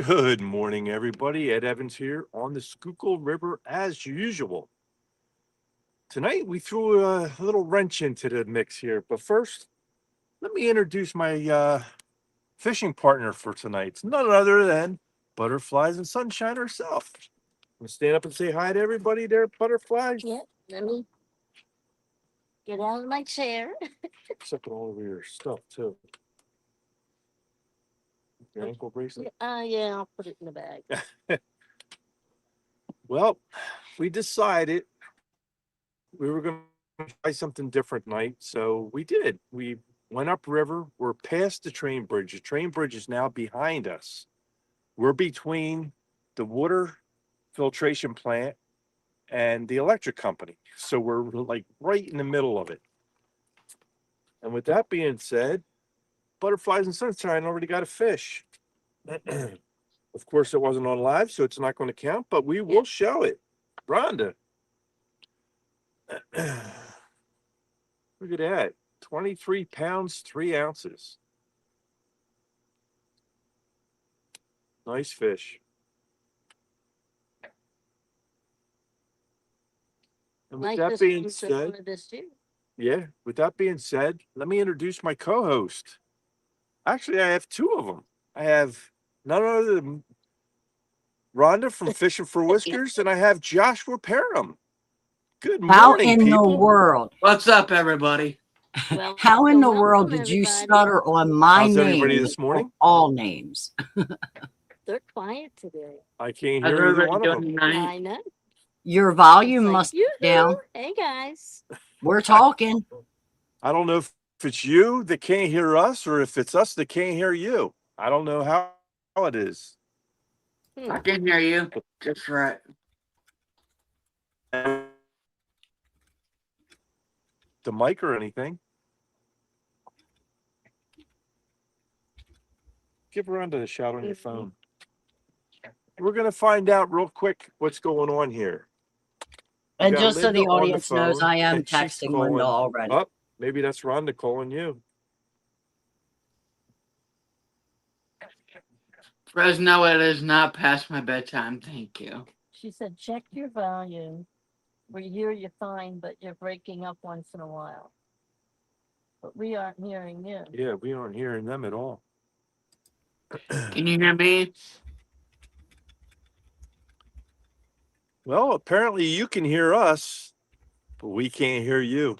Good morning, everybody. Ed Evans here on the Schuylkill River as usual. Tonight we threw a little wrench into the mix here, but first, let me introduce my fishing partner for tonight. It's none other than Butterflies and Sunshine herself. I'm gonna stand up and say hi to everybody there, Butterfly. Yep, let me get out of my chair. Except all over your stuff too. Your ankle bracelet. Yeah, I'll put it in the bag. Well, we decided we were going to try something different tonight, so we did. We went upriver. We're past the train bridge. The train bridge is now behind us. We're between the water filtration plant and the electric company, so we're like right in the middle of it. And with that being said, Butterflies and Sunshine already got a fish. Of course, it wasn't on live, so it's not going to count, but we will show it. Rhonda. Look at that. 23 pounds, 3 ounces. Nice fish. And with that being said, yeah, with that being said, let me introduce my co-host. Actually, I have two of them. I have none other than Rhonda from Fishing for Whiskers, and I have Joshua Parham. Good morning, How in people. the world? What's up, everybody? Well, How in the world did you stutter on my How's name? everybody this morning? All names. They're quiet today. I can't How's hear either everybody one of doing them. tonight? I know. Your volume It's like, must be yoo-hoo. down. Hey, guys. We're talking. I don't know if it's you that can't hear us or if it's us that can't hear you. I don't know how it is. I can hear you. Just right. The mic or anything. Give Rhonda a shout on your phone. We're going to find out real quick what's going on here. We And got just so Linda the on audience knows, phone, I am and she's texting calling. Linda already. Oh, maybe that's Rhonda calling you. Fresno, it is not past my bedtime. Thank you. She said, check your volume. We hear you fine, but you're breaking up once in a while. But we aren't hearing you. Yeah, we aren't hearing them at all. Can you hear me? Well, apparently you can hear us, but we can't hear you.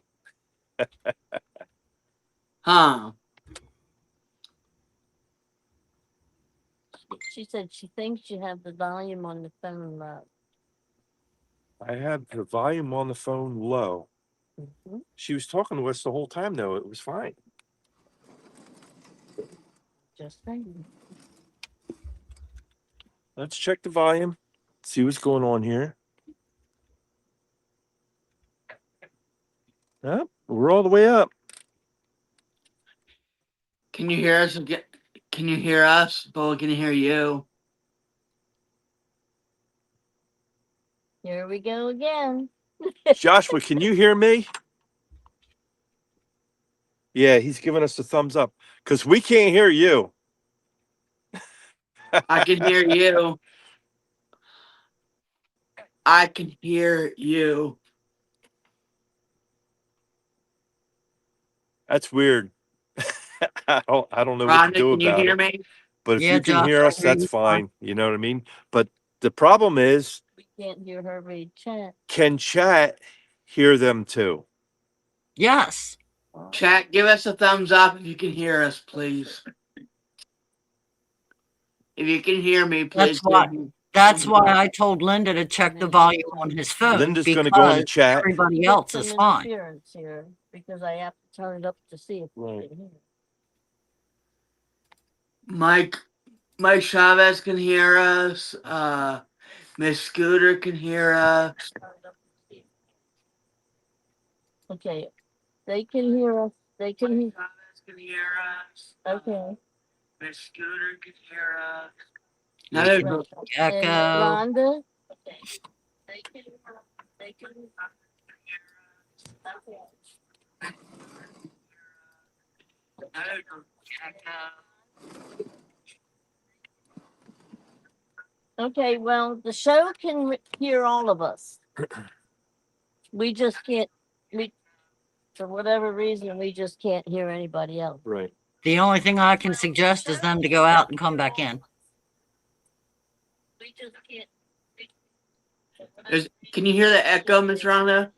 Huh. She said she thinks you have the volume on the phone low. I have the volume on the phone low. Mm-hmm. She was talking to us the whole time, though. It was fine. Just saying. Let's check the volume, see what's going on here. Yep, we're all the way up. Can you hear us again? Can you hear us? But can you hear you? Here we go again. Joshua, can you hear me? Yeah, he's giving us a thumbs up because we can't hear you. I can hear you. I can hear you. That's weird. I don't know what to Rhonda, do can you about hear it. me? But if Yeah, you can Josh, hear I us, hear that's you fine. You know what I mean? But the problem is, We can't hear her read chat. can chat hear them too? Yes. Chat, give us a thumbs up if you can hear us, please. If you can hear me, please. That's why I told Linda to check the volume on his phone. Linda's going to go in the because chat. everybody else is fine. Interference here because I have to turn it up to see if we can hear. Mike Chavez can hear us. Miss Scooter can hear us. Okay, they can hear us. They can hear. Chavez can hear us. Okay. Miss Scooter can hear us. Now there's Echo. Rhonda. Okay. They can hear us. Okay. Okay, well, the show can hear all of us. We just can't, we, for whatever reason, we just can't hear anybody else. Right. The only thing I can suggest is them to go out and come back in. We just can't. Can you hear the echo, Miss Rhonda?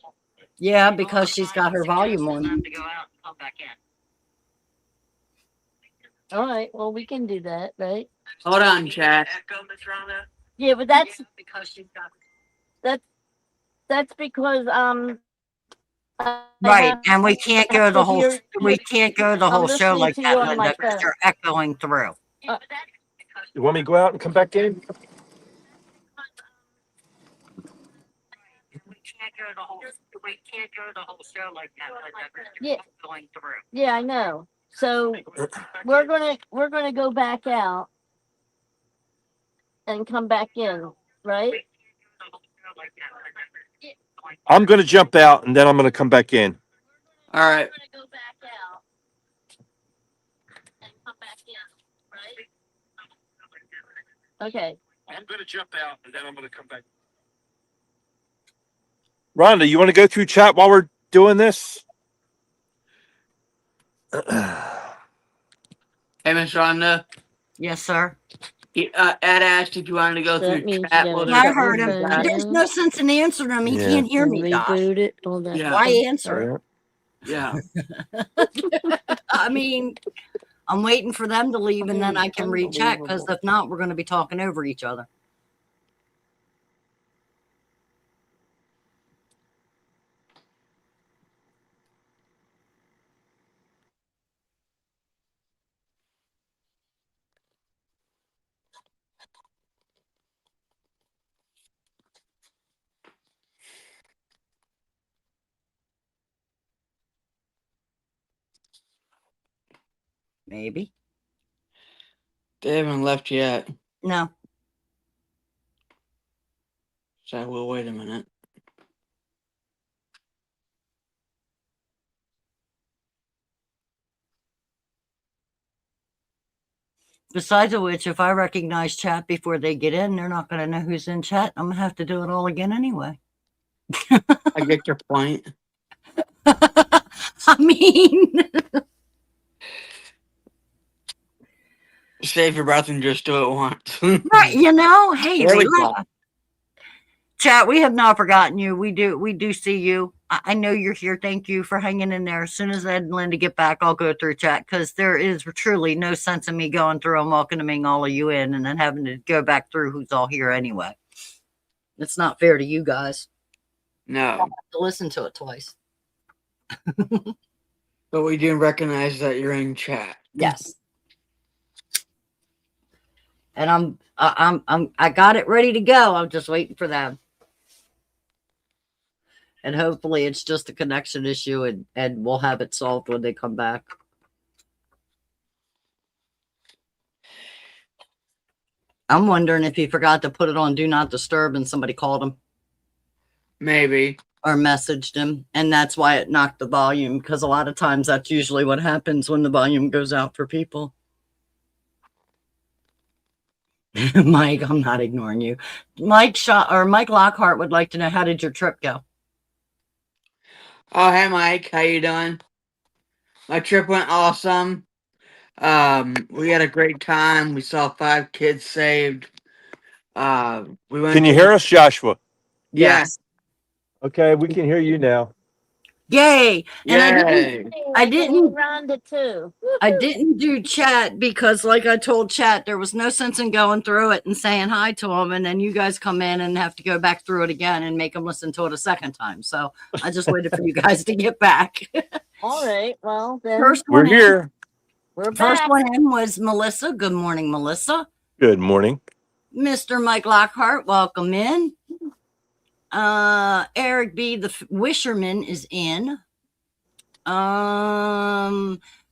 Yeah, because she's got her volume on. Them to go out and come back in. All right, well, we can do that, right? Hold on, chat. Yeah, but that's that's because I Right, have and we can't go have the to whole hear- we can't go the I'm whole show listening like to that, you on my Linda, because phone. you're echoing through. You want me to go out and come back in? We can't go the whole show like that, Yeah. going through. Yeah, I know. So we're gonna go back out and come back in, right? I'm going to jump out and then I'm going to come back in. All right. We're gonna go back out and come back in, right? Okay. I'm going to jump out and then I'm going to come back. Rhonda, you want to go through chat while we're doing this? Hey, Miss Rhonda. Yes, sir. Ed asked if you wanted to go So that through means chat you while gotta Yeah, I they're shut your heard him. phone chat. There's down. no sense in answering him. He Yeah. can't hear And me, Josh. reboot it. All that. Yeah. Why answer? Yeah. I mean, I'm waiting for them to leave and then I can read chat, because if not, we're going to be talking over each other. Maybe. They haven't left yet. No. So we'll wait a minute. Besides of which, if I recognize chat before they get in, they're not going to know who's in chat. I'm going to have to do it all again anyway. I get your point. I mean, Save your breath and just do it once. right, you know, hey, There we relax. Chat, we have not forgotten you. We do see you. I know you're here. Thank you for hanging in there. As soon as Ed and Linda get back, I'll go through chat, because there is truly no sense in me going through and welcoming all of you in and then having to go back through who's all here anyway. It's not fair to you guys No. to listen to it twice. But we do recognize that you're in chat. Yes. And I got it ready to go. I'm just waiting for them. And hopefully it's just a connection issue and we'll have it solved when they come back. I'm wondering if he forgot to put it on Do Not Disturb and somebody called him Maybe. or messaged him. And that's why it knocked the volume, because a lot of times that's usually what happens when the volume goes out for people. Mike, I'm not ignoring you. Mike Lockhart would like to know, how did your trip go? Oh, hey, Mike. How you doing? My trip went awesome. We had a great time. We saw 5 kids saved. We went. Can you hear us, Joshua? Yes. Okay, we can hear you now. Yay! And Yay. I didn't- Rhonda too. I didn't do chat because, like I told chat, there was no sense in going through it and saying hi to them, and then you guys come in and have to go back through it again and make them listen to it a second time. So I just waited for you guys to get back. All right. Well, then First We're one in- here. we're First back. one in was Melissa. Good morning, Melissa. Good morning. Mr. Mike Lockhart, welcome in. Eric B. the Wisherman is in.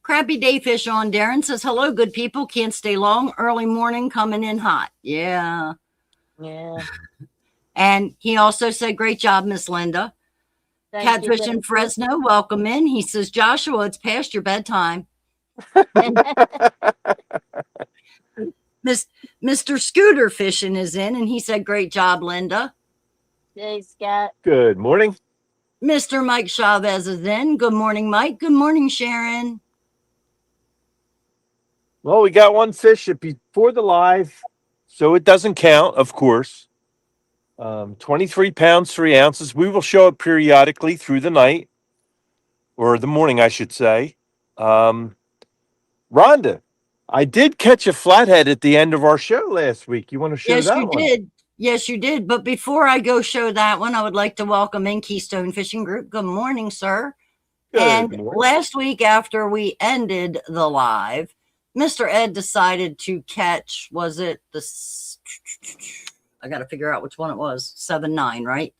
Crappy Day Fish on Darren says, hello, good people. Can't stay long. Early morning coming in hot. Yeah. Yeah. And he also said, great job, Miss Linda. Thank you, Catfish in thank you. Fresno, welcome in. He says, Joshua, it's past your bedtime. Mr. Scooter Fishing is in, and he said, "Great job, Linda." Hey, Scott. Good morning. Mr. Mike Chavez is in. Good morning, Mike. Good morning, Sharon. Well, we got one fish before the live, so it doesn't count, of course. 23 pounds, 3 ounces. We will show it periodically through the night, or the morning, I should say. Rhonda, I did catch a flathead at the end of our show last week. You want to show Yes, that you one? did. Yes, you did. But before I go show that one, I would like to welcome in Keystone Fishing Group. Good morning, sir. Good And morning. last week, after we ended the live, Mr. Ed decided to catch, was it I got to figure out which one it was. 7-9, right?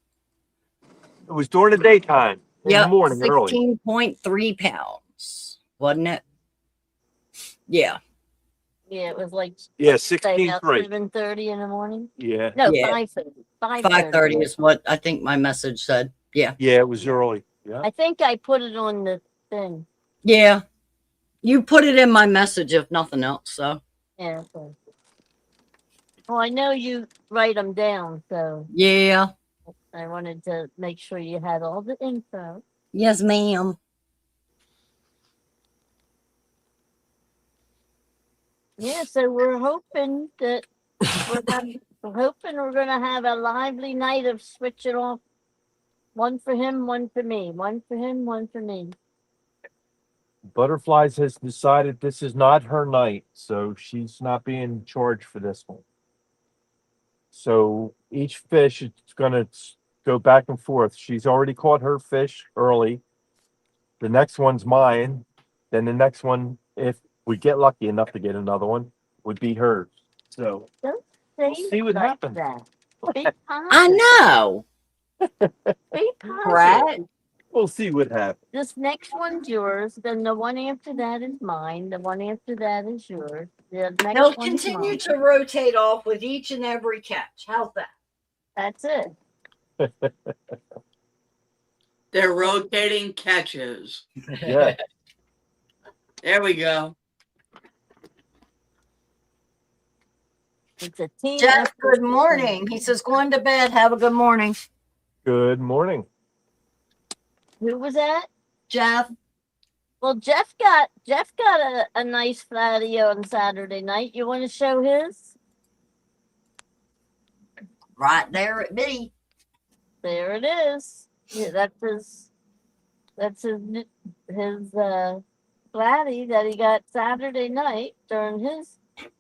It was during the daytime, in the Yep. morning, early. 16.3 pounds, wasn't it? Yeah. Yeah, it was like Yeah, say 16 about 3. 7:30 in the morning. Yeah. No, Yeah. 5:30. 5:30 is what I think my message said. Yeah. Yeah, it was early. Yeah. I think I put it on the thing. Yeah. You put it in my message, if nothing else. So, Yeah. So. Well, I know you write them down, so yeah. I wanted to make sure you had all the info. Yes, ma'am. Yeah, so we're hoping that we're gonna have a lively night of switch it off. One for him, one for me. One for him, one for me. Butterflies has decided this is not her night, so she's not being charged for this one. So each fish is going to go back and forth. She's already caught her fish early. The next one's mine. Then the next one, if we get lucky enough to get another one, would be hers. So Don't we'll say see what like happens. that. Be I positive. know. Be positive. Right? We'll see what happens. This next one's yours. Then the one after that is mine. The one after that is yours. The next They'll one's continue mine. to rotate off with each and every catch. How's that? That's it. They're rotating catches. Yeah. There we go. It's a team. Jeff, effort. good morning. He says, going to bed. Have a good morning. Good morning. Who was that? Jeff. Well, Jeff got a nice flatio on Saturday night. You want to show his? Right there at me. There it is. Yeah, that's his flatty that he got Saturday night during his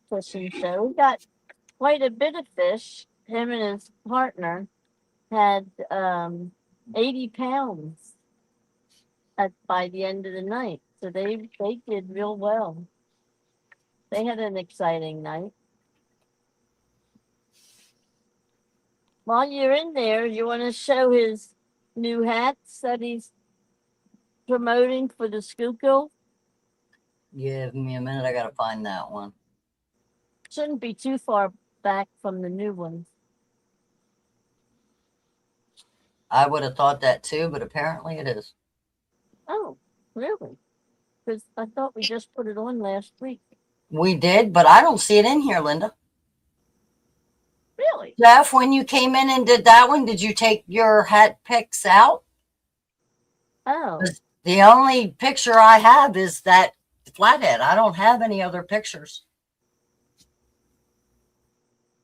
fishing show. He got quite a bit of fish. Him and his partner had 80 pounds by the end of the night. So they did real well. They had an exciting night. While you're in there, you want to show his new hats that he's promoting for the Schuylkill? Give me a minute. I got to find that one. Shouldn't be too far back from the new ones. I would have thought that too, but apparently it is. Oh, really? Because I thought we just put it on last week. We did, but I don't see it in here, Linda. Really? Jeff, when you came in and did that one, did you take your hat pics out? Oh, The only picture I have is that flathead. I don't have any other pictures.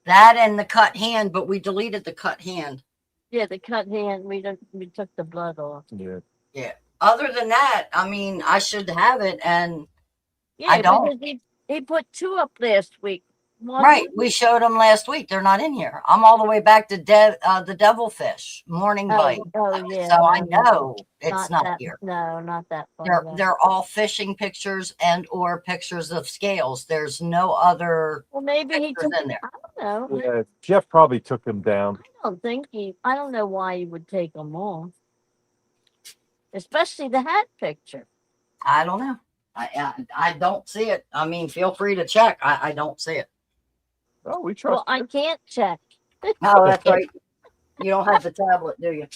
That and the cut hand, but we deleted the cut hand. yeah, the cut hand. We took the blood off. Yeah. Other than that, I mean, I should have it. And Yeah, I don't. because he put 2 up last week. One right, we showed them last week. They're not in here. I'm all the way back to the devilfish morning bite. Oh, yeah. So I no, know it's not that, here. No, not that far. They're back. they're all fishing pictures and or pictures of scales. There's no other Well, maybe he pictures took. in there. I don't know. Yeah. Jeff probably took them down. I don't know why he would take them off. Especially the hat picture. I don't know. I don't see it. I mean, feel free to check. I don't see it. Oh, we trust. Well, I can't check. Oh, that's right. You don't have the tablet, do you?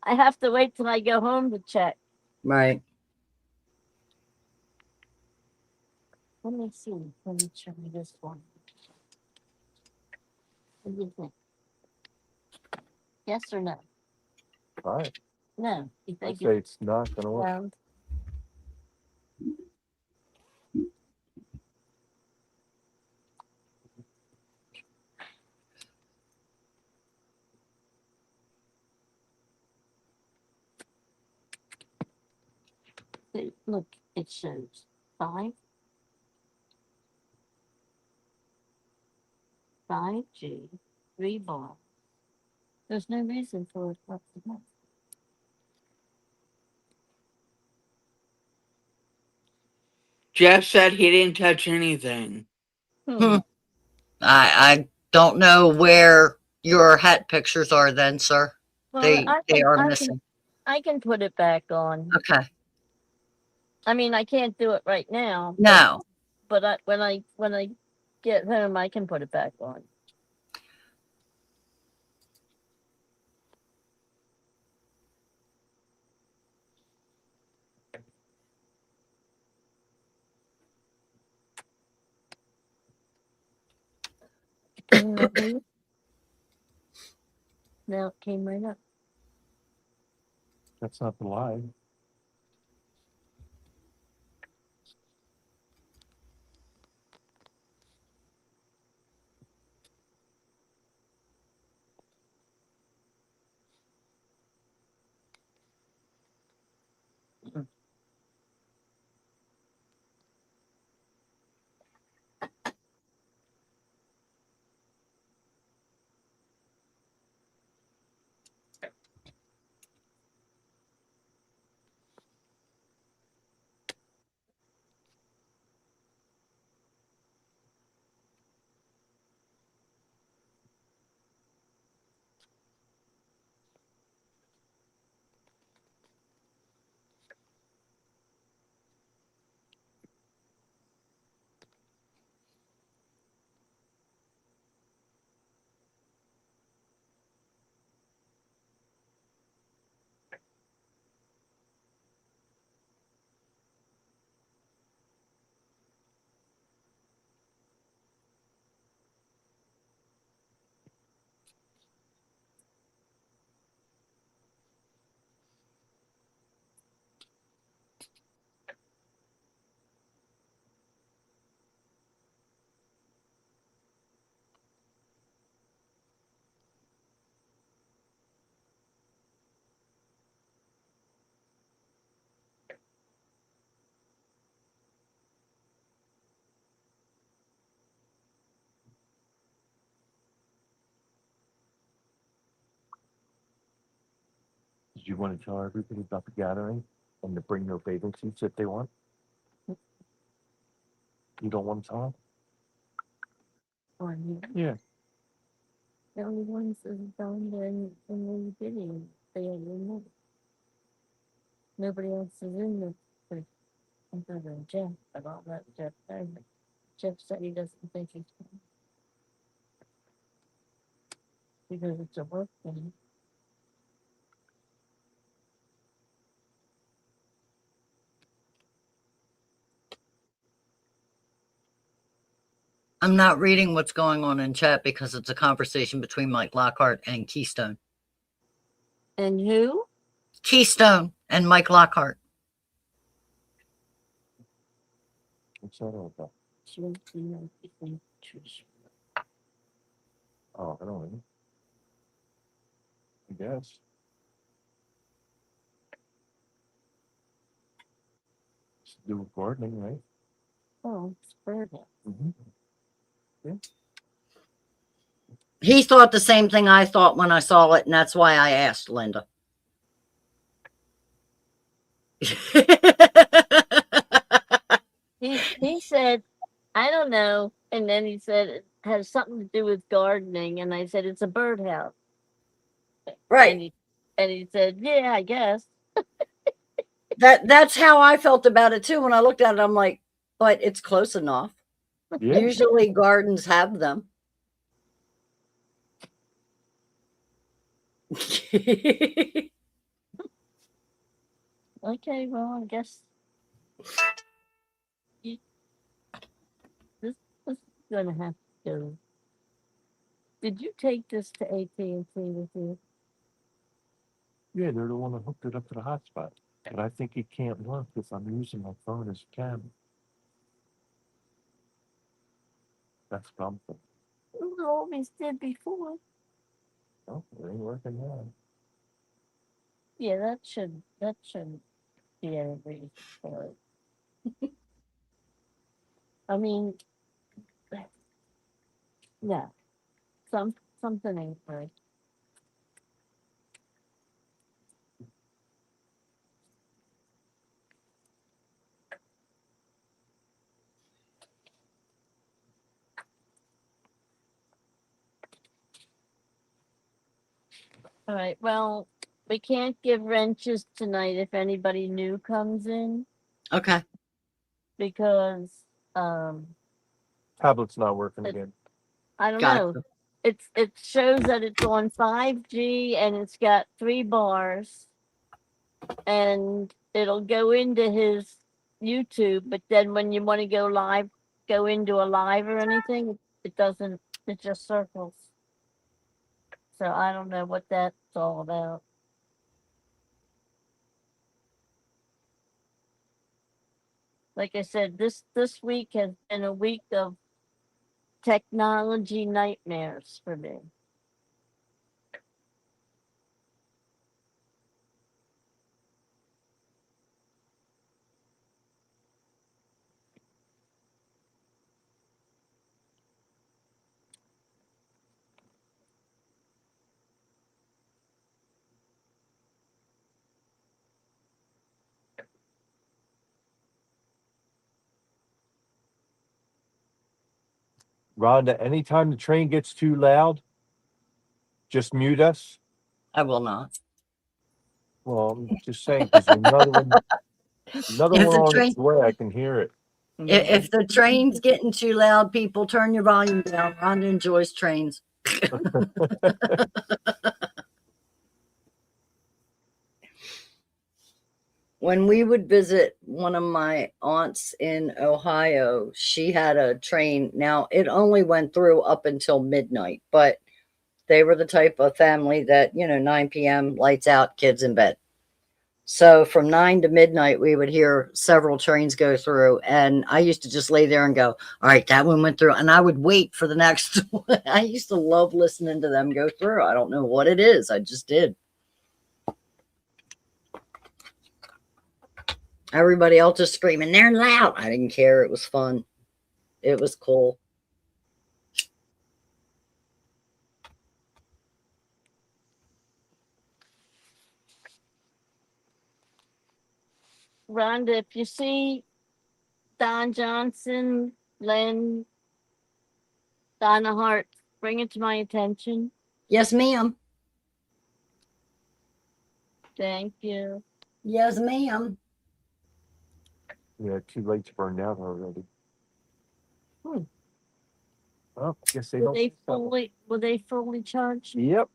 I have to wait till I go home to check. Right. Let me see. Let me try this one. What do you think? Yes or no? All right. No. You I think say it's not gonna work. round? See, look, it shows 5, 5G, 3 bar. There's no reason for it not to work. Jeff said he didn't touch anything. Hmm. I don't know where your hat pictures are then, sir. Well, They are missing. I can put it back on. Okay. I mean, I can't do it right now. No. But when I get home, I can put it back on. Can you not hear it? Now it came right up. That's not the lie. Did you want to tell everybody about the gathering and to bring their bathing suits if they want? You don't want to tell them? On here. Yeah. The only ones that have done in the video, they are remote. Nobody else is in the group. Other than Jeff, but I'll let Jeff know. Jeff said he doesn't think he's going because it's a work thing. I'm not reading what's going on in chat because it's a conversation between Mike Lockhart and Keystone. And who? Keystone and Mike Lockhart. What's that all about? She wants to know if you think Trish. Oh, I don't know. I guess. It's to do with gardening, right? Oh, it's Virgo. Mm-hmm. He thought the same thing I thought when I saw it, and that's why I asked Linda. He said, I don't know. And then he said it has something to do with gardening. And I said, it's a birdhouse. Right. And he said, yeah, I guess. That's how I felt about it too. When I looked at it, I'm like, but it's close enough. Yeah. Usually gardens have them. Okay, well, I guess gonna have to go. Did you take this to AT&T with you? Yeah, they're the one that hooked it up to the hotspot. But I think it can't work if I'm using my phone as a camera. That's something. You always did before. Oh, it ain't working now. Yeah, that shouldn't be any reason for it. I mean, yeah, something ain't right. All right, well, we can't give wrenches tonight if anybody new comes in Okay. because Tablet's not working It- again. I don't Gotcha. know. It shows that it's on 5G and it's got 3 bars and it'll go into his YouTube, but then when you want to go live, go into a live or anything, it doesn't, it just circles. So I don't know what that's all about. Like I said, this week has been a week of technology nightmares for me. Rhonda, anytime the train gets too loud, just mute us. I will not. Well, I'm just saying, because another one If on its way, I can hear it. if the train's getting too loud, people turn your volume down. Rhonda enjoys trains. When we would visit one of my aunts in Ohio, she had a train. Now, it only went through up until midnight, but they were the type of family that, 9 p.m., lights out, kids in bed. So from 9 to midnight, we would hear several trains go through. And I used to just lay there and go, all right, that one went through. And I would wait for the next one. I used to love listening to them go through. I don't know what it is. I just did. Everybody else is screaming, they're loud. I didn't care. It was fun. It was cool. Rhonda, if you see Don Johnson, Len, Donna Hart, bring it to my attention. Yes, ma'am. Thank you. Yes, ma'am. Yeah, too late to burn out already. Well, I guess they don't. Will they fully charge? Yep.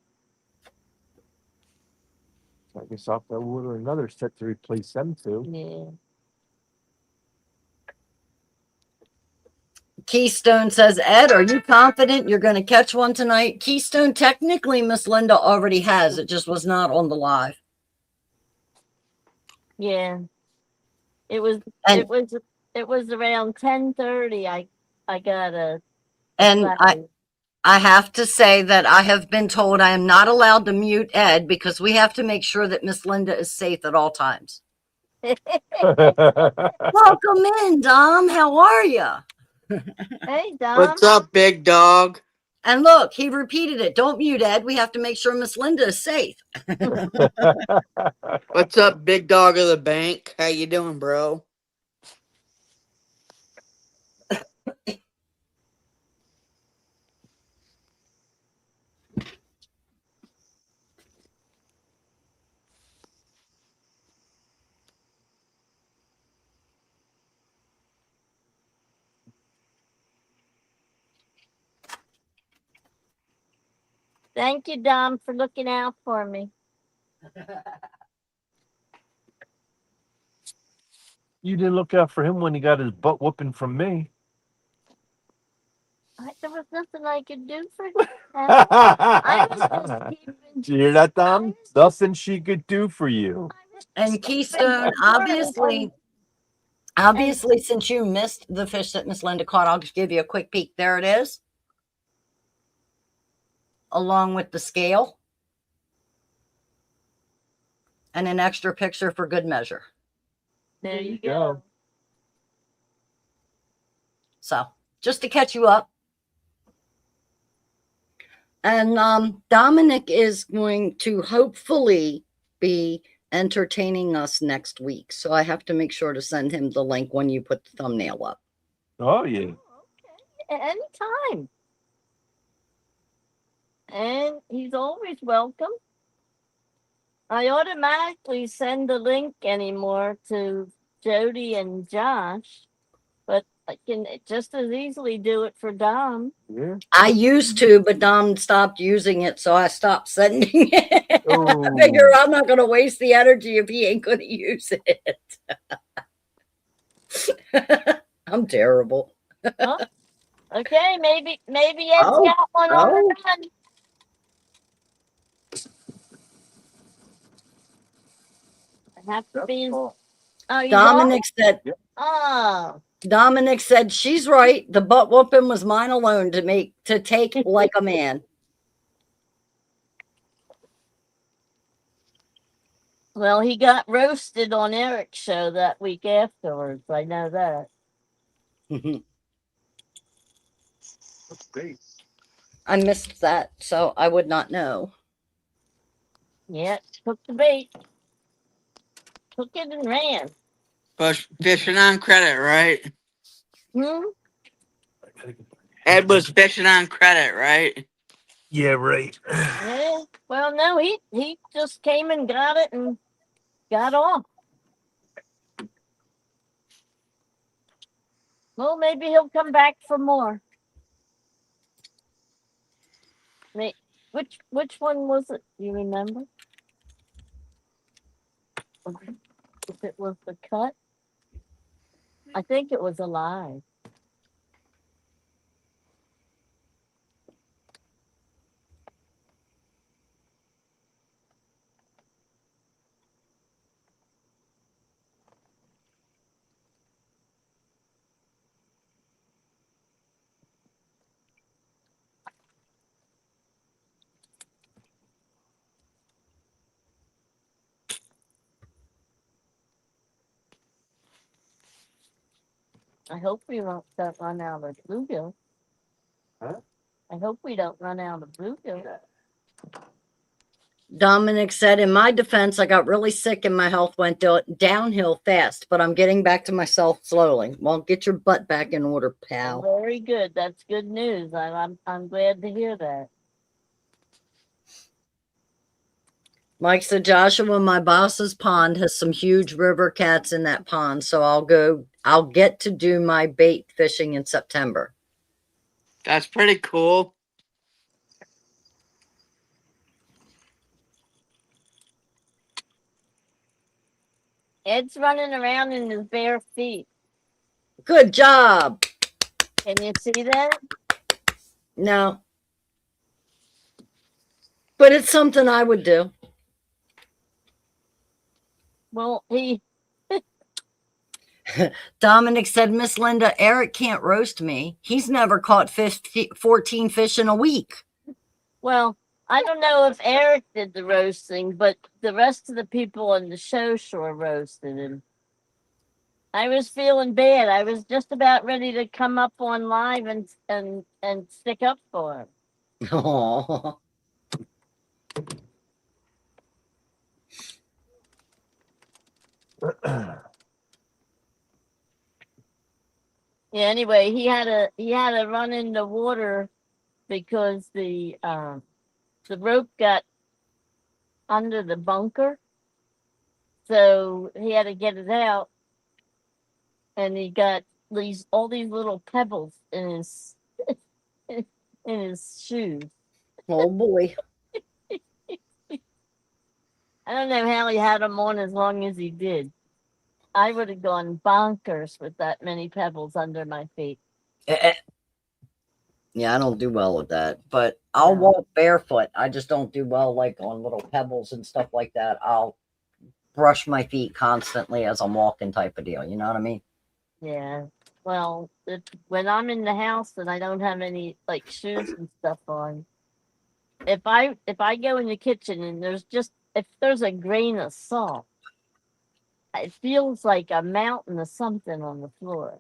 So I guess I'll have to order another set to replace them too. Yeah. Keystone says, Ed, are you confident you're going to catch one tonight? Keystone, technically, Miss Linda already has. It just was not on the live. Yeah. It was And it was around 10:30. I got a and flag. I have to say that I have been told I am not allowed to mute Ed because we have to make sure that Miss Linda is safe at all times. Welcome in, Dom. How are you? Hey, Dom. What's up, big dog? And look, he repeated it. Don't mute Ed. We have to make sure Miss Linda is safe. What's up, big dog of the bank? How you doing, bro? Thank you, Dom, for looking out for me. You didn't look out for him when he got his butt whooping from me. There was nothing I could do for him. I was just keeping. Did you hear that, I Dom? was- Nothing she could do for you. I was And just keeping Keystone, score and- obviously, since you missed the fish that Miss Linda caught, I'll just give you a quick peek. There it is, along with the scale. And an extra picture for good measure. There you go. So just to catch you up. And Dominic is going to hopefully be entertaining us next week. So I have to make sure to send him the link when you put the thumbnail up. Oh, yeah. Okay. Anytime. And he's always welcome. I automatically send the link anymore to Jody and Josh, but I can just as easily do it for Dom. Yeah. I used to, but Dom stopped using it, so I stopped sending it. Oh. I figure I'm not going to waste the energy if he ain't going to use it. I'm terrible. Oh, okay, maybe Ed's Oh, got one on the run. I have to be. Cool. Oh, you Dominic said. Oh, Dominic said she's right. The butt whooping was mine alone to take like a man. well, he got roasted on Eric's show that week afterwards. I know that. That's great. I missed that, so I would not know. Yeah, took the bait, took it and ran. But fishing on credit, right? Hmm. Ed was fishing on credit, right? Yeah, right. Yeah. Well, no, he just came and got it and got off. Well, maybe he'll come back for more. Which one was it? Do you remember? If it was the cut, I think it was alive. I hope we don't run out of bluegill. Huh? I hope we don't run out of bluegill. Dominic said, in my defense, I got really sick and my health went downhill fast, but I'm getting back to myself slowly. Well, get your butt back in order, pal. Very good. That's good news. I'm glad to hear that. Mike said, Joshua, my boss's pond has some huge river cats in that pond, so I'll get to do my bait fishing in September. That's pretty cool. Ed's running around in his bare feet. Good job. Can you see that? No. But it's something I would do. Well, he Dominic said, Miss Linda, Eric can't roast me. He's never caught 14 fish in a week. well, I don't know if Eric did the roasting, but the rest of the people on the show sure roasted him. I was feeling bad. I was just about ready to come up on live and stick up for him. Oh. Yeah, anyway, he had to run in the water because the rope got under the bunker. So he had to get it out. And he got all these little pebbles in his in his shoes. Oh boy. I don't know how he had them on as long as he did. I would have gone bonkers with that many pebbles under my feet. Yeah, I don't do well with that, but I'll No. walk barefoot. I just don't do well like on little pebbles and stuff like that. I'll brush my feet constantly as I'm walking type of deal. You know what I mean? Yeah. Well, when I'm in the house and I don't have any like shoes and stuff on, if I go in the kitchen and if there's a grain of salt, it feels like a mountain of something on the floor.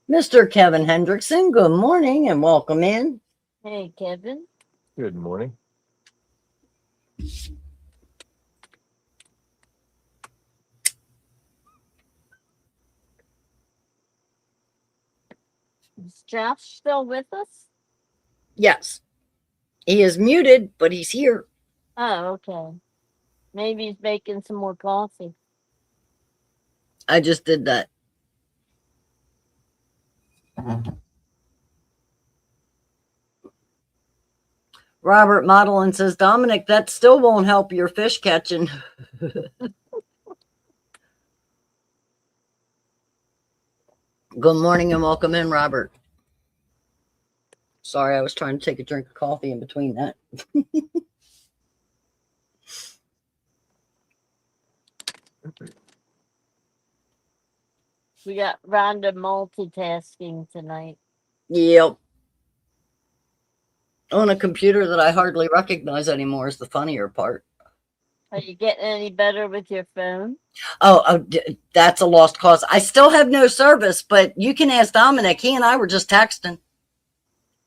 Mr. Kevin Hendrickson, good morning and welcome in. Hey, Kevin. Good morning. Is Josh still with us? Yes, he is muted, but he's here. Oh, okay. Maybe he's making some more coffee. I just did that. Robert Modelin says, Dominic, that still won't help your fish catching. Good morning and welcome in, Robert. Sorry, I was trying to take a drink of coffee in between that. We got random multitasking tonight. Yep. On a computer that I hardly recognize anymore is the funnier part. Are you getting any better with your phone? That's a lost cause. I still have no service, but you can ask Dominic. He and I were just texting.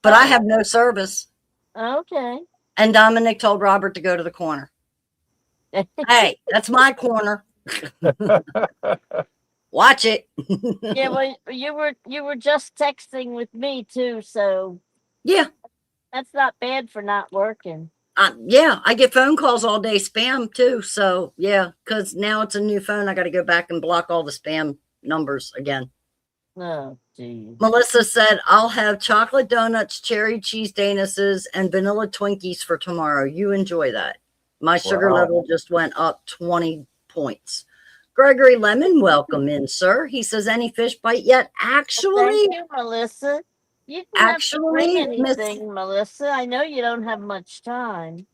But I have no service. Okay. And Dominic told Robert to go to the corner. Hey, that's my corner. Watch it. Yeah, well, you were just texting with me too, so Yeah. that's not bad for not working. Yeah, I get phone calls all day, spam too. So yeah, because now it's a new phone. I got to go back and block all the spam numbers again. Oh, geez. Melissa said, I'll have chocolate donuts, cherry cheese danuses, and vanilla Twinkies for tomorrow. You enjoy that. My sugar Wow. level just went up 20 points. Gregory Lemon, welcome in, sir. He says, any fish bite yet? Actually, Thank you, Melissa. You can have to bring actually, Miss anything, Melissa. I know you don't have much time.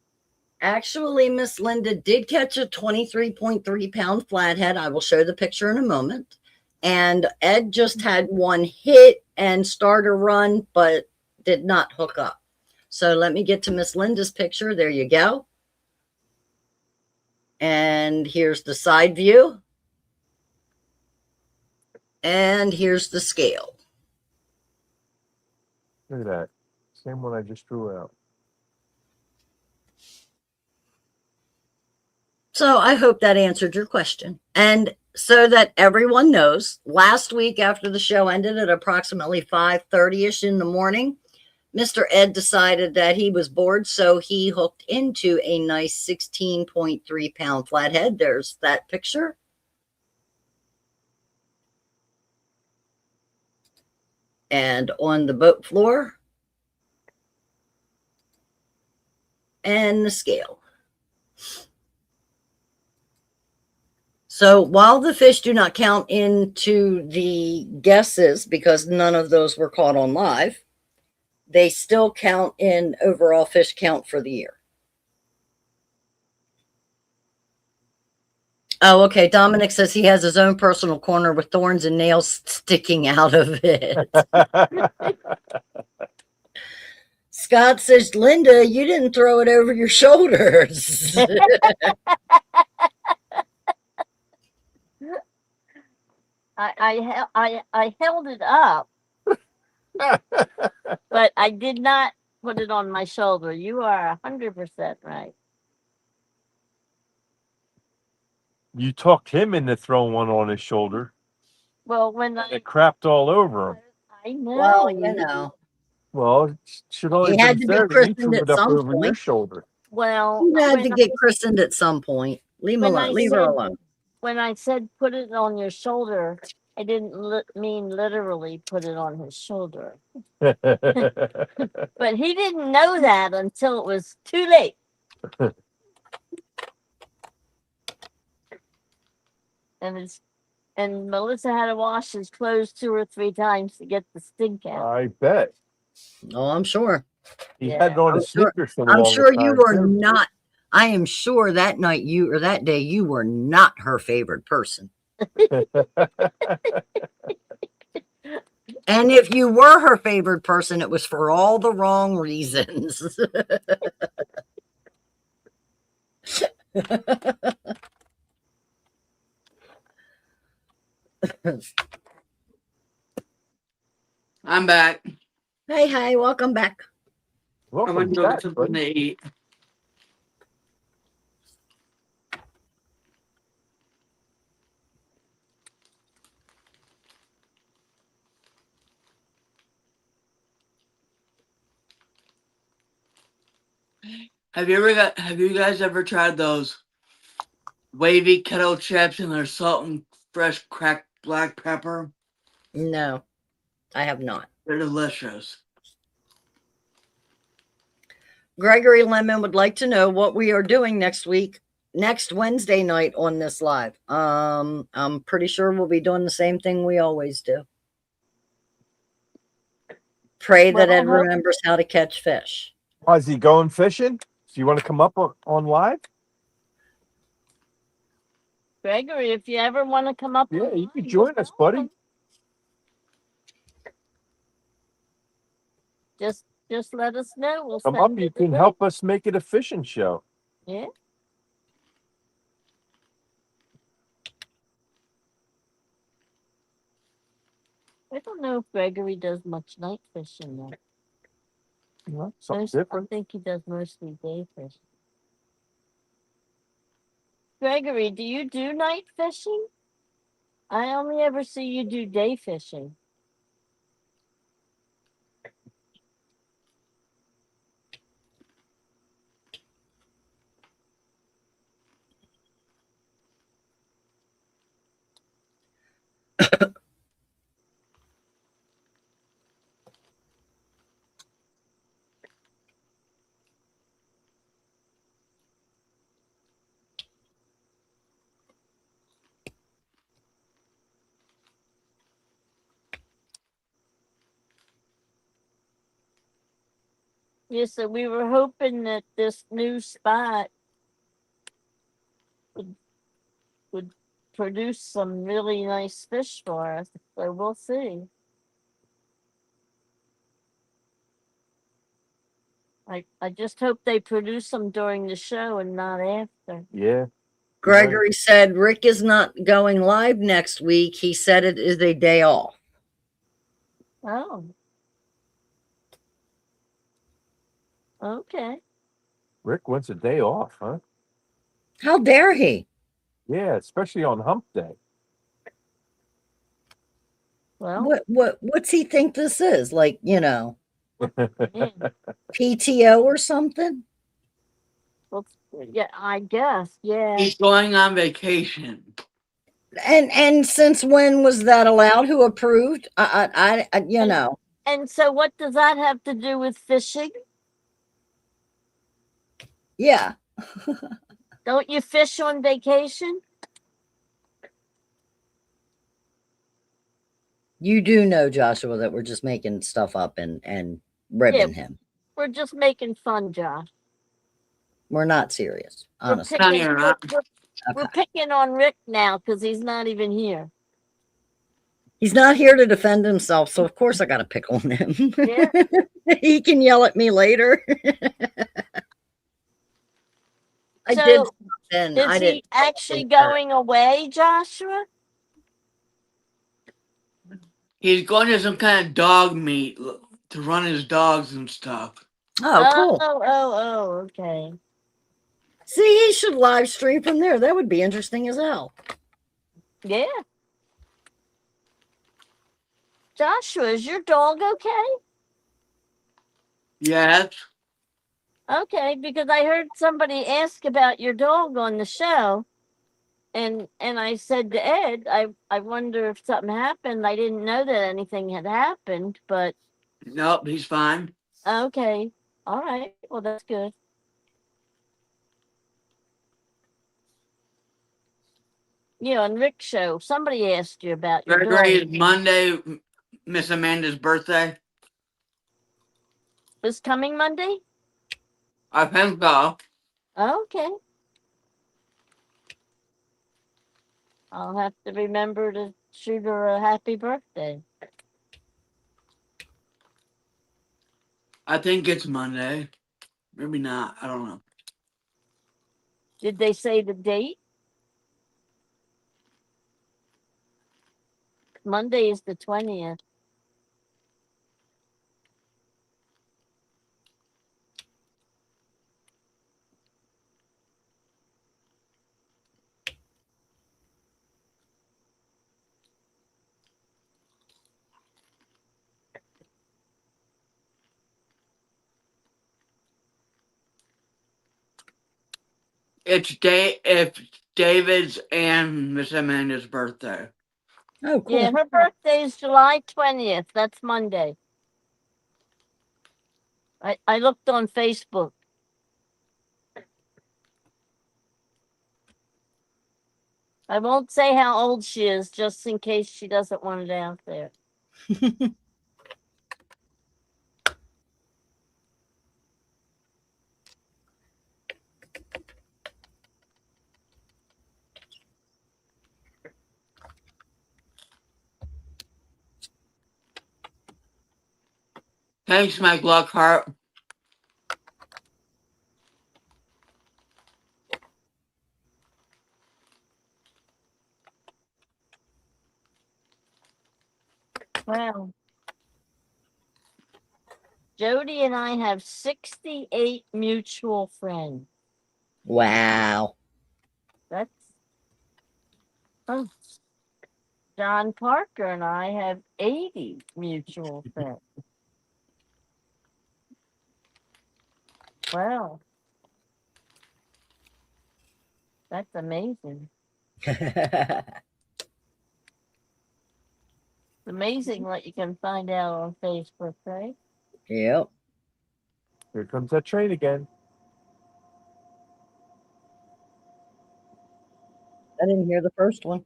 Actually, Miss Linda did catch a 23.3 pound flathead. I will show the picture in a moment. And Ed just had one hit and start a run, but did not hook up. So let me get to Miss Linda's picture. There you go. And here's the side view. And here's the scale. Look at that. Same one I just drew out. So I hope that answered your question. And so that everyone knows, last week after the show ended at approximately 5:30ish in the morning, Mr. Ed decided that he was bored, so he hooked into a nice 16.3 pound flathead. There's that picture. And on the boat floor and the scale. So while the fish do not count into the guesses, because none of those were caught on live, they still count in overall fish count for the year. Oh, okay. Dominic says he has his own personal corner with thorns and nails sticking out of it. Scott says, Linda, you didn't throw it over your shoulders. I held it up, but I did not put it on my shoulder. You are 100% right. You talked him into throwing one on his shoulder. Well, when It crapped all over him. I know. Well, you know. Well, it should only He have had been to be fair that you christened threw at it up some over your point. shoulder. Well, He had to get christened at some point. Leave him when alone. I Leave her said- alone. when I said put it on your shoulder, I didn't mean literally put it on his shoulder. But But he didn't know that until it was too late. And Melissa had to wash his clothes 2 or 3 times to get the stink out. I bet Oh, I'm sure. he Yeah. had it on I'm his sure- sneakers for the I'm longest sure you time, were too. not. I am sure that night you or that day you were not her favorite person. And if you were her favorite person, it was for all the wrong reasons. I'm back. Hey, welcome back. I'm Welcome gonna go get back, something buddy. to eat. Have you guys ever tried those wavy kettle chips and their salt and fresh cracked black pepper? No, I have not. They're delicious. Gregory Lemon would like to know what we are doing next Wednesday night on this live. I'm pretty sure we'll be doing the same thing we always do. Pray that Well, I Ed hope- remembers how to catch fish. Oh, is he going fishing? Do you want to come up on live? Gregory, if you ever want to come up, Yeah, you online, can you're join us, buddy. welcome. Just let us know. We'll Come send up. You the can link. help us make it a fishing show. Yeah. I don't know if Gregory does much night fishing though. Something I different. think he does mostly day fishing. Gregory, do you do night fishing? I only ever see you do day fishing. Yeah, so we were hoping that this new spot would produce some really nice fish for us. So we'll see. I just hope they produce them during the show and not after. Yeah. Gregory said Rick is not going live next week. He said it is a day off. Oh. Okay. Rick wants a day off, huh? How dare he? Yeah, especially on hump day. Well, What's he think this is? Like, yeah. PTO or something? Well, yeah, I guess. Yeah. He's going on vacation. And since when was that allowed? Who approved? And so what does that have to do with fishing? Yeah. Don't you fish on vacation? You do know, Joshua, that we're just making stuff up and ribbing him. We're just making fun, Josh. We're not serious, honestly. No, you're not. We're Okay. picking on Rick now because he's not even here. He's not here to defend himself, so of course I got to pick on him. Yeah. He can yell at me later. I So, did then. Is I he didn't. actually going away, Joshua? He's going to some kind of dog meet to run his dogs and stuff. Oh, cool. Oh, okay. See, he should live stream from there. That would be interesting as hell. Yeah. Joshua, is your dog okay? Yes. Okay, because I heard somebody ask about your dog on the show, and I said to Ed, I wonder if something happened. I didn't know that anything had happened, but Nope, he's fine. okay. All right. Well, that's good. And Rick show. Somebody asked you about your Gregory, daughter. is Monday Miss Amanda's birthday? This coming Monday? I think so. Okay. I'll have to remember to shoot her a happy birthday. I think it's Monday. Maybe not. I don't know. Did they say the date? Monday is the 20th. It's David's and Miss Amanda's birthday. Oh, cool. Yeah, her birthday is July 20th. That's Monday. I looked on Facebook. I won't say how old she is just in case she doesn't want it out there. Thanks, Mike Lockhart. Wow. Jody and I have 68 mutual friends. Wow. That's oh. John Parker and I have 80 mutual friends. Wow. That's amazing. It's amazing what you can find out on Facebook, right? Yep. Here comes that train again. I didn't hear the first one.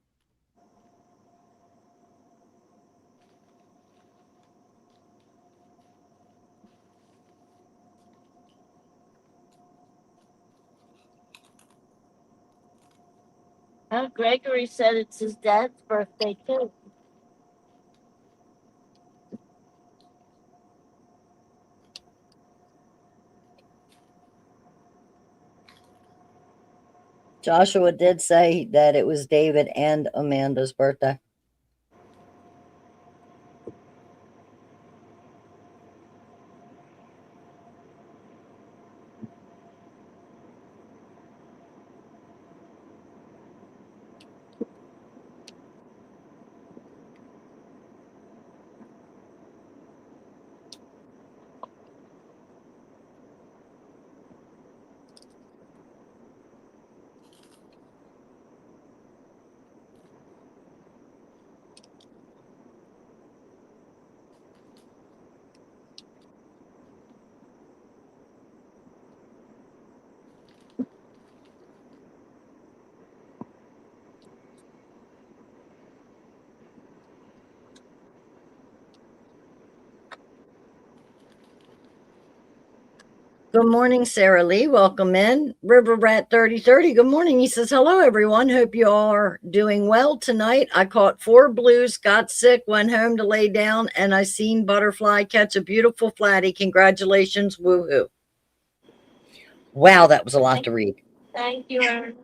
Oh, Gregory said it's his dad's birthday too. Joshua did say that it was David and Amanda's birthday. Good morning, Sarah Lee. Welcome in. River Rat 3030. Good morning. He says, hello, everyone. Hope you all are doing well tonight. I caught 4 blues, got sick, went home to lay down, and I seen Butterfly catch a beautiful flatty. Congratulations. Woohoo. Wow, that was a lot to read. Thank you, Erin.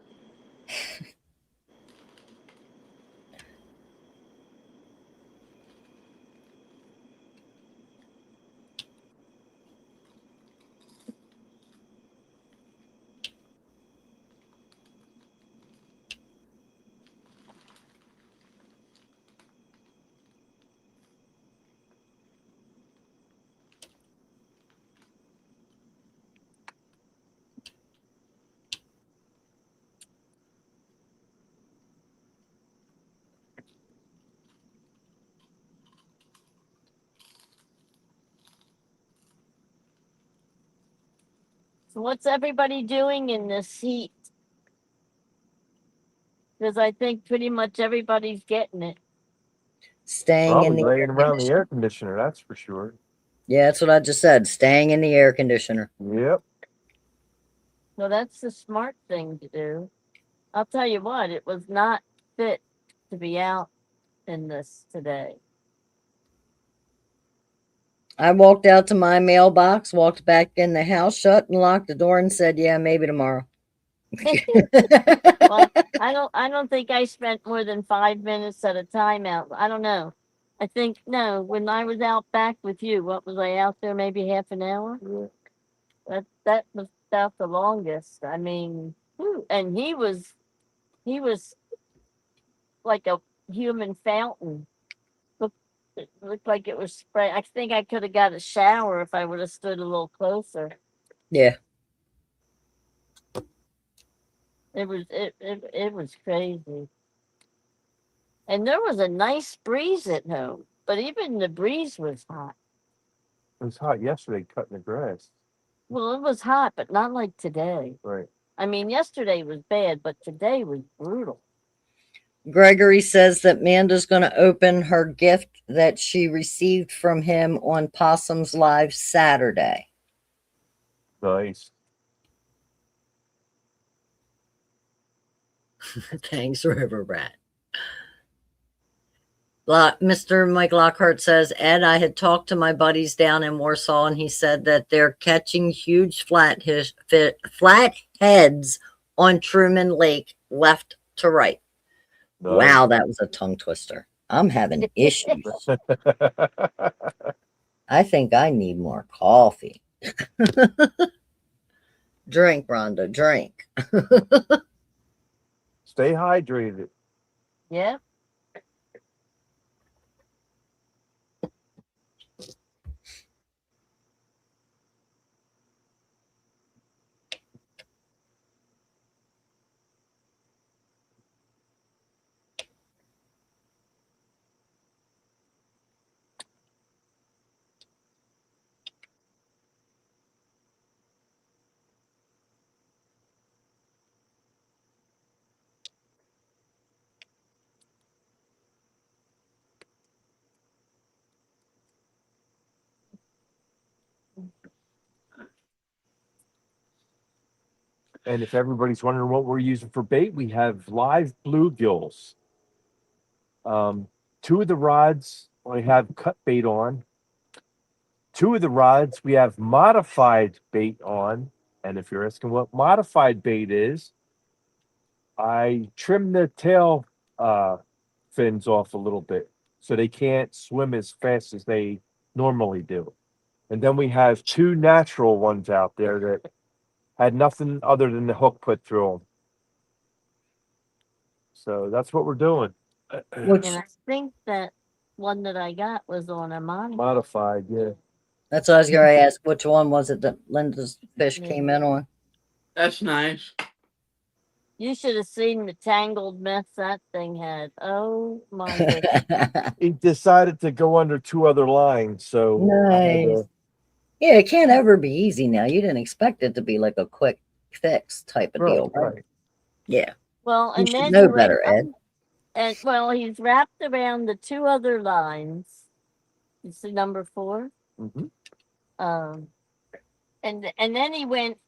So what's everybody doing in this heat? Because I think pretty much everybody's getting it. Staying in Probably the laying air around the conditioner. air conditioner, that's for sure. Yeah, that's what I just said. Staying in the air conditioner. Yep. So that's the smart thing to do. I'll tell you what, it was not fit to be out in this today. I walked out to my mailbox, walked back in the house, shut and locked the door, and said, "Yeah, maybe tomorrow." Well, I don't think I spent more than 5 minutes at a time out. I don't know. I think no, when I was out back with you, what was I out there maybe half an hour? That was about the longest. I mean, whew, and he was like a human fountain. It looked like it was spray. I think I could have got a shower if I would have stood a little closer. Yeah. It was crazy. And there was a nice breeze at home, but even the breeze was hot. It was hot yesterday cutting the grass. Well, it was hot, but not like today. Right. I mean, yesterday was bad, but today was brutal. Gregory says that Manda's going to open her gift that she received from him on Possum's Live Saturday. Nice. Thanks, River Rat. Mr. Mike Lockhart says, Ed, I had talked to my buddies down in Warsaw, and he said that they're catching huge flatheads on Truman Lake left to right. Nice. Wow, that was a tongue twister. I'm having issues. I think I need more coffee. Drink, Rhonda, drink. Stay hydrated. Yeah. And if everybody's wondering what we're using for bait, we have live bluegills. Two of the rods I have cut bait on. Two of the rods we have modified bait on. And if you're asking what modified bait is, I trimmed the tail fins off a little bit so they can't swim as fast as they normally do. And then we have two natural ones out there that had nothing other than the hook put through them. So that's what we're doing. Which, And I think that one that I got was on a Modified, yeah. that's what I was going to ask. Which one was it that Linda's fish Yeah. came in on? That's nice. You should have seen the tangled mess that thing had. Oh my goodness. He decided to go under two other lines, so I had Nice. to, Yeah, it can't ever be easy now. You didn't expect it to be like a quick fix type of deal, right? right. Yeah. Well, You and should then know he went better, Ed. and well, he's wrapped around the two other lines. You see number 4? Mm-hmm. And then he went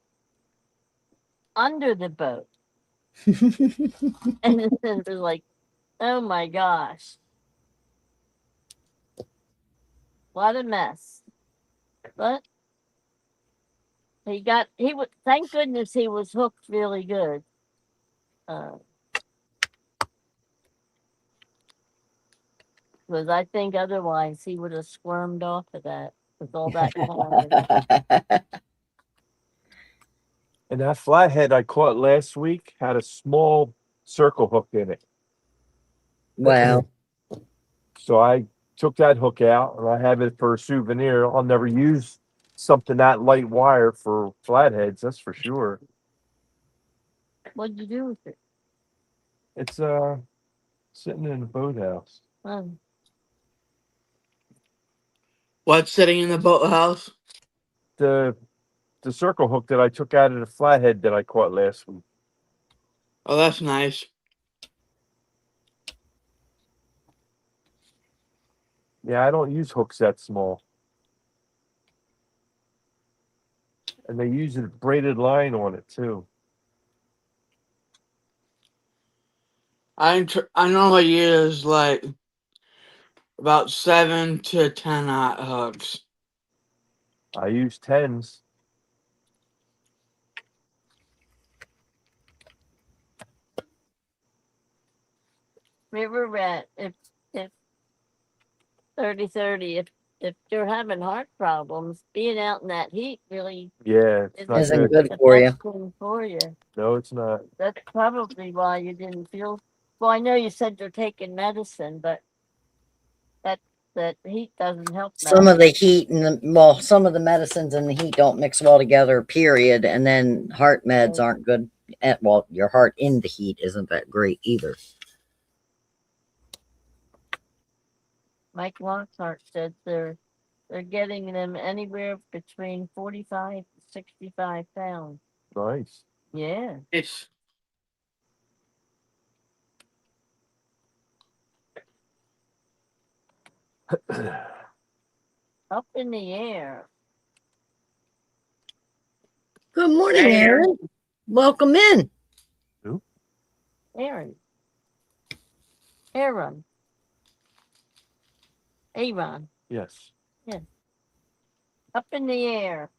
under the boat. And it was like, oh my gosh. What a mess. But he was, thank goodness he was hooked really good. Because I think otherwise he would have squirmed off of that with all that climbing. And that flathead I caught last week had a small circle hook in it. Wow. So I took that hook out and I have it for a souvenir. I'll never use something that light wire for flatheads, that's for sure. What'd you do with it? It's sitting in the boathouse. What's sitting in the boathouse? The the circle hook that I took out of the flathead that I caught last week. Oh, that's nice. Yeah, I don't use hooks that small. And they use a braided line on it too. I normally use like about 7 to 10 hooks. I use 10s. River rat, if 30-30, if you're having heart problems, being out in that heat really Yeah, it's not isn't Isn't good. good the for you. best thing for you. No, it's not. That's probably why you didn't feel. Well, I know you said you're taking medicine, but that heat doesn't help Some that. of the heat and some of the medicines and the heat don't mix well together, period. And then heart meds aren't good. Well, your heart in the heat isn't that great either. Mike Lockhart said they're getting them anywhere between 45 to 65 pounds. Nice. Yeah. It's Up in the air. Good morning, Hey, Aaron. Welcome in. Aaron. Aaron. Aaron. Yes. Up in the air.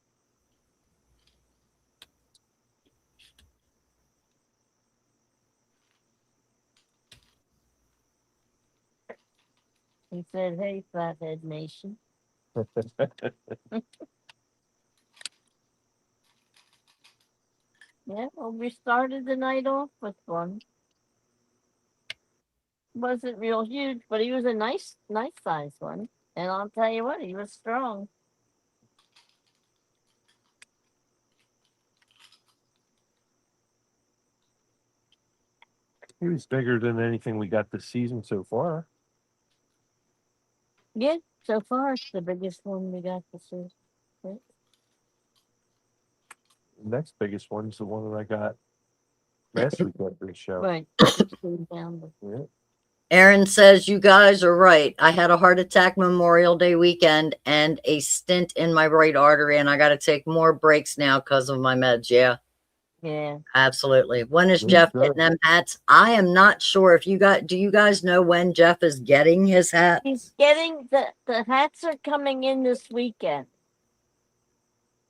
He said, hey, Flathead Nation. Yeah, well, we started the night off with one. Wasn't real huge, but he was a nice size one. And I'll tell you what, he was strong. He was bigger than anything we got this season so far. Yeah, so far it's the biggest one we got this year. The next biggest one's the one that I got last week after the show. Right. 16 pounds. Yeah. Aaron says, you guys are right. I had a heart attack Memorial Day weekend and a stent in my right artery, and I got to take more breaks now because of my meds. Yeah, Yeah. absolutely. When is Yeah, Jeff sure. getting them hats? I am not sure. If you got, do you guys know when Jeff is getting his hat? He's getting the hats are coming in this weekend.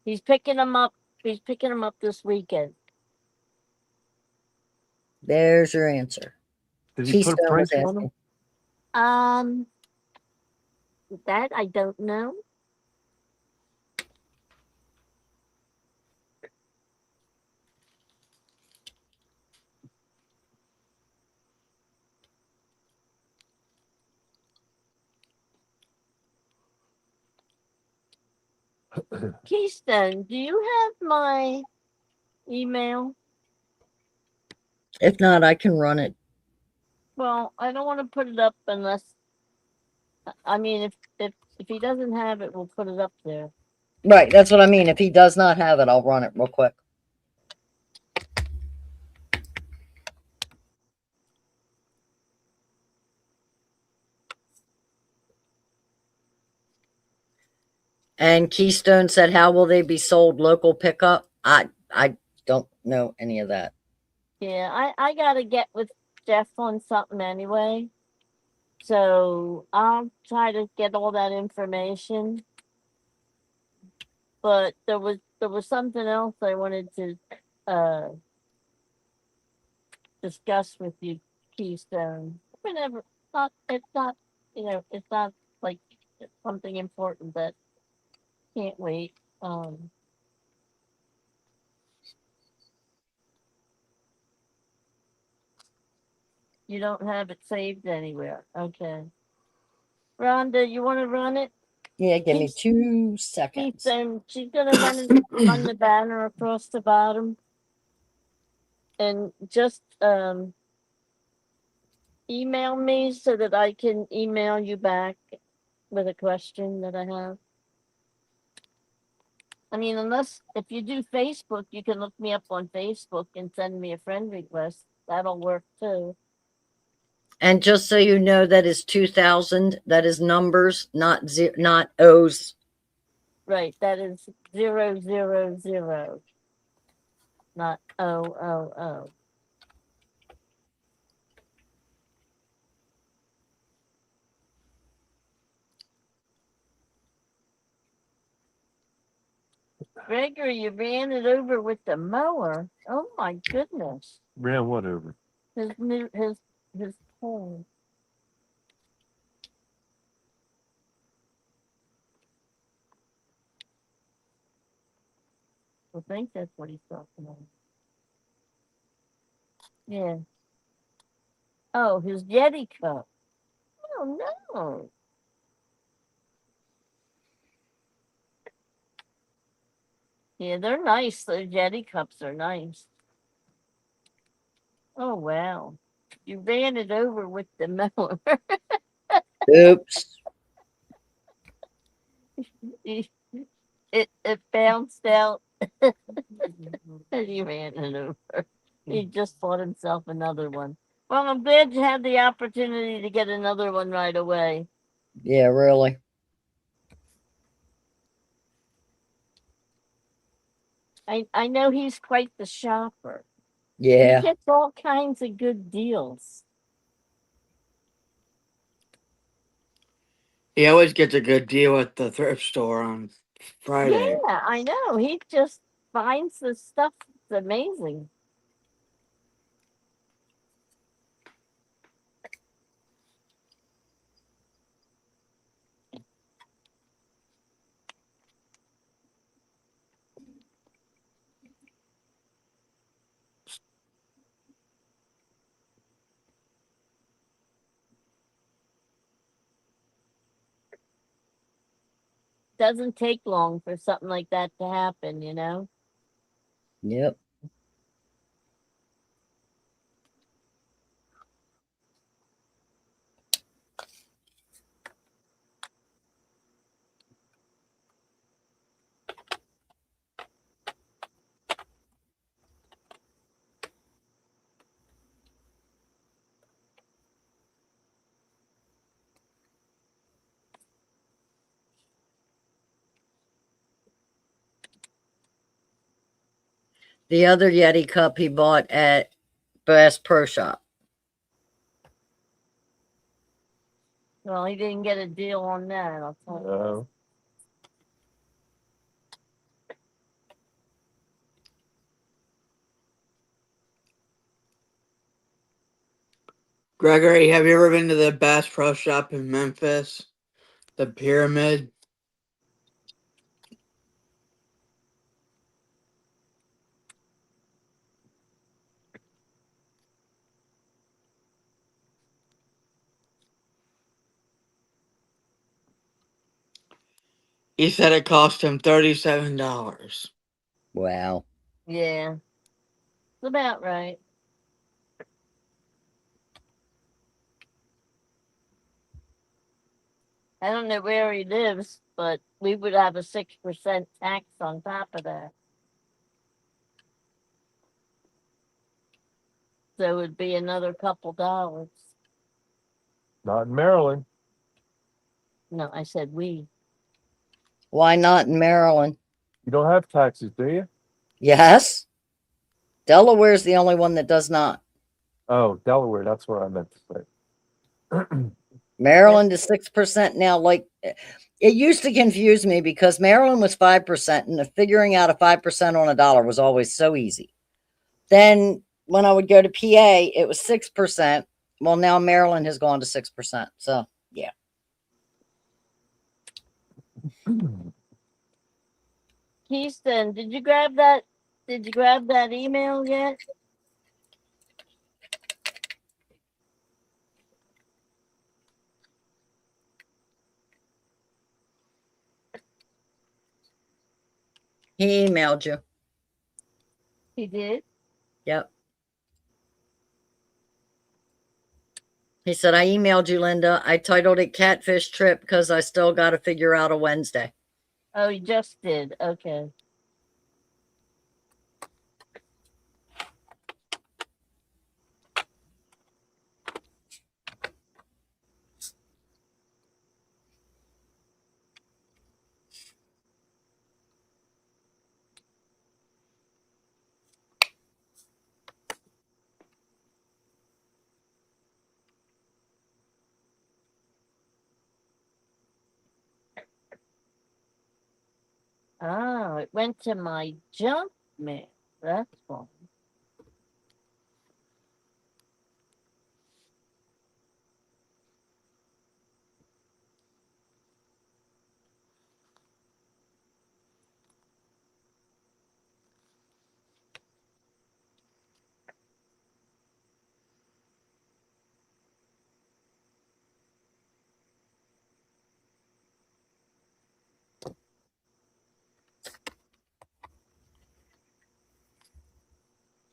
He's picking them up. He's picking them up this weekend. There's your answer. Did he put a Keystone was price on asking. them? That I don't know. Keystone, do you have my email? If not, I can run it. Well, I don't want to put it up unless. I mean, if he doesn't have it, we'll put it up there. Right, that's what I mean. If he does not have it, I'll run it real quick. And Keystone said, how will they be sold? Local pickup? I don't know any of that. Yeah, I gotta get with Jeff on something anyway. So I'll try to get all that information. But there was something else I wanted to discuss with you, Keystone. Whenever it's not it's not like something important that can't wait. You don't have it saved anywhere. Okay. Rhonda, you want to run it? Yeah, give me Keys- 2 seconds. Keystone, she's gonna run the banner across the bottom. And just email me so that I can email you back with a question that I have. I mean, unless if you do Facebook, you can look me up on Facebook and send me a friend request. That'll work too. And just so you know, that is 2000. That is numbers, not O's. Right, that is 000, not O. Gregory, you ran it over with the mower. Oh my goodness. Ran what over? His pole. I think that's what he's talking about. Yeah. Oh, his Yeti cup. Oh no. Yeah, they're nice. Those Yeti cups are nice. Oh wow. You ran it over with the mower. Oops. it bounced out and he ran it over. He just bought himself another one. Well, I'm glad you had the opportunity to get another one right away. Yeah, really. I know he's quite the shopper. Yeah. He gets all kinds of good deals. He always gets a good deal at the thrift store on Friday. Yeah, I know. He just finds the stuff that's amazing. Doesn't take long for something like that to happen, you know? Yep. The other Yeti cup he bought at Bass Pro Shop. Well, he didn't get a deal on that, I'll tell you. No. Gregory, have you ever been to the Bass Pro Shop in Memphis? The Pyramid? He said it cost him $37. Wow. Yeah. It's about right. I don't know where he lives, but we would have a 6% tax on top of that. So it would be another couple dollars. Not in Maryland. No, I said we. Why not in Maryland? You don't have taxes, do you? Yes. Delaware's the only one that does not. Oh, Delaware. That's what I meant to say. Maryland is 6% now. Like, it used to confuse me because Maryland was 5%, and the figuring out a 5% on a dollar was always so easy. Then when I would go to PA, it was 6%. Well, now Maryland has gone to 6%. So yeah. Keyston, did you grab that? Did you grab that email yet? He emailed you. He did. Yep. He said, I emailed you, Linda. I titled it Catfish Trip because I still got to figure out a Wednesday. Oh, he just did. Okay. it went to my junk mail. That's fun.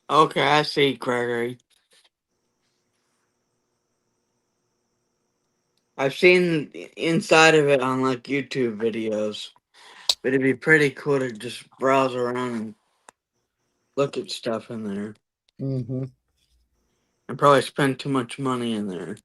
Okay, I see, Gregory. I've seen the inside of it on like YouTube videos, but it'd be pretty cool to just browse around and look at stuff in there. Mm-hmm. And probably spend too much money in there.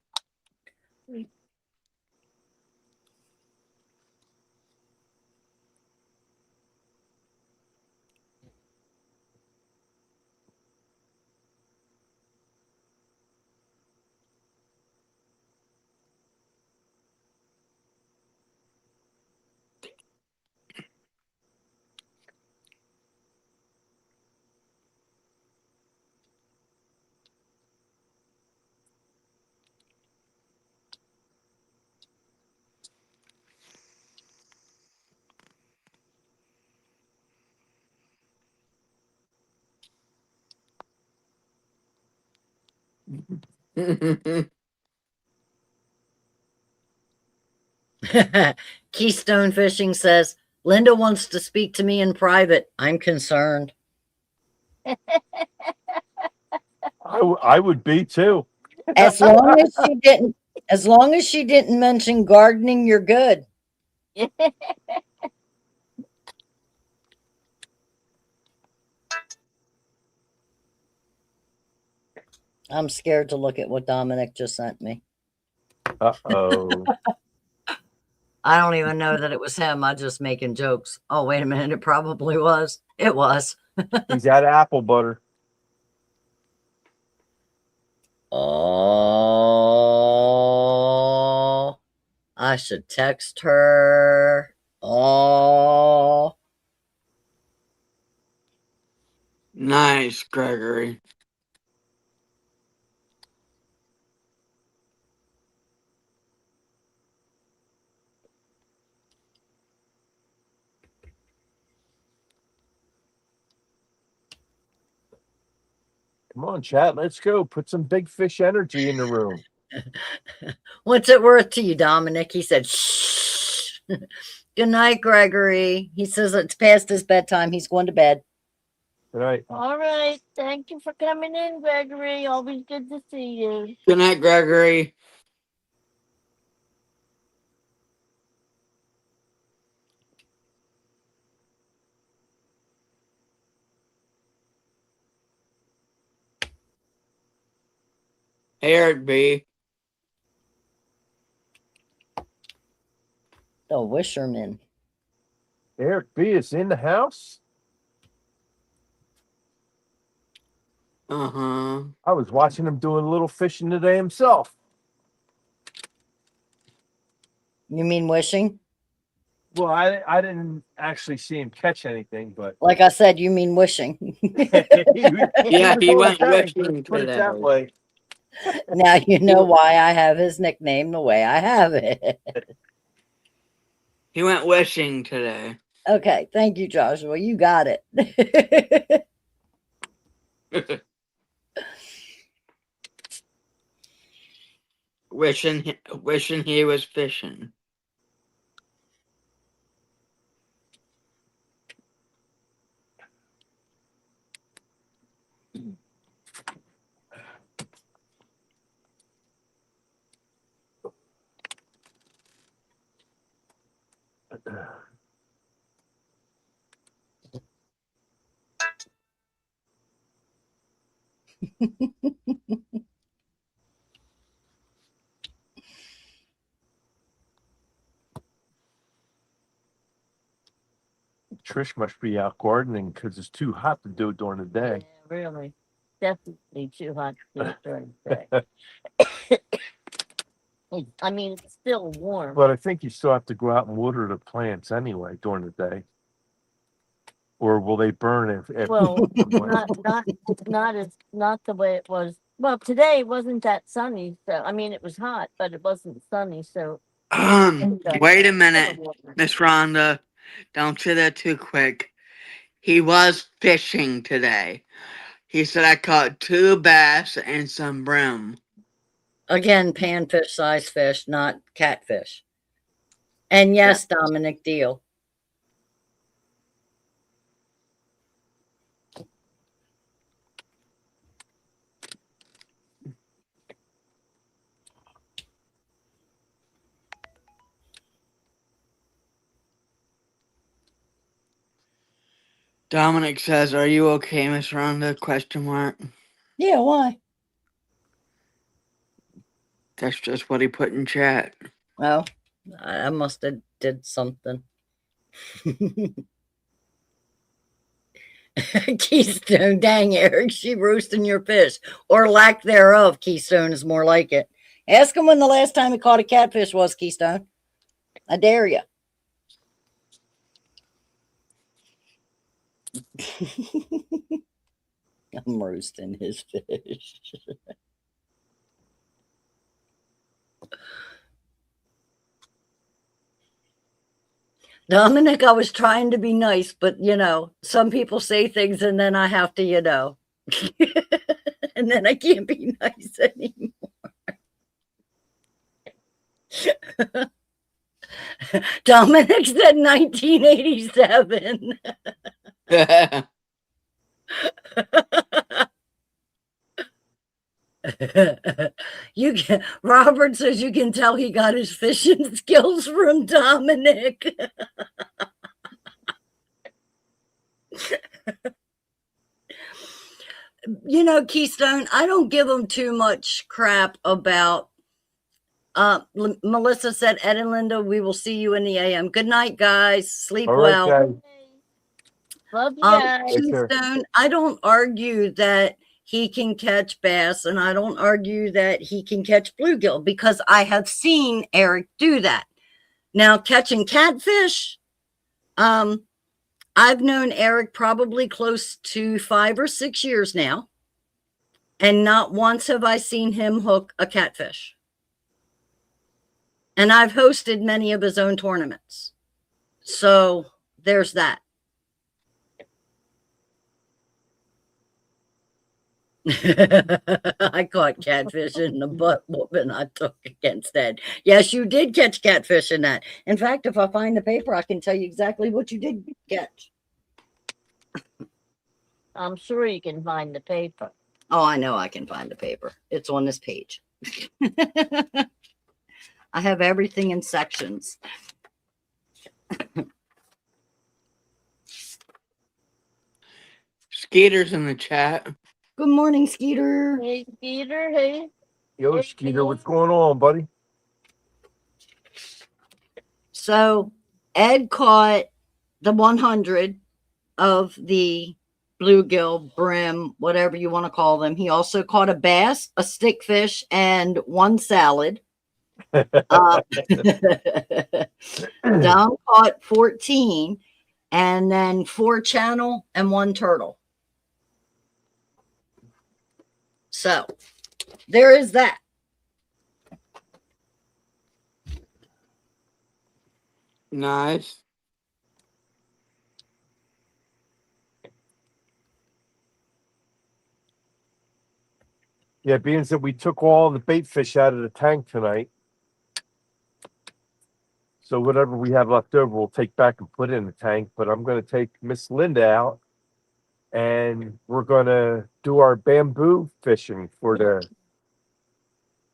Keystone Fishing says, Linda wants to speak to me in private. I'm concerned. I would be too. As long as she didn't mention gardening, you're good. I'm scared to look at what Dominic just sent me. Uh-oh. I don't even know that it was him. I just making jokes. Oh, wait a minute. It probably was. It was. He's out of apple butter. Oh, I should text her. Oh, Nice, Gregory. Come on, chat. Let's go. Put some big fish energy in the room. what's it worth to you, Dominic? He said, shh. Good night, Gregory. He says it's past his bedtime. He's going to bed. All right. All right. Thank you for coming in, Gregory. Always good to see you. Good night, Gregory. Hey, Eric B. The Wisherman. Eric B is in the house. Uh-huh. I was watching him doing a little fishing today himself. You mean wishing? Well, I didn't actually see him catch anything, but Like I said, you mean wishing. Yeah, he went Let's wishing put it today. that way. Now you know why I have his nickname the way I have it. He went wishing today. Okay, thank you, Joshua. You got it. wishing he was fishing. Trish must be out gardening because it's too hot to do it during the day. Yeah, really. Definitely too hot to do it during the day. I mean, it's still warm. But I think you still have to go out and water the plants anyway during the day. or will they burn it? Well, not the way it was. Well, today wasn't that sunny, so I mean it was hot, but it wasn't sunny, so Wait a minute, Miss Rhonda. Don't say that too quick. He was fishing today. He said I caught 2 bass and some brim. Again, panfish size fish, not catfish. And yes, Dominic deal. Dominic says, "Are you okay, Miss Rhonda?" Question mark. Yeah, why? That's just what he put in chat. Well, I must have did something. Keystone, dang, Eric, she roasting your fish, or lack thereof. Keystone is more like it. Ask him when the last time he caught a catfish was, Keystone. I dare you. I'm roasting his fish. Dominic, I was trying to be nice, but some people say things and then I have to, and then I can't be nice anymore. Dominic said 1987. Robert says you can tell he got his fishing skills from Dominic. Keystone, I don't give him too much crap about. Melissa said, Ed and Linda, we will see you in the AM. Good night, guys. Sleep All right, well. guys. love you guys. Keystone, I don't argue that he can catch bass, and I don't argue that he can catch bluegill because I have seen Eric do that. Now, catching catfish, I've known Eric probably close to 5 or 6 years now, and not once have I seen him hook a catfish. And I've hosted many of his own tournaments. So there's that. I caught catfish in the butt whooping I took against Ed. Yes, you did catch catfish in that. In fact, if I find the paper, I can tell you exactly what you did catch. I'm sure you can find the paper. Oh, I know I can find the paper. It's on this page. I have everything in sections. Skeeter's in the chat. Good morning, Skeeter. Hey, Peter. Hey. Yo, Skeeter, what's going on, buddy? So Ed caught the 100 of the bluegill, brim, whatever you want to call them. He also caught a bass, a stickfish, and 1 salad. Dom caught 14, and then 4 channel and 1 turtle. So there is that. Nice. Yeah, being that we took all the bait fish out of the tank tonight. So whatever we have left over, we'll take back and put in the tank. But I'm going to take Miss Linda out, and we're going to do our bamboo fishing for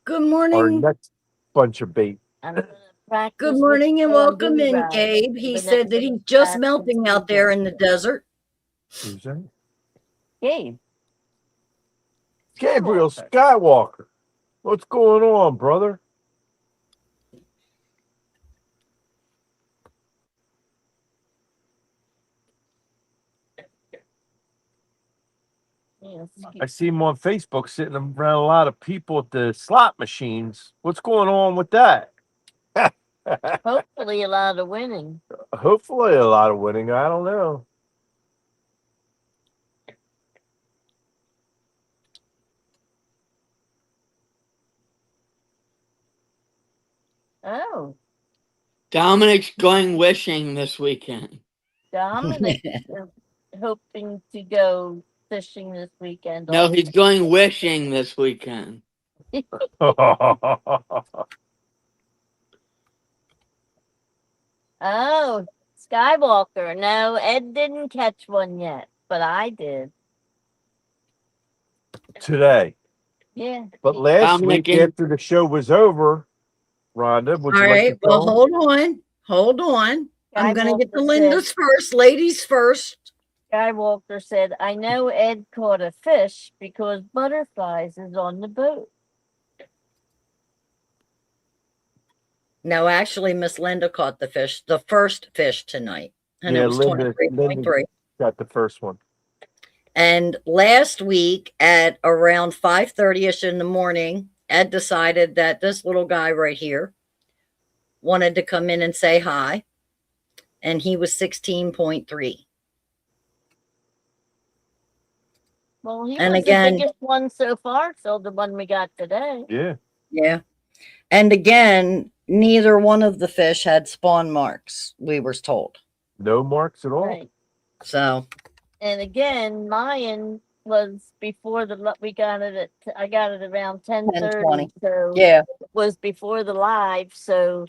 Good our morning. next bunch of bait. I'm gonna practice Good with morning and welcome bamboo in, route. Gabe. He The said that next he's just practice melting out there in the desert. Who's that? Gabe. Gabriel Skywalker. What's going on, brother? Yes. I see him on Facebook sitting around a lot of people at the slot machines. What's going on with that? Hopefully a lot of winning. Hopefully a lot of winning. I don't know. Oh, Dominic's going wishing this weekend. Dominic is hoping to go fishing this weekend. No, he's going wishing this weekend. Oh, Skywalker. No, Ed didn't catch one yet, but I did. Today. Yeah. But last Dominic week and- after the show was over, Rhonda, would All you like right. to Well, tell 'em? hold on. I'm going to get the Skywalker Lindas first. Ladies first. Skywalker said, I know Ed caught a fish because butterflies is on the boat. No, actually, Miss Linda caught the fish, the first fish tonight, and Yeah, it was Linda 23.3. got the first one. And last week at around 5:30ish in the morning, Ed decided that this little guy right here wanted to come in and say hi, and he was 16.3. Well, he And was again- the biggest one so far, so the one we got today. Yeah. Yeah. And again, neither one of the fish had spawn marks, we were told. No marks at all. Right. So, And again, mine was before we got it at, I got it around 10:30. 10:20. So yeah. was before the live. So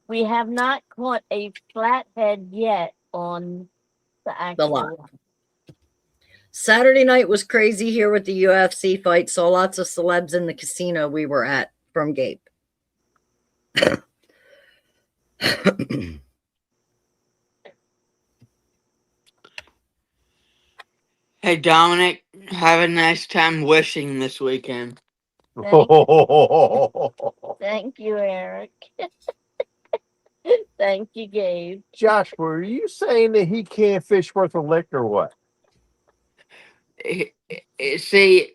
we have not caught a flathead yet on the actual live. one. Saturday night was crazy here with the UFC fight. Saw lots of celebs in the casino we were at from Gabe. Hey, Dominic, have a nice time wishing this weekend. Thank you, Eric. Thank you, Gabe. Josh, were you saying that he can't fish worth a lick or what? See,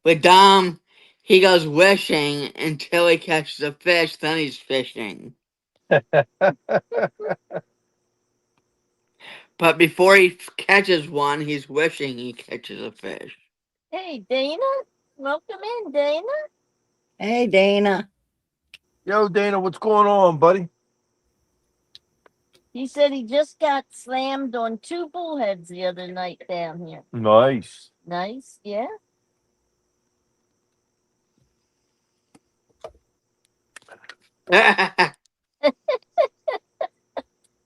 with Dom, he goes wishing until he catches a fish, then he's fishing. But before he catches one, he's wishing he catches a fish. Hey, Dana. Welcome in, Dana. Hey, Dana. Yo, Dana, what's going on, buddy? He said he just got slammed on 2 bullheads the other night down here. Nice. Nice, yeah.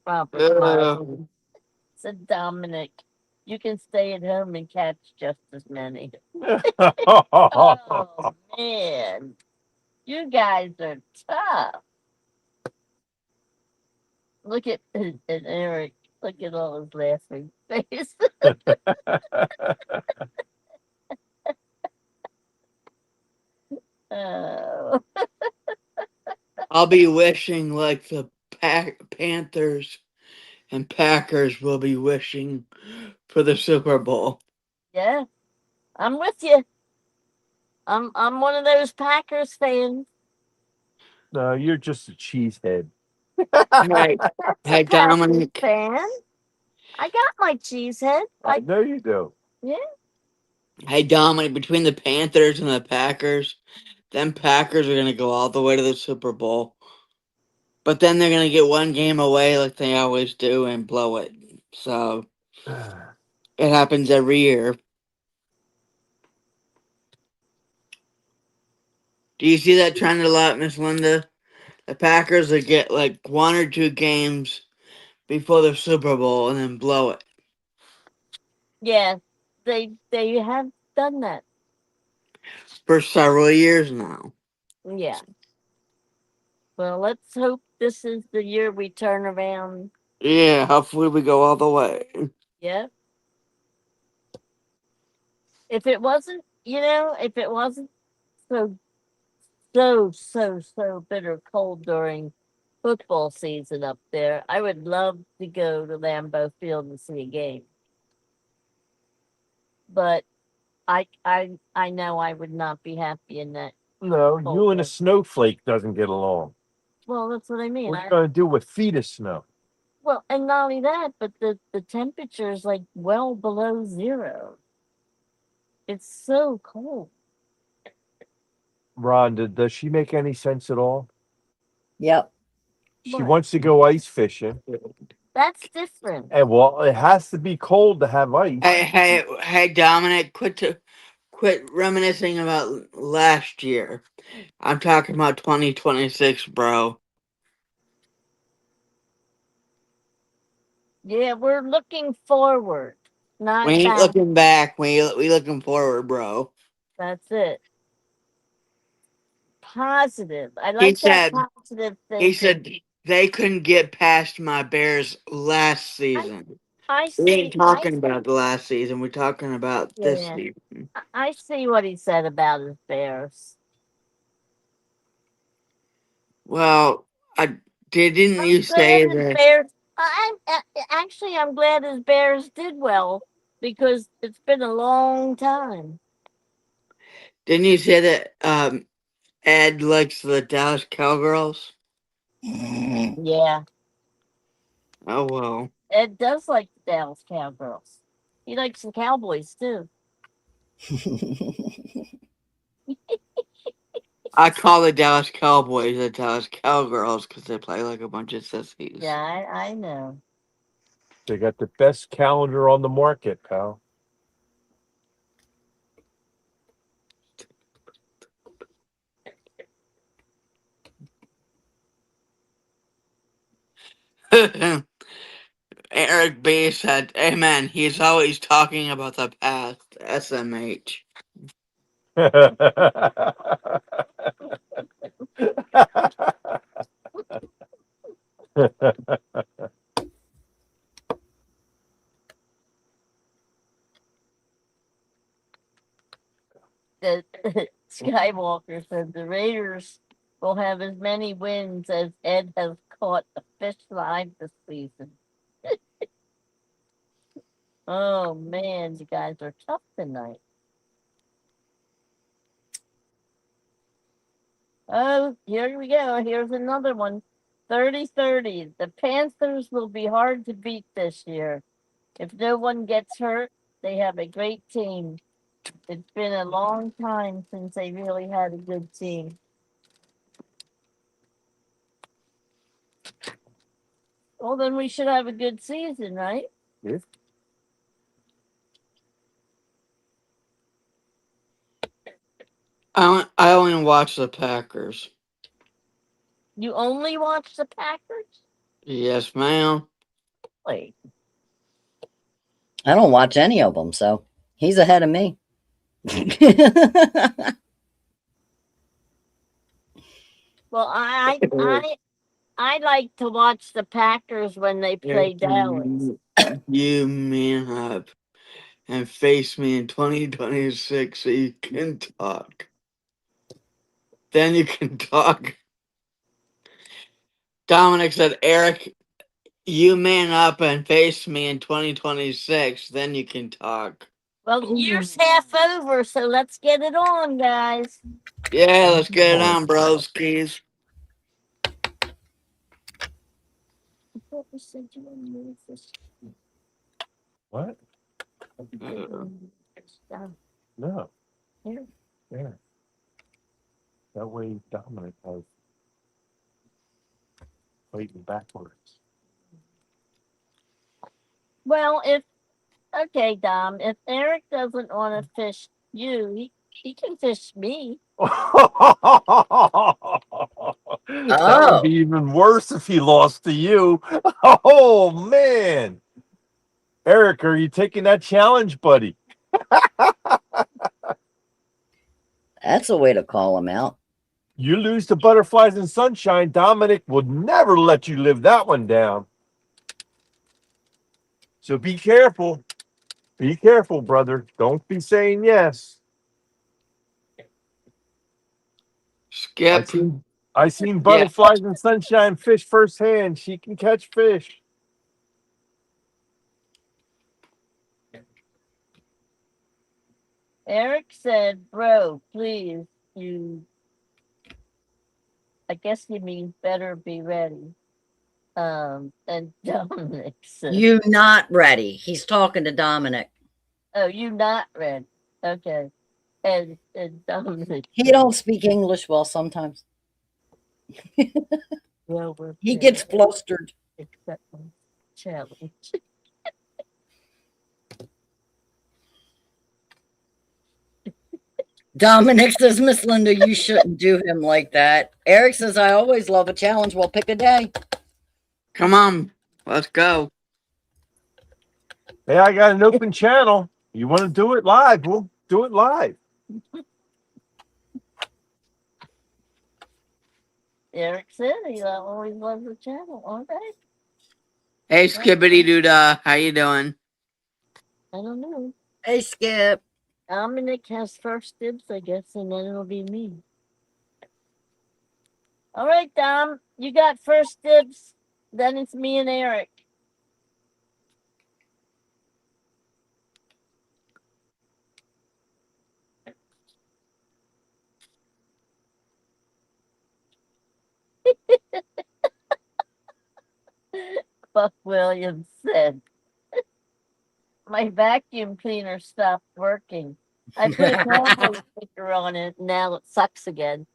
Robert Smiley. Said Dominic, you can stay at home and catch just as many. Oh, man. You guys are tough. Look at Eric. Look at all his laughing face. Oh. I'll be wishing like the Panthers and Packers will be wishing for the Super Bowl. Yeah, I'm with you. I'm one of those Packers fans. No, you're just a cheesehead. Hey, That's hey, a Packers Dominic. fan. I got my cheese head. I know you do. Hey, Dominic, between the Panthers and the Packers, them Packers are going to go all the way to the Super Bowl. But then they're going to get one game away like they always do and blow it. So it happens every year. Do you see that trend a lot, Miss Linda? The Packers will get like 1 or 2 games before the Super Bowl and then blow it. Yeah, they have done that. For several years now. Yeah. Well, let's hope this is the year we turn around. Yeah, hopefully we go all the way. Yep. If it wasn't, if it wasn't so bitter cold during football season up there, I would love to go to Lambeau Field and see a game. But I know I would not be happy in that. No, you and a Okay. snowflake doesn't get along. Well, that's what I mean. What are you going to do with feet of snow? Well, and not only that, but the temperature is like well below 0. It's so cold. Rhonda, does she make any sense at all? Yep. She What? wants to go ice fishing. That's different. And well, it has to be cold to have ice. Hey, Dominic, quit reminiscing about last year. I'm talking about 2026, bro. Yeah, we're looking forward, not We ain't back. looking back. We looking forward, bro. That's it. Positive. I He like that said. positive He thinking. said they couldn't get past my Bears last season. I We ain't see. talking about the last season. We're talking about this Yeah. season. I see what he said about his Bears. Well, didn't I'm you glad say his that? Bears. Actually, I'm glad his Bears did well because it's been a long time. Didn't you say that Ed likes the Dallas Cowgirls? Yeah, Oh well. Ed does like the Dallas Cowgirls. He likes the Cowboys too. I call the Dallas Cowboys the Dallas Cowgirls because they play like a bunch of sissies. Yeah, I know. They got the best calendar on the market, pal. Eric B said, "Amen." He's always talking about the past. SMH. The Skywalker said the Raiders will have as many wins as Ed has caught a fish live this season. Oh man, you guys are tough tonight. Oh, here we go. Here's another one. 30-30. The Panthers will be hard to beat this year. If no one gets hurt, they have a great team. It's been a long time since they really had a good team. Well, then we should have a good season, right? Yeah. I only watch the Packers. You only watch the Packers? Yes, ma'am. Wait. I don't watch any of them, so he's ahead of me. Well, I like to watch the Packers when they play Dallas. You man up and face me in 2026 so you can talk. Then you can talk. Dominic said, Eric, you man up and face me in 2026. Then you can talk. Well, the year's half over, so let's get it on, guys. Yeah, let's get it on, broskies. What? No. Here. Yeah. That way Dominic has fighting backwards. Well, okay, Dom, if Eric doesn't want to fish you, he can fish me. That would be even worse if he lost to you. Oh man. Eric, are you taking that challenge, buddy? That's a way to call him out. You lose to Butterflies and Sunshine, Dominic would never let you live that one down. So be careful. Be careful, brother. Don't be saying yes. Skip. I seen Butterflies and Sunshine fish firsthand. She can catch fish. Eric said, bro, please, I guess you mean better be ready. And Dominic said, You not ready. He's talking to Dominic. oh, you not ready. Okay. And Dominic He said, don't speak English well sometimes. Well, we're He gets prepared, flustered. except for challenge. Dominic says, Miss Linda, you shouldn't do him like that. Eric says, I always love a challenge. Well, pick a day. Come on, let's go. Hey, I got an open channel. You want to do it live? We'll do it live. Eric said he always loves the channel. Okay. Hey, Skibbity Doodah, how you doing? I don't know. Hey, Skip. Dominic has first dibs, I guess, and then it'll be me. All right, Dom, you got first dibs. Then it's me and Eric. Buck Williams said, my vacuum cleaner stopped working. I put a cowboy sticker on it, and now it sucks again.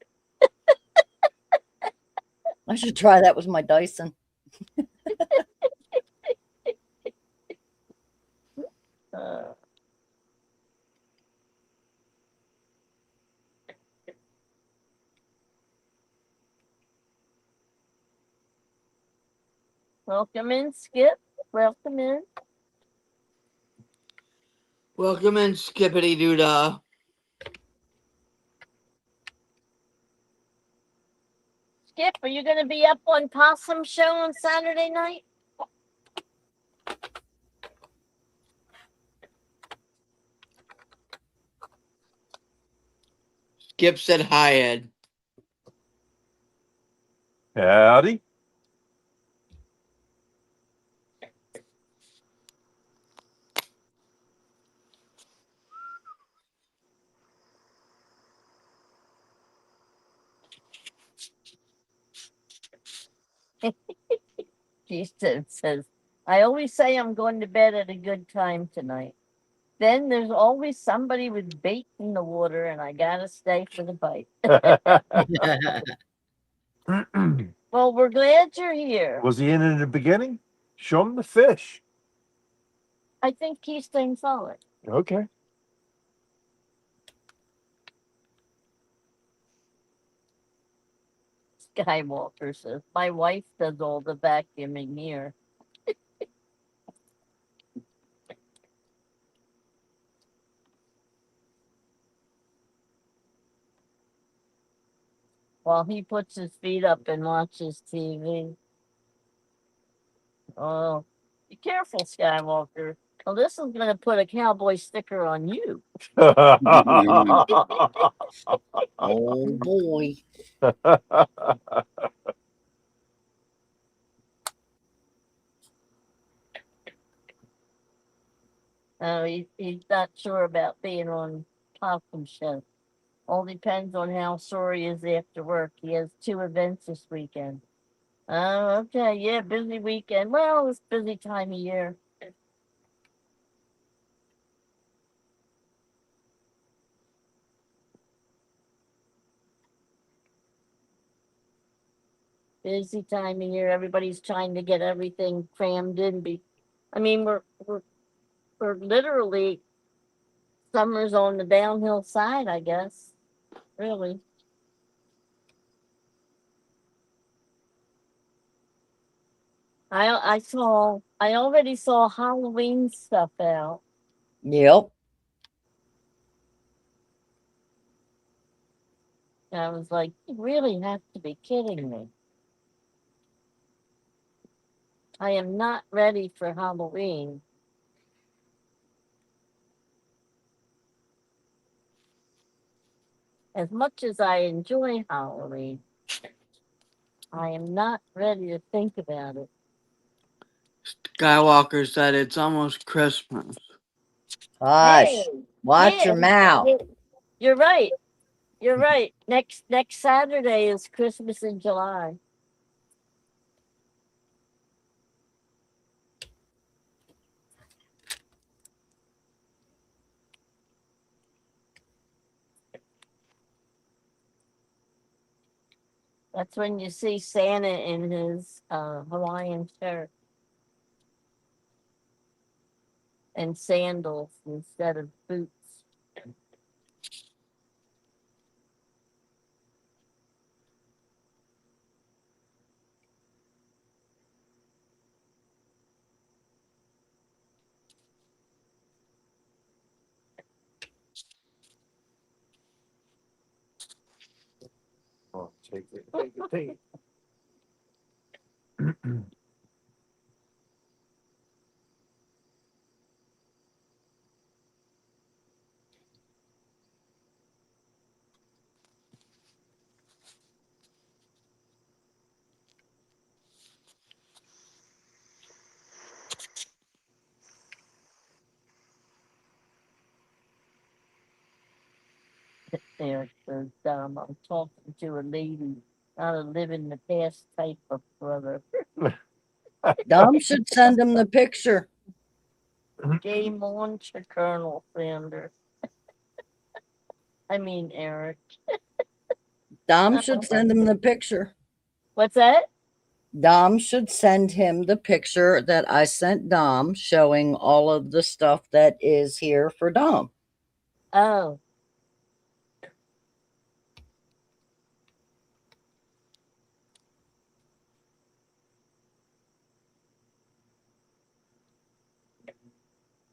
I should try that with my Dyson. Uh, welcome in, Skip. Welcome in. Welcome in, Skippity Doodah. Skip, are you going to be up on Possum Show on Saturday night? Skip said hi, Ed. Howdy. Keystone says, I always say I'm going to bed at a good time tonight. Then there's always somebody with bait in the water, and I gotta stay for the bite. Well, we're glad you're here. Was he in the beginning? Show him the fish. I think Keystone saw it. Okay. Skywalker says, my wife does all the vacuuming here. While he puts his feet up and watches TV. Oh, be careful, Skywalker. Well, this is going to put a cowboy sticker on you. Oh, boy. Oh, he's not sure about being on Possum Show. All depends on how sore he is after work. He has 2 events this weekend. Oh, okay. Yeah, busy weekend. Well, it's busy time of year. Busy time of year. Everybody's trying to get everything crammed in. I mean, we're literally summer's on the downhill side, I guess. Really. I already saw Halloween stuff out. Yep. I was like, you really have to be kidding me. I am not ready for Halloween. As much as I enjoy Halloween, I am not ready to think about it. Skywalker said it's almost Christmas. Hush. Hey, Watch your mouth. You're right. You're right. Next Saturday is Christmas in July. That's when you see Santa in his Hawaiian shirt and sandals instead of boots. Oh, take it. There, so I'm talking to a lady, not a live in the past type of brother. Dom should send him the picture. Game on to Colonel Sanders. I mean Eric. Dom should send him the picture. What's that? Dom should send him the picture that I sent Dom showing all of the stuff that is here for Dom. Oh,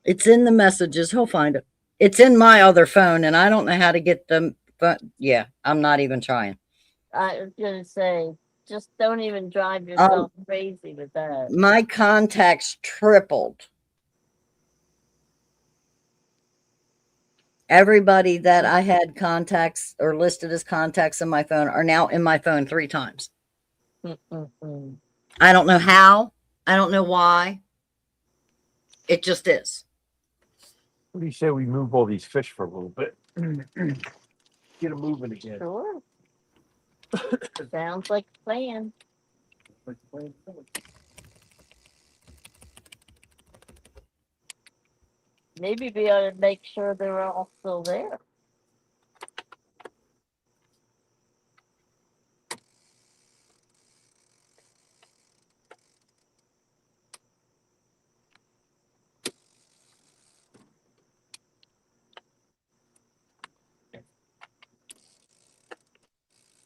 It's in the messages. He'll find it. It's in my other phone, and I don't know how to get them. But yeah, I'm not even trying. I was gonna say, just don't even drive yourself crazy with that. My contacts tripled. Everybody that I had contacts or listed as contacts in my phone are now in my phone 3 times. Mm-mm-mm. I don't know how. I don't know why. It just is. What do you say we move all these fish for a little bit? Get them moving again. Sure. Sounds like a plan. Maybe we ought to make sure they're all still there.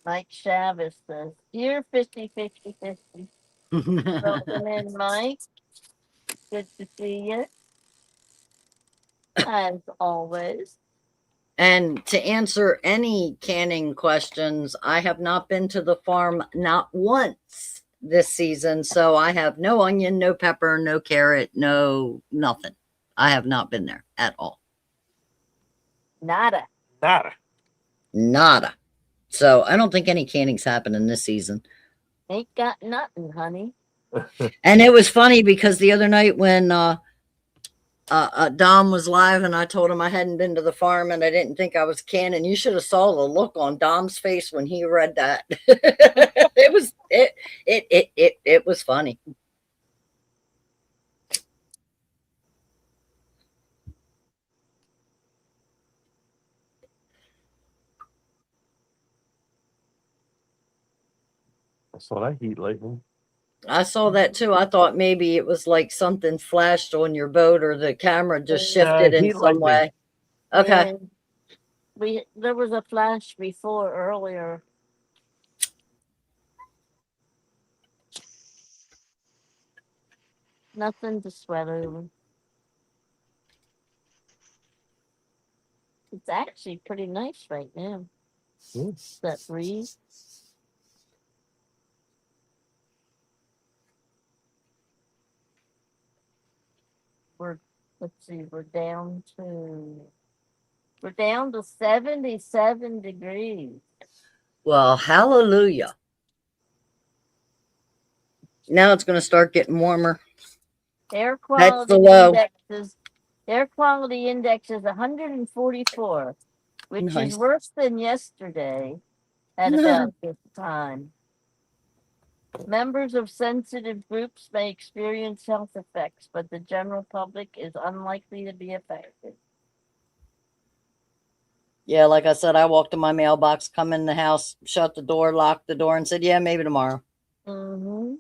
Mike Chavez says, "Dear 50-50-50, welcome in, Mike. Good to see you, as always." And to answer any canning questions, I have not been to the farm not once this season. So I have no onion, no pepper, no carrot, no nothing. I have not been there at all. Nada. Nada. Nada. So I don't think any canning's happening this season. Ain't got nothing, honey. And it was funny because the other night when Dom was live and I told him I hadn't been to the farm and I didn't think I was canning, you should have saw the look on Dom's face when he read that. It was funny. That's what I eat lately. I saw that too. I thought maybe it was like something flashed on your boat or the camera just shifted in heat some lightning. way. Okay. And there was a flash before earlier. Nothing to sweat over. It's actually pretty nice right now. That breeze. Let's see, we're down to 77 degrees. Well, hallelujah. Now it's going to start getting warmer. Air That's the quality low. air quality index is 144, which Nice. is worse than yesterday at about this time. Members of sensitive groups may experience health effects, but the general public is unlikely to be affected. Yeah, like I said, I walked to my mailbox, come in the house, shut the door, locked the door, and said, "Yeah, maybe tomorrow." Mm-hmm.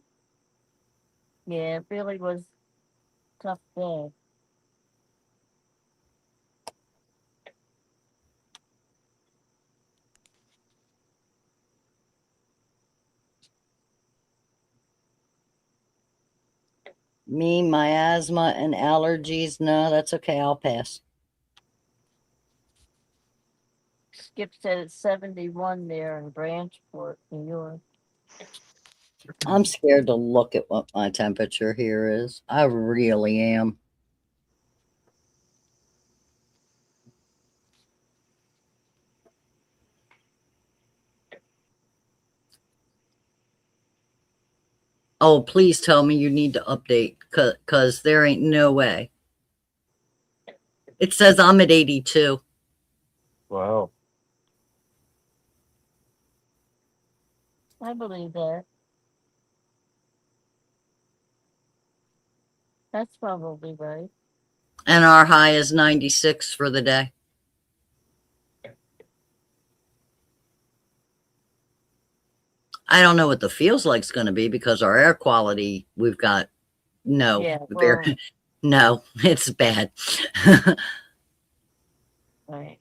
Yeah, it really was a tough day. Me, my asthma and allergies. No, that's okay. I'll pass. Skip said it's 71 there in Branchport, New York. I'm scared to look at what my temperature here is. I really am. Oh, please tell me you need to update because there ain't no way. It says I'm at 82. Wow. I believe that. That's probably right. And our high is 96 for the day. I don't know what the feels like is going to be because our air quality, we've got no, Yeah, well, no, it's bad. right.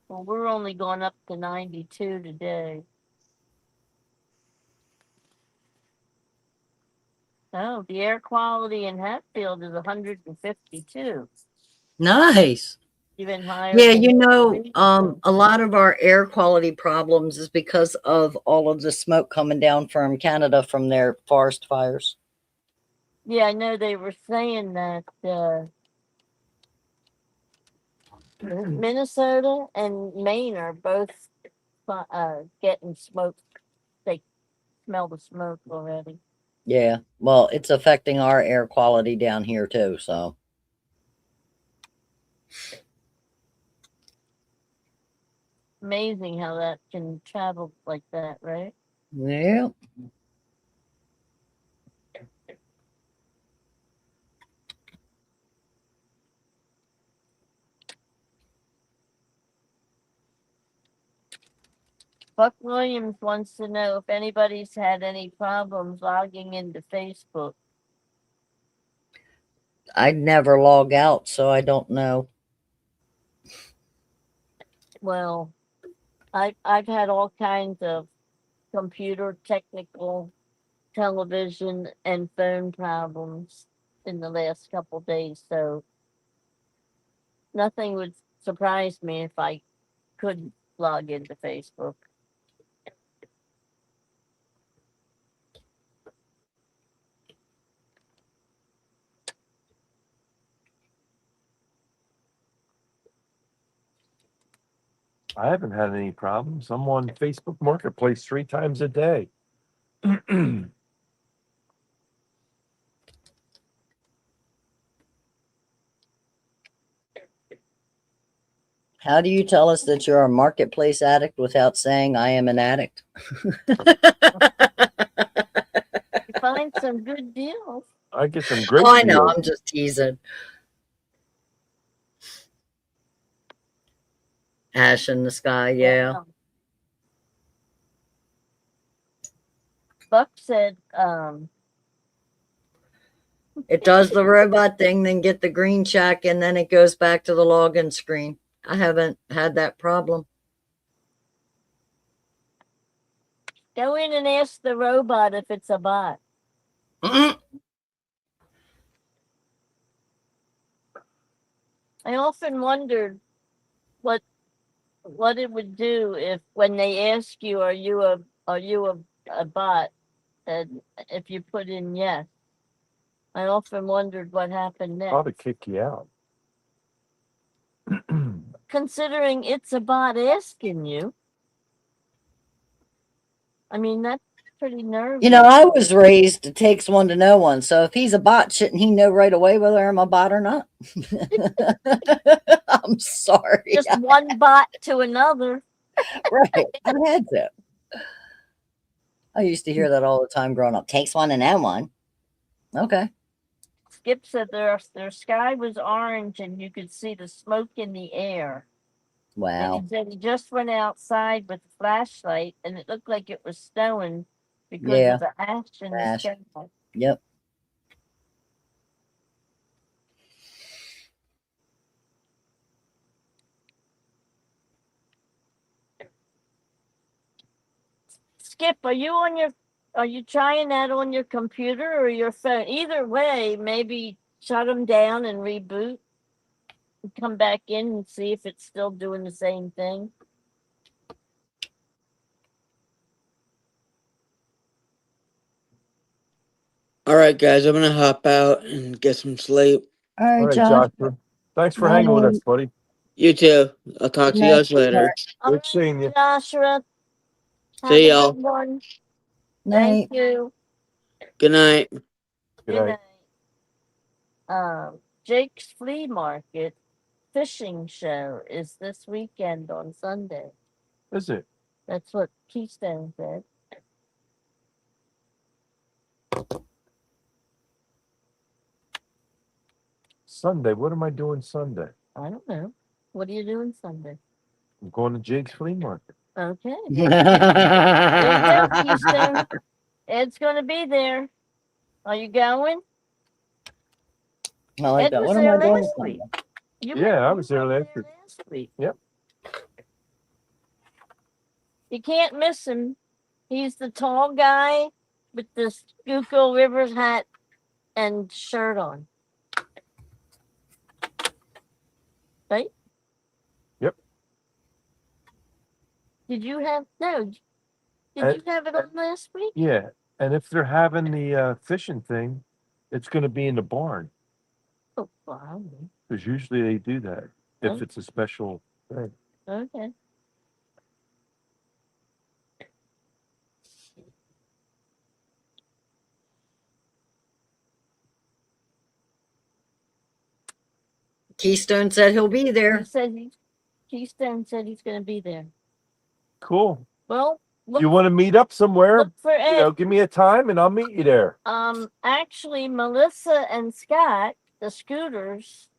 Well, we're only going up to 92 today. Oh, the air quality in Hatfield is 152, Nice. even higher Yeah, than you know, Reedsville. a lot of our air quality problems is because of all of the smoke coming down from Canada from their forest fires. Yeah, I know they were saying that Minnesota and Maine are both getting smoke. They smell the smoke already. Yeah, well, it's affecting our air quality down here too, so. Amazing how that can travel like that, right? Yeah. Buck Williams wants to know if anybody's had any problems logging into Facebook. I never log out, so I don't know. Well, I've had all kinds of computer technical, television, and phone problems in the last couple days, so nothing would surprise me if I couldn't log into Facebook. I haven't had any problems. I'm on Facebook Marketplace 3 times a day. How do you tell us that you're a marketplace addict without saying I am an addict? You find some good deals. I get some great Oh, I know. deals. I'm just teasing. Ash in the sky, yeah. Buck said, It does the robot thing, then get the green check, and then it goes back to the login screen. I haven't had that problem. go in and ask the robot if it's a bot. Mm-mm. I often wondered what it would do if when they ask you, are you a bot? And if you put in yes. I often wondered what happened next. Probably kick you out. Considering it's a bot asking you. I mean, that's pretty nervous. You know, I was raised it takes one to know one. So if he's a bot, shouldn't he know right away whether I'm a bot or not? I'm sorry. Just one bot to another. Right. I had to. I used to hear that all the time growing up. Takes one to know one. Okay. Skip said their sky was orange and you could see the smoke in the air. And Wow. he said he just went outside with a flashlight and it looked like it was snowing because Yeah. of the ash in the Ash. sky. Yep. Skip, are you trying that on your computer or your phone? Either way, maybe shut them down and reboot and come back in and see if it's still doing the same thing. All right, guys, I'm gonna hop out and get some sleep. All All right, right, Josh. Joshua. Thanks for hanging with us, Night. buddy. You too. I'll talk Good to you night, guys later. All Good seeing you. Joshua, have See a y'all. good one. Night. Thank you. Good night. Good Good night. night. Jake's Flea Market fishing show is this weekend on Sunday. Is it? That's what Keystone said. Sunday. What am I doing Sunday? I don't know. What are you doing Sunday? I'm going to Jake's Flea Market. Okay. There you go, Keystone. Ed's gonna be there. Are you going? I like Ed that. was What am there I doing last Sunday? week. Yeah, I was there went last week. last week. You can't miss him. He's the tall guy with the Schuylkill Rivers hat and shirt on. Right? Yep. Did you have no? Did And- you have it on last week? Yeah, and if they're having the fishing thing, it's going to be in the barn Oh, wow. because usually they do that if Oh. it's a special thing. Okay. Keystone said he'll be He there. said Keystone said he's gonna be there. Cool. Well, look, You want to meet up somewhere? look for Ed. Give me a time and I'll meet you there. Actually, Melissa and Scott, the scooters,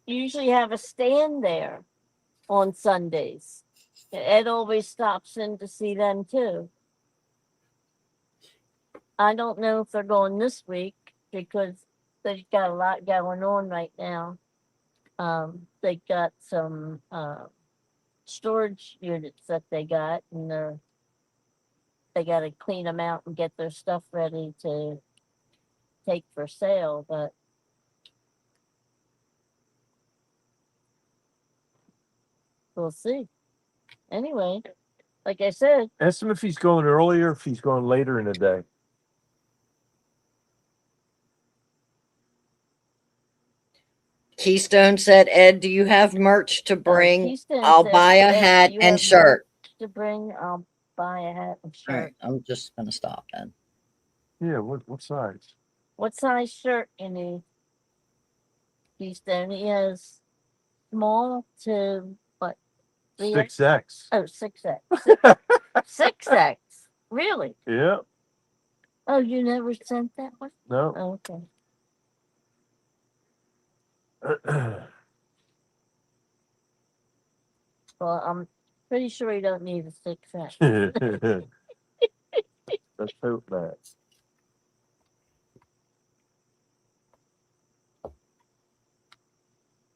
usually have a stand there on Sundays. Ed always stops in to see them too. I don't know if they're going this week because they've got a lot going on right now. They got some storage units that they got, and they got to clean them out and get their stuff ready to take for sale. But we'll see. Anyway, like I said, Ask him if he's going earlier, if he's going later in the day. Keystone said, Ed, do you have merch to bring? Keystone I'll said, buy a "Ed, hat you and have shirt. merch to bring. I'll buy a hat and All shirt. right, I'm just gonna stop then. Yeah, what size? What size shirt you need? Keystone, he has small to what? 6X. Oh, 6X. 6X. Really? Yeah. Oh, you never sent that one? No. Oh, okay. Well, I'm pretty sure you don't need a 6X. Let's hope that.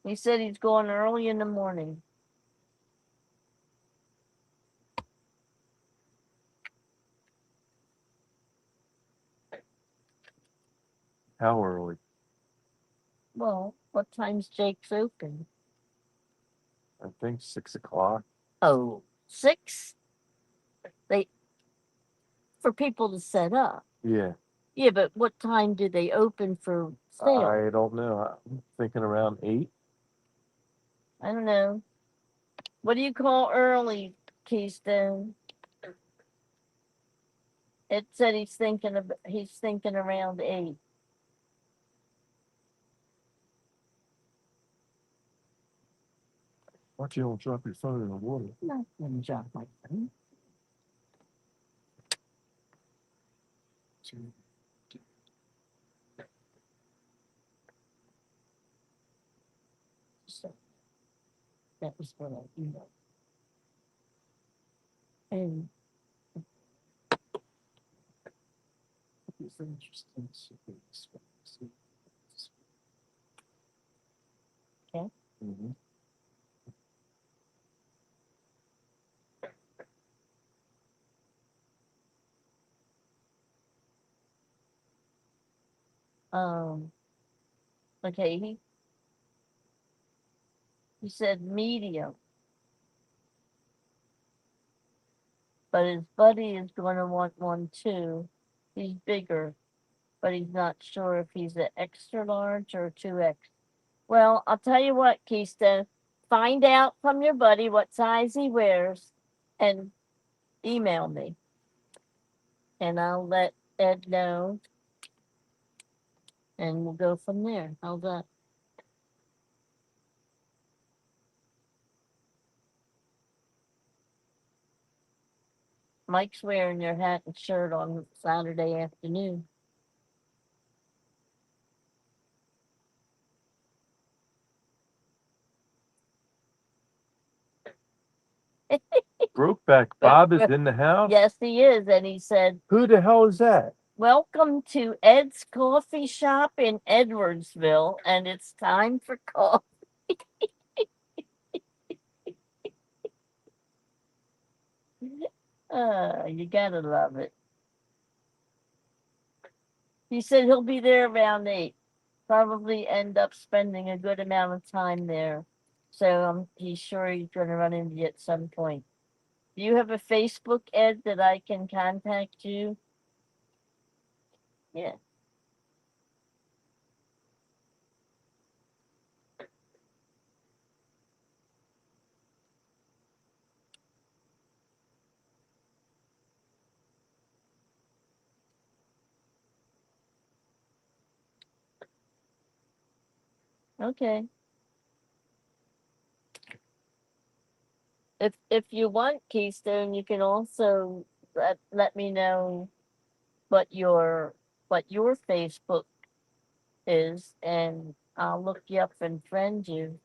He said he's going early in the morning. How early? Well, what time's Jake's open? I think 6 o'clock. Oh, 6? For people to set up. Yeah. Yeah, but what time do they open for sale? I don't know. I'm thinking around 8. I don't know. What do you call early, Keystone? It said he's thinking around 8. Why don't you don't drop your phone in the water? Not gonna drop my phone. So that was what I emailed. And It's interesting. Okay. Mhm. um, okay, he said medium, but his buddy is going to want one too. He's bigger, but he's not sure if he's an extra large or 2X. Well, I'll tell you what, Keista, find out from your buddy what size he wears and email me. And I'll let Ed know and we'll go from there. How's that? Mike's wearing your hat and shirt on Saturday afternoon. Brokeback Bob is in the house. Yes, he is. And he said, Who the hell is that? welcome to Ed's Coffee Shop in Edwardsville, and it's time for coffee. You gotta love it. He said he'll be there around 8. Probably end up spending a good amount of time there. So he's sure he's gonna run into you at some point. Do you have a Facebook, Ed, that I can contact you? Yeah. Okay. If you want, Keystone, you can also let me know what your Facebook is, and I'll look you up and friend you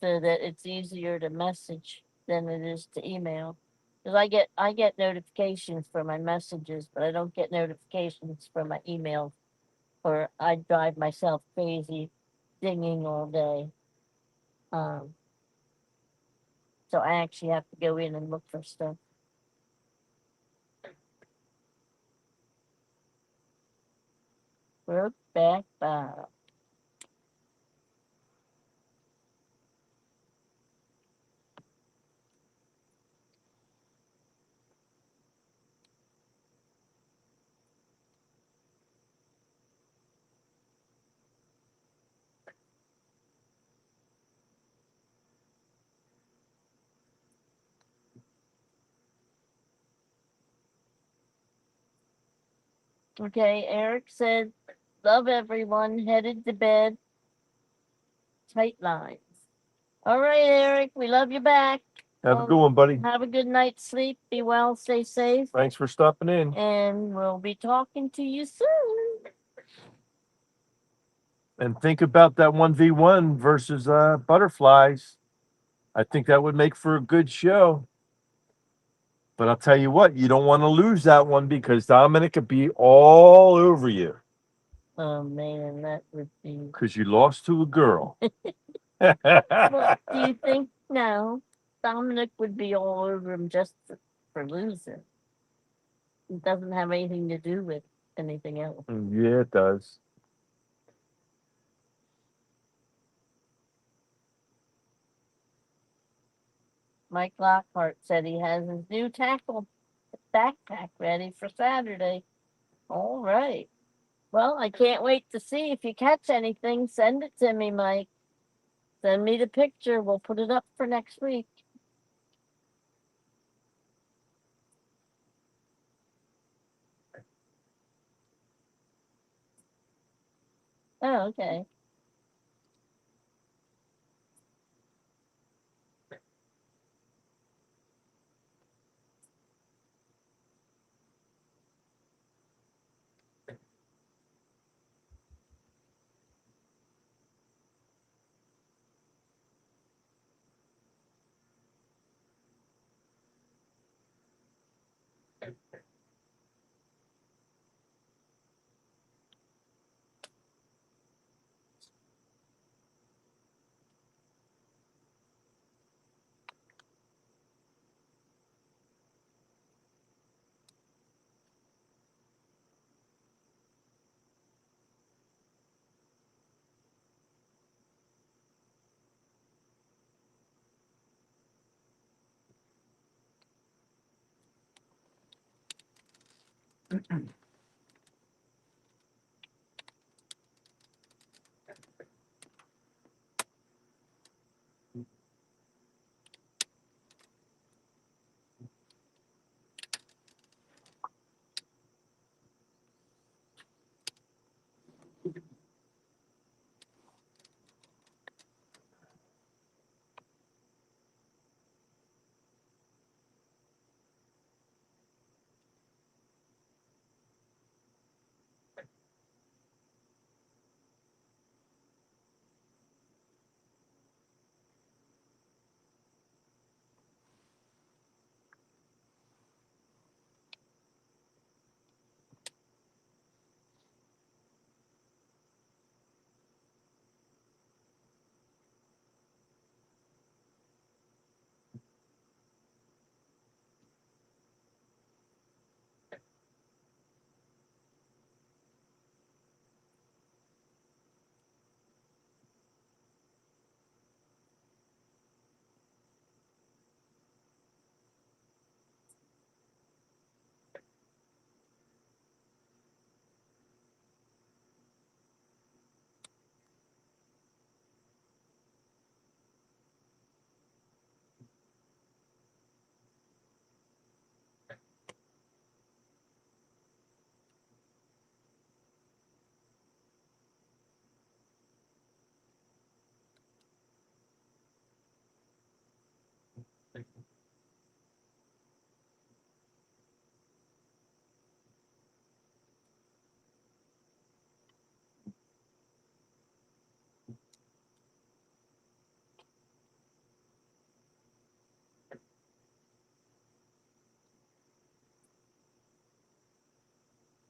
so that it's easier to message than it is to email. Because I get notifications for my messages, but I don't get notifications for my emails, or I drive myself crazy dinging all day. Um, so I actually have to go in and look for stuff. Brokeback Bob. Okay, Eric said, love everyone, headed to bed. Tight lines. All right, Eric, we love you back. Have a good one, buddy. Have a good night's sleep. Be well, stay safe, Thanks for stopping in. and we'll be talking to you soon. And think about that 1v1 versus butterflies. I think that would make for a good show. But I'll tell you what, you don't want to lose that one because Dominic could be all over you Oh man, that would be. because you lost to a girl. Well, do you think no? Dominic would be all over him just for losing. It doesn't have anything to do with anything else. Yeah, it does. Mike Lockhart said he has his new tackle backpack ready for Saturday. All right. Well, I can't wait to see if you catch anything. Send it to me, Mike. Send me the picture. We'll put it up for next week. Oh, okay.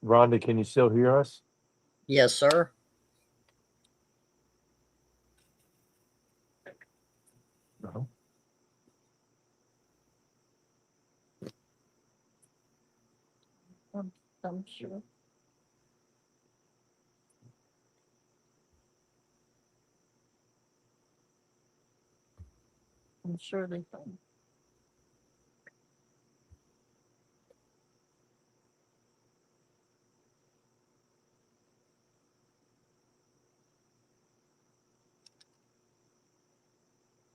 Rhonda, can you still hear us? Yes, sir. No. I'm sure. I'm sure they can.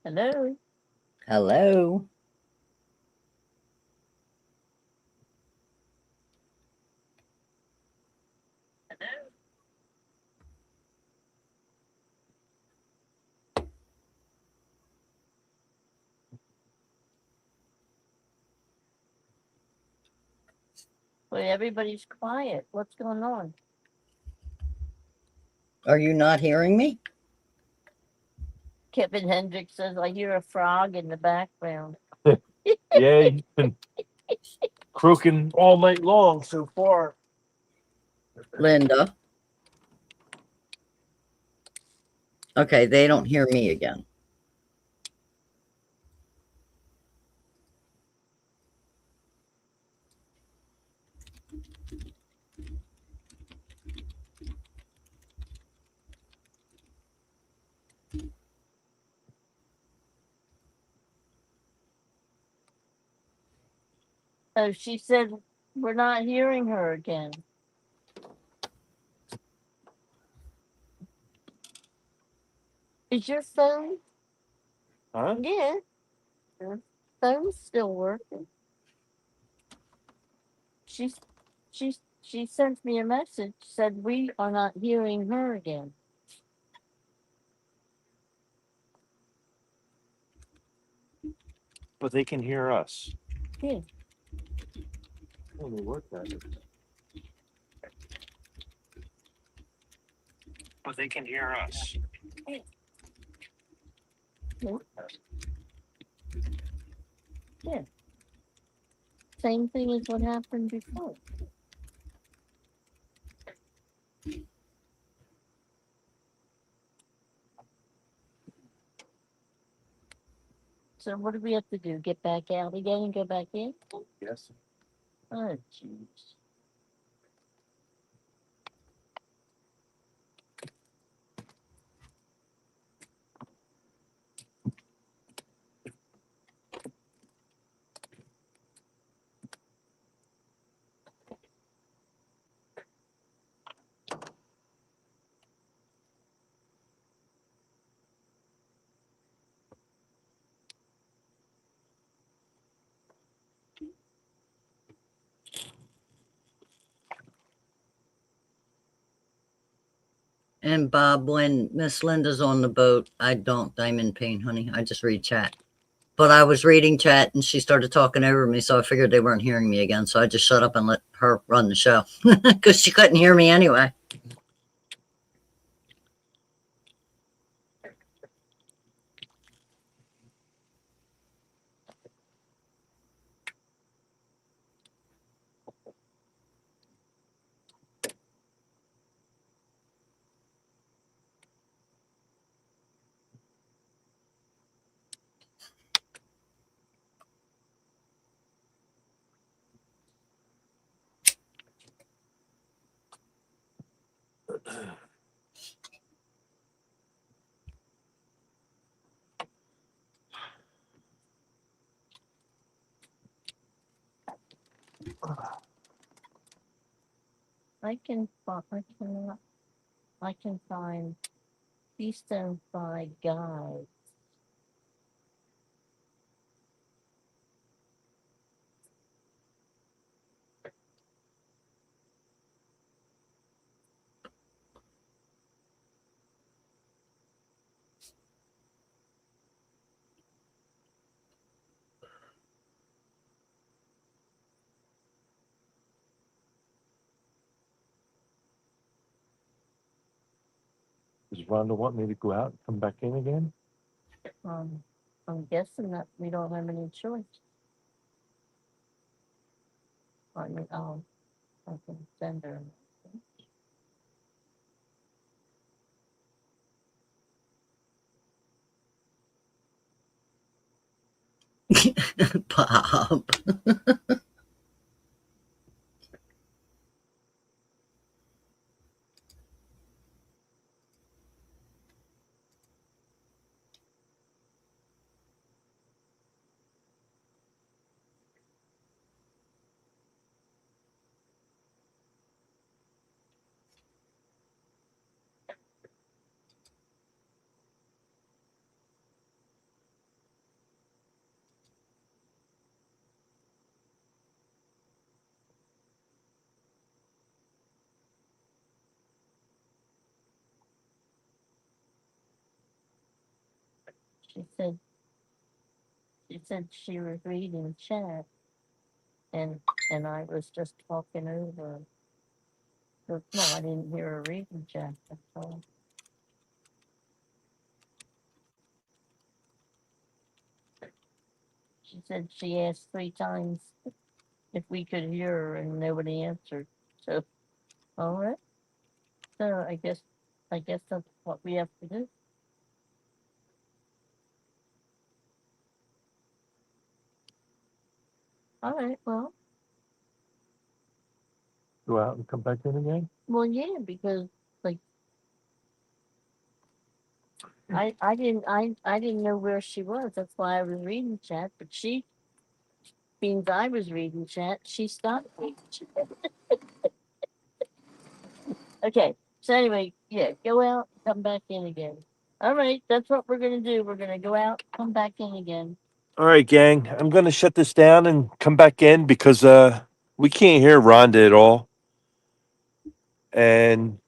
Hello. Hello. Wait, everybody's quiet. What's going on? Are you not hearing me? Kevin Hendricks says I hear a frog in the background. Yeah, he's been croaking all night long so far. Linda. Okay, they don't hear me again. Oh, she said we're not hearing her again. Is your phone? Huh? Yeah. Your phone's still working. She's she sent me a message, said we are not hearing her again. But they can hear us. Yeah. Let me work that. But they can hear us. Yeah. same thing as what happened before. So what do we have to do? Get back out again and go back in? Yes. Oh, jeez. And Bob, when Miss Linda's on the boat, I'm in pain, honey. I just read chat. But I was reading chat and she started talking over me, so I figured they weren't hearing me again. So I just shut up and let her run the show because she couldn't hear me anyway. I can find Keystone by Guide. Does Rhonda want me to go out and come back in again? I'm guessing that we don't have any choice. I mean, I can send her. Bob. She said she was reading chat, and I was just talking over. No, I didn't hear her reading chat. That's all. She said she asked 3 times if we could hear her, and nobody answered. So, all right. So I guess that's what we have to do. All right. Well, Go out and come back in again? yeah, because like I didn't know where she was. That's why I was reading chat. But she means I was reading chat. She stopped reading chat. Okay. So anyway, yeah, go out, come back in again. All right, that's what we're gonna do. We're gonna go out, come back in again. All right, gang. I'm gonna shut this down and come back in because we can't hear Rhonda at all. And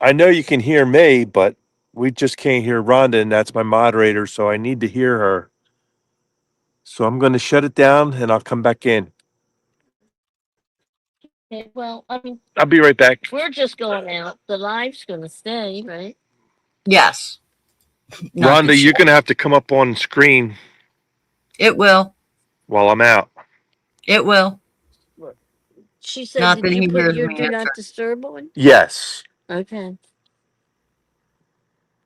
I know you can hear me, but we just can't hear Rhonda, and that's my moderator, so I need to hear her. So I'm gonna shut it down and I'll come back in. Okay, well, I mean, I'll be right back. we're just going out. The live's gonna stay, right? Yes. Not Rhonda, that you're gonna have to come up on screen it will. while I'm out. It will. She said, Not did that you he put hears your me do answer. not disturb on? Yes. Okay.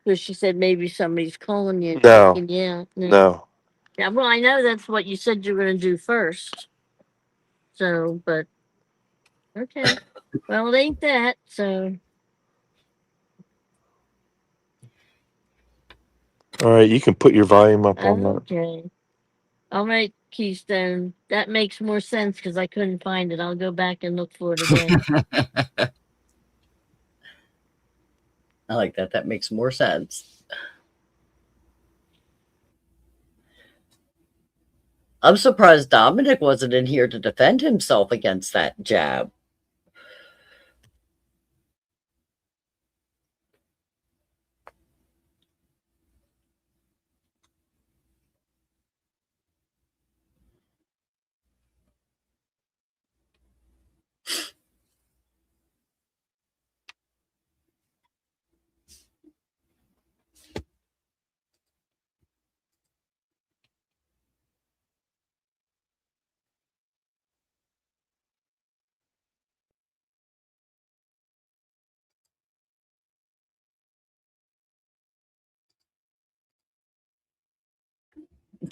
Because she said maybe somebody's calling you. No. And yeah. No. Yeah, well, I know that's what you said you were going to do first. So, but okay. Well, it ain't that. So, All right, you can put your volume up on that. okay. All right, Keystone. That makes more sense because I couldn't find it. I'll go back and look for it again. I like that. That makes more sense. I'm surprised Dominic wasn't in here to defend himself against that jab.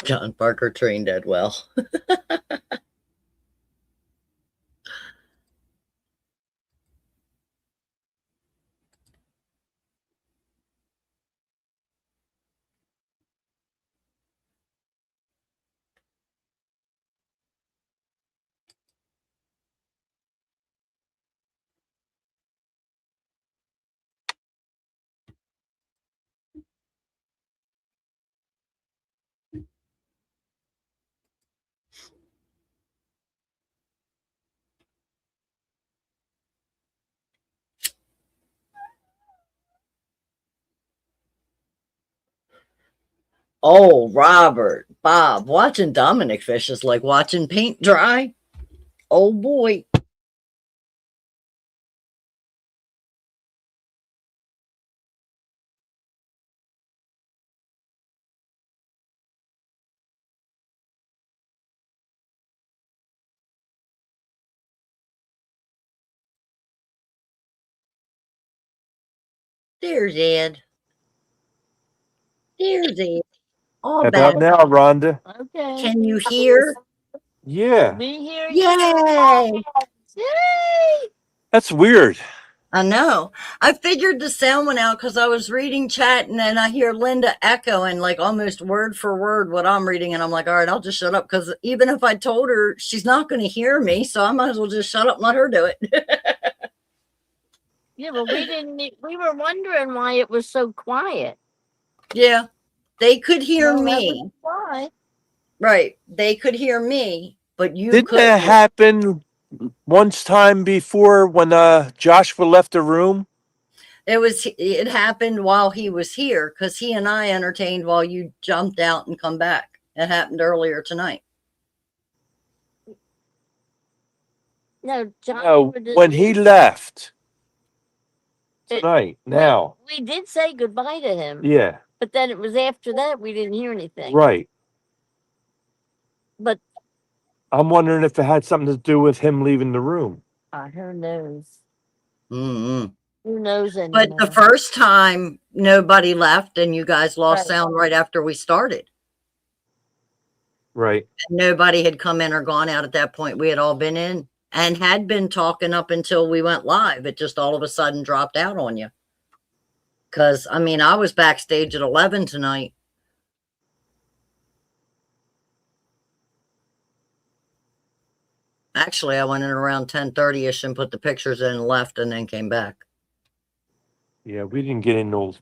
John Parker trained Ed well. Oh, Robert, Bob, watching Dominic fish is like watching paint dry. Oh boy. There's Ed. There's Ed. All How back. about now, Rhonda? Okay. Can you hear? Yeah. Me here? Yay! Yay! That's weird. I know. I figured the sound went out because I was reading chat and then I hear Linda echoing like almost word for word what I'm reading. And I'm like, all right, I'll just shut up because even if I told her, she's not going to hear me. So I might as well just shut up and let her do it. Yeah, but we didn't. We were wondering why it was so quiet. Yeah, they could hear No, that me. was why. Right. They could hear me, but you Didn't couldn't. that happen once time before when Joshua left the room? It happened while he was here because he and I entertained while you jumped out and come back. It happened earlier tonight. No, John. No, when he left tonight. Now. We did say goodbye to him. Yeah. But then it was after that we didn't hear anything. Right. But I'm wondering if it had something to do with him leaving the room. who knows? Mm-hmm. Who knows anymore? But the first time nobody left and you guys lost sound right after we started. Right. And nobody had come in or gone out at that point. We had all been in and had been talking up until we went live. It just all of a sudden dropped out on you. Because, I mean, I was backstage at 11 tonight. Actually, I went in around 10:30ish and put the pictures in and left and then came back. Yeah, we didn't get in those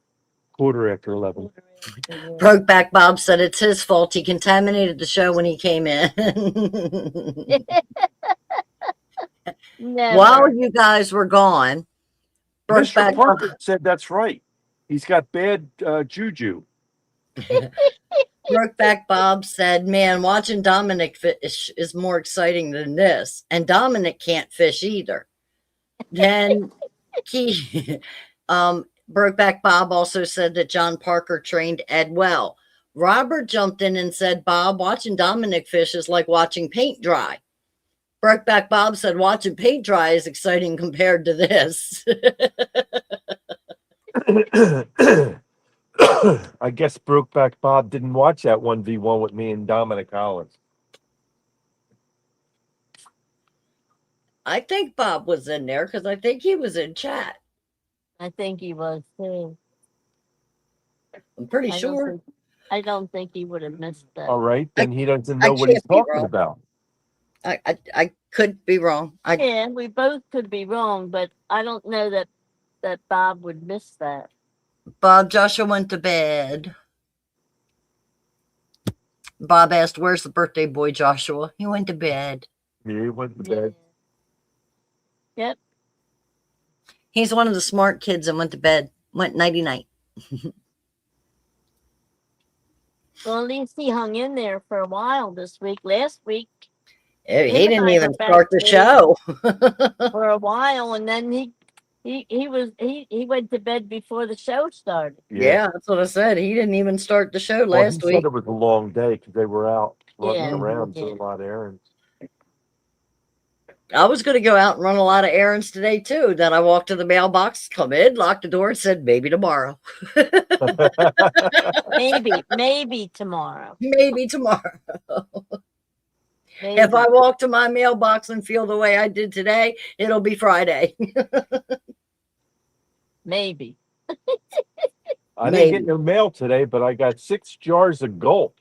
quarter after 11. Brokeback Bob said it's his fault. He contaminated the show when he came in. While you guys were gone, Mr. Parker said that's right. He's got bad juju. Brokeback Bob said, man, watching Dominic fish is more exciting than this. And Dominic can't fish either. Then Brokeback Bob also said that John Parker trained Ed well. Robert jumped in and said, Bob, watching Dominic fish is like watching paint dry. Brokeback Bob said watching paint dry is exciting compared to this. I guess Brokeback Bob didn't watch that 1v1 with me and Dominic Collins. I think Bob was in there because I think he was in chat. I think he was too. I'm pretty I sure. I don't think he would have missed that. All right, then he doesn't I know what he's can't be talking wrong. about. I could be wrong. Yeah, we both could be wrong, but I don't know that Bob would miss that. Bob Joshua went to bed. Bob asked, "Where's the birthday boy, Joshua?" He went to bed. Yeah, he went to Yeah. bed. Yep. He's one of the smart kids and went to bed. Went nighty night. Well, at least he hung in there for a while this week. Last week He and didn't I even were back start the to- show. for a while, and then he went to bed before the show started. Yeah, that's what I said. He didn't even start the show Well, last he week. said it was a long day because they were out running Yeah, around yeah. doing a lot of errands. I was going to go out and run a lot of errands today too. Then I walked to the mailbox, come in, locked the door, and said, "Maybe tomorrow." Maybe tomorrow. Maybe tomorrow. Maybe. If I walk to my mailbox and feel the way I did today, it'll be Friday. Maybe. I Maybe. didn't get no mail today, but I got 6 jars of Gulp,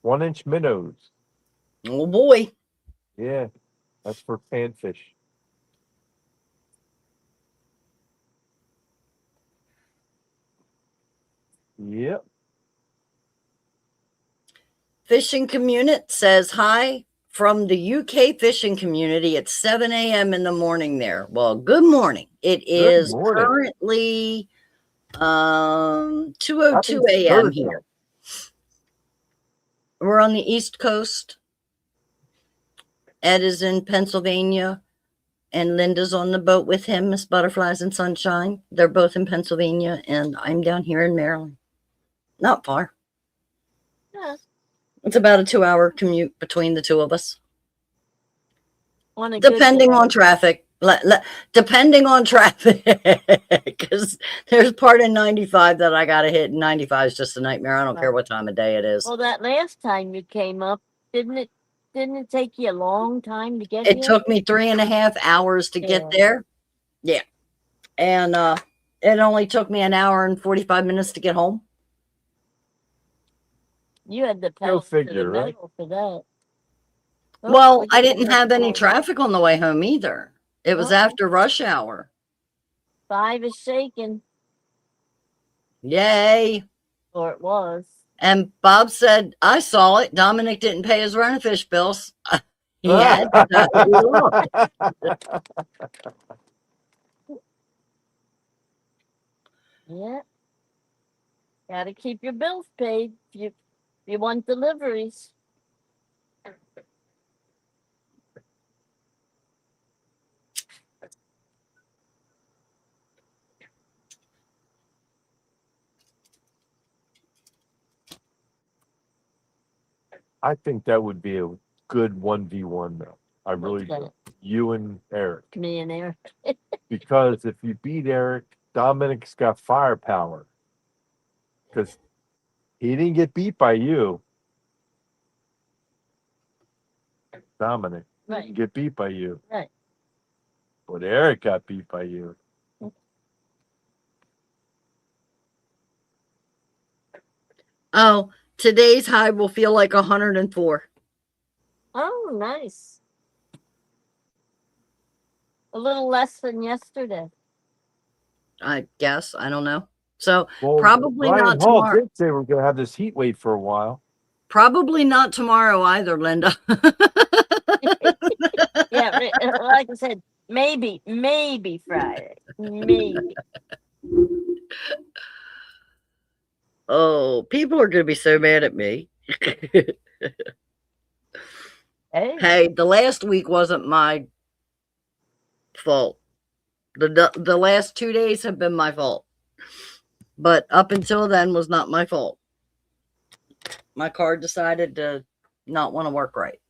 1-inch minnows. Oh boy. Yeah, that's for panfish. Yep. Fishing Community says hi from the UK fishing community. It's 7 a.m. in the morning there. Well, good morning. It is morning. currently 2:02 Happy a.m. Thursday. here. We're on the East Coast. Ed is in Pennsylvania, and Linda's on the boat with him, Miss Butterflies and Sunshine. They're both in Pennsylvania, and I'm down here in Maryland. Not far. Yeah. It's about a 2-hour commute between the two of us. On a good Depending day. on traffic. Depending on traffic. Because there's part of 95 that I got to hit, and 95 is just a nightmare. I don't care what time of day it is. Well, that last time you came up, didn't it take you a long time to get It here? took me 3.5 hours to get Yeah. there. Yeah. And it only took me an hour and 45 minutes to get home. You had the pedal to figure, the right? metal for that. Oh, Well, we I did didn't that have any before. traffic on the way home either. It was Oh. after rush hour. 5 is shaking, Yay. or it was. And Bob said, "I saw it. Dominic didn't pay his rent and fish bills." He had. Yeah. Got to keep your bills paid if you want deliveries. I think that would be a good 1v1 though. I really What's do. You and Eric. that? Me and Eric. Because if you beat Eric, Dominic's got firepower. Because he didn't get beat by you. Dominic Right. didn't get beat by you. Right. But Eric got beat by you. Oh, today's high will feel like 104. Oh, nice. A little less than yesterday. I guess. I don't know. So Well, probably Ryan not Hall tomorrow. did say we're going to have this heat wave for a while. Probably not tomorrow either, Linda. Yeah, like I said, maybe Friday. Maybe. Oh, people are going to be so mad at me. Hey, Hey, the last week wasn't my fault. The last 2 days have been my fault. But up until then was not my fault. My car decided to not want to work right.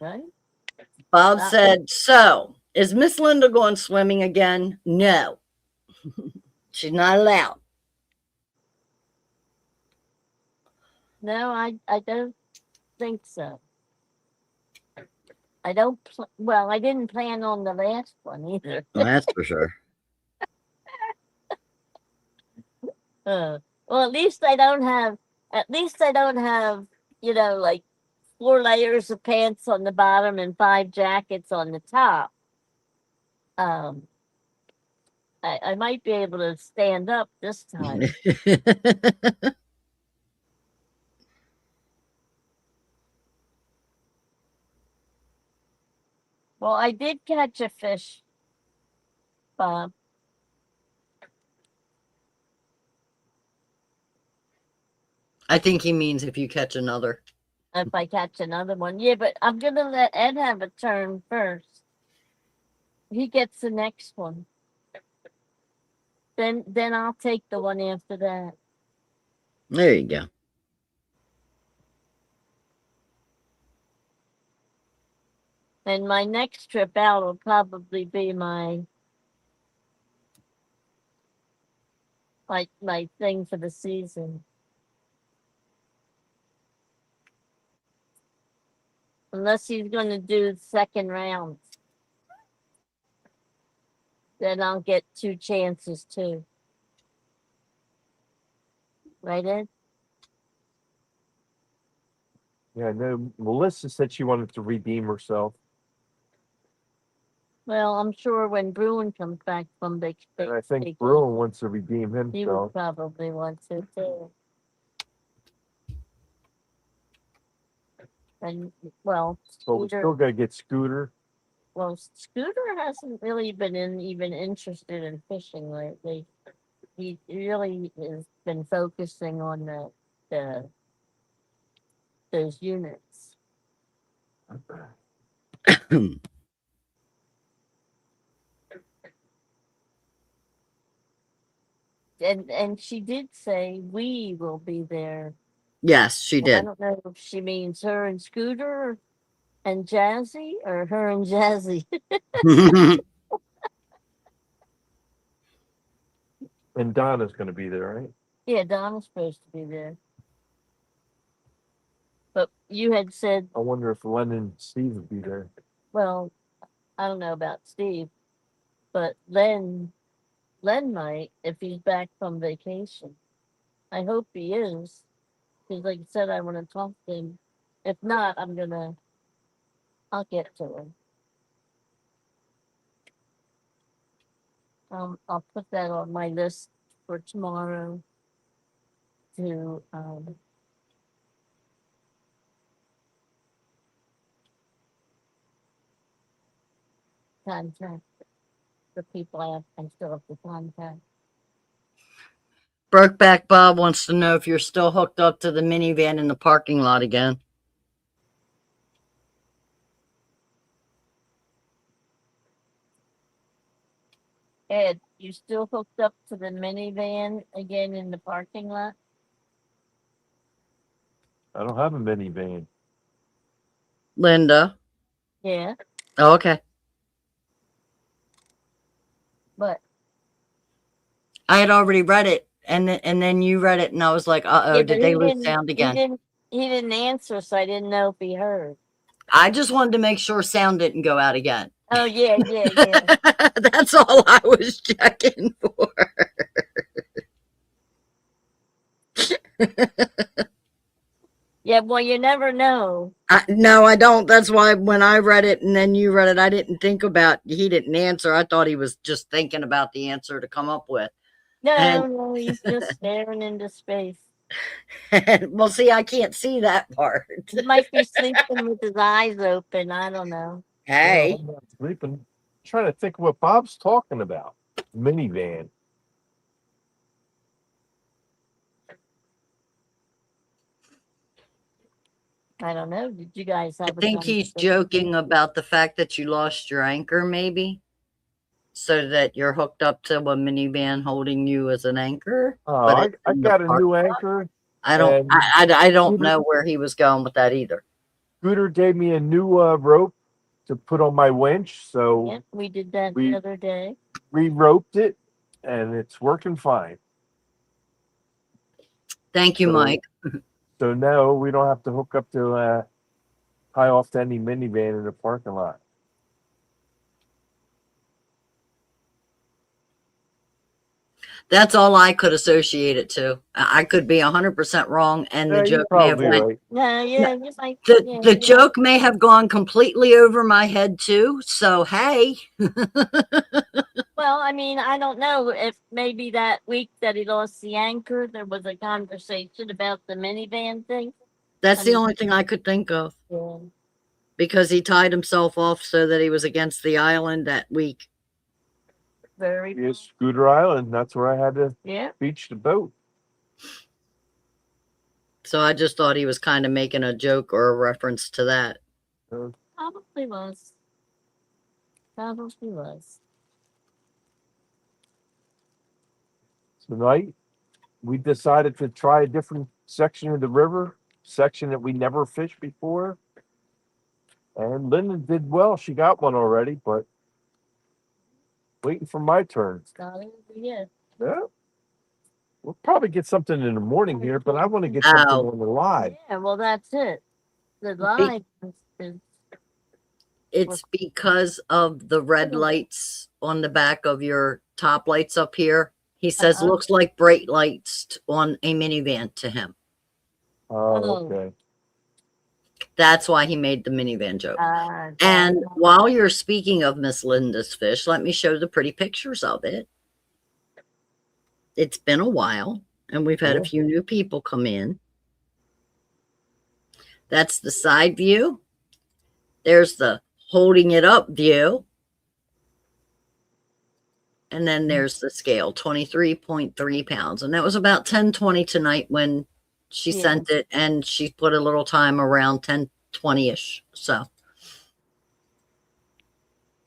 right? Bob Uh, said, so is Miss Linda going swimming again? No, she's not allowed. No, I don't think so. I don't. Well, I didn't plan on the last one either. Well, that's for sure. Well, at least I don't have. At least I don't have. Like 4 layers of pants on the bottom and 5 jackets on the top. Um, I might be able to stand up this time. Well, I did catch a fish, Bob. I think he means if you catch another. If I catch another one, yeah. But I'm gonna let Ed have a turn first. He gets the next one. Then I'll take the one after that. There you go. And my next trip out will probably be my thing for the season. Unless he's gonna do second rounds. Then I'll get 2 chances too. Right, Ed? Yeah, I know Melissa said she wanted to redeem herself. Well, I'm sure when Bruin comes back from And I think vacation, Bruin wants to redeem he will himself. probably want to too. And But we Scooter, still gotta get Scooter. Scooter hasn't really been even interested in fishing lately. He really has been focusing on those units. And she did say we will be there. Yes, she I did. don't know if she means her and Scooter and Jazzy or her and Jazzy. And Donna's gonna be there, right? Yeah, Donna's supposed to be there. But you had said, I wonder if Len and Steve would be there. well, I don't know about Steve, but Len might if he's back from vacation. I hope he is. Because like I said, I want to talk to him. If not, I'll get to him. I'll put that on my list for tomorrow to contact the people I still have to contact. Brokeback Bob wants to know if you're still hooked up to the minivan in the parking lot again. Ed, you still hooked up to the minivan again in the parking lot? I don't have a minivan. Linda. Yeah, Oh, okay. but I had already read it, and then you read it, and I was like, "Uh-oh, yeah, did but they lose sound He again?" didn't answer, so I didn't know if he heard. I just wanted to make sure sound didn't go out again. Oh yeah. That's all I was checking for. Yeah, well, you never know. No, I don't. That's why when I read it and then you read it, I didn't think about he didn't answer. I thought he was just thinking about the answer to come up with. And No, he's just staring into space. well, see, I can't see that part. He might be sleeping with his eyes open. I don't know. Hey, I'm not sleeping. I'm trying to think what Bob's talking about. Minivan. I don't know. Did you guys I have a think he's conversation? joking about the fact that you lost your anchor, maybe, so that you're hooked up to a minivan holding you as an anchor. Oh, But I it's in the got a park. new anchor. I don't. and I don't Scooter- know where he was going with that either. Scooter gave me a new rope to put on my winch. So Yeah, we did that we- the other day. re-roped it and it's working fine. Thank you, So- Mike. So now we don't have to hook up to tie off to any minivan in the parking lot. That's all I could associate it to. I could be 100% wrong, and the Yeah, you're joke may have probably went. right. Yeah, just like The joke may have gone completely over my head too. So hey, Well, I mean, I don't know if maybe that week that he lost the anchor, there was a conversation about the minivan thing. that's I the mean- only thing I could think of, Yeah. because he tied himself off so that he was against the island that week. Very. Yes, Scooter Island. That's where I had to Yeah. beach the boat. So I just thought he was kind of making a joke or a reference to that. Probably was. Probably was. Tonight, we decided to try a different section of the river, section that we never fished before. And Linda did well. She got one already, but waiting for my turn. Got it. Yeah. Yeah. We'll probably get something in the morning here, but I want to get something Oh. on the live. Yeah. Well, that's it. The line is It's because of the red lights on the back of your top lights up here. He says Uh-huh. looks like bright lights on a minivan to him. Oh, okay. That's why he made the minivan joke. got And it. while you're speaking of Miss Linda's fish, let me show the pretty pictures of it. It's been a while, and we've had a Yeah. few new people come in. That's the side view. There's the holding it up view. And then there's the scale, 23.3 pounds. And that was about 10:20 tonight when she Yeah. sent it, and she put a little time around 10:20-ish. So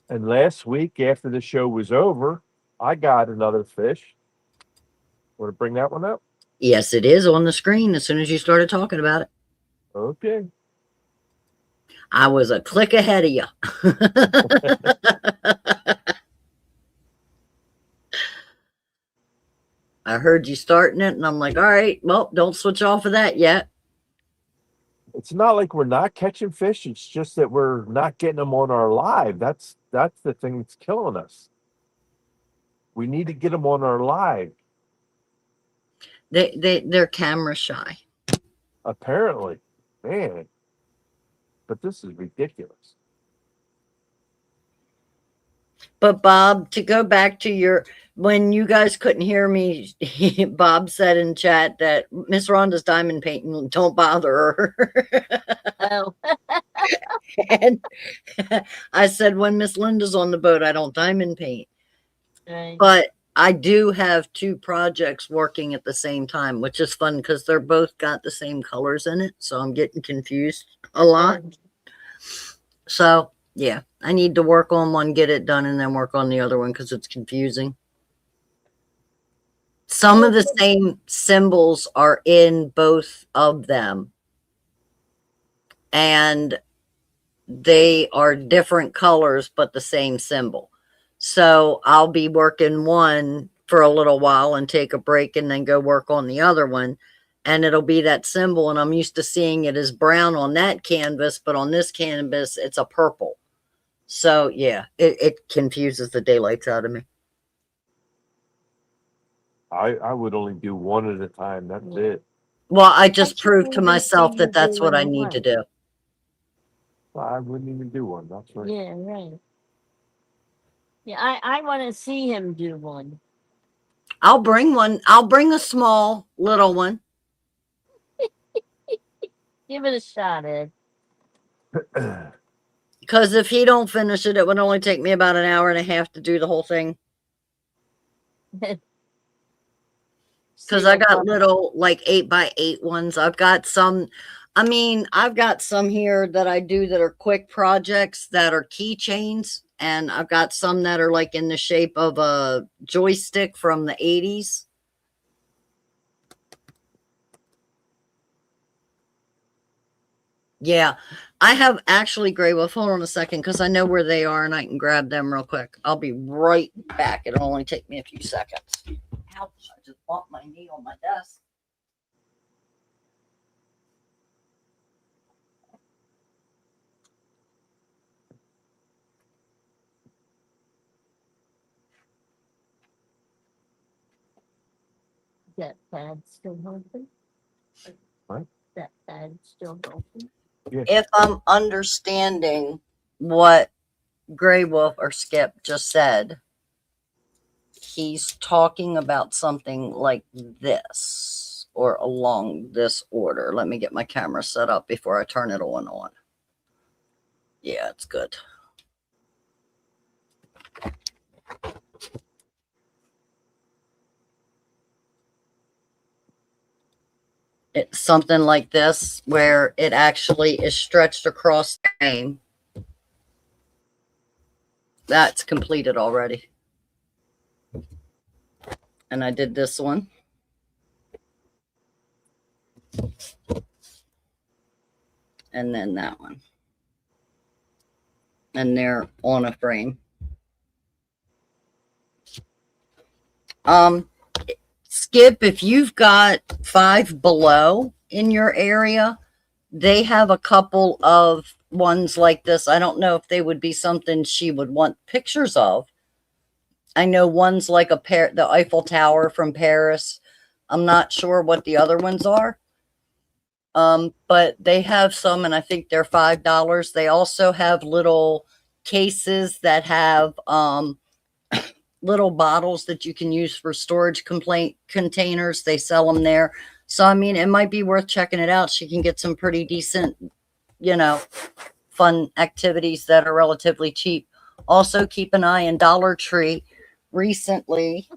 And last week, after the show was over, I got another fish. Want to bring that one up? yes, it is on the screen as soon as you started talking about it. Okay. I was a click ahead of you. I heard you starting it, and I'm like, all right, well, don't switch off of that yet. It's not like we're not catching fish. It's just that we're not getting them on our live. That's the thing that's killing us. We need to get them on our live. They're camera shy. Apparently, man. But this is ridiculous. But Bob, to go back to your, when you guys couldn't hear me, Bob said in chat that Miss Rhonda's diamond painting, don't bother her. Oh, And I said, when Miss Linda's on the boat, I don't diamond paint. right. But I do have two projects working at the same time, which is fun because they're both got the same colors in it. So I'm getting confused a lot. So yeah, I need to work on one, get it done, and then work on the other one because it's confusing. Some of the same symbols are in both of them, and they are different colors, but the same symbol. So I'll be working one for a little while and take a break and then go work on the other one. And it'll be that symbol. And I'm used to seeing it as brown on that canvas, but on this canvas, it's a purple. So yeah, it confuses the daylights out of me. I would only do one at a time. That's it. Well, I just Actually, proved to we myself see that you that's what I doing need one. to do. I wouldn't even do one. That's right. Yeah, right. Yeah, I want to see him do one. I'll bring one. I'll bring a small little one. Give it a shot, Ed. Because if he don't finish it, it would only take me about an hour and a half to do the whole thing. Because I got little like 8x8 ones. I've got some, I've got some here that I do that are quick projects that are keychains. And I've got some that are like in the shape of a joystick from the 80s. Yeah, I have actually Gray Wolf. Hold on a second, because I know where they are and I can grab them real quick. I'll be right back. It'll only take me a few seconds. Ouch, I just bumped my knee on my desk. That pad still open? What? That pad still open? If I'm understanding what Gray Wolf or Skip just said, he's talking about something like this or along this order. Let me get my camera set up before I turn it on. Yeah, it's good. It's something like this where it actually is stretched across the frame. That's completed already. And I did this one. And then that one. And they're on a frame. Skip, if you've got Five Below in your area, they have a couple of ones like this. I don't know if they would be something she would want pictures of. I know one's like the Eiffel Tower from Paris. I'm not sure what the other ones are. But they have some, and I think they're $5. They also have little cases that have little bottles that you can use for storage containers. They sell them there. So, I mean, it might be worth checking it out. She can get some pretty decent, fun activities that are relatively cheap. Also, keep an eye on Dollar Tree. Recently,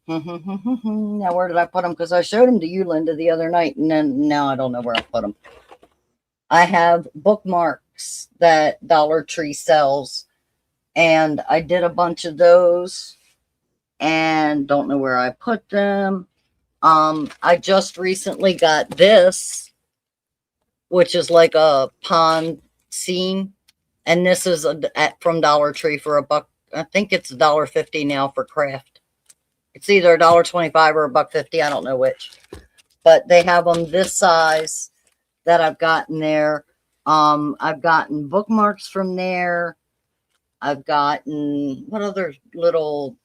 now where did I put them? Because I showed them to you, Linda, the other night, and then now I don't know where I put them. I have bookmarks that Dollar Tree sells, and I did a bunch of those and don't know where I put them. I just recently got this, which is like a pond scene, and this is from Dollar Tree for $1. I think it's $1.50 now for craft. It's either $1.25 or $1.50. I don't know which, but they have them this size that I've gotten there. I've gotten bookmarks from there. I've gotten what other little,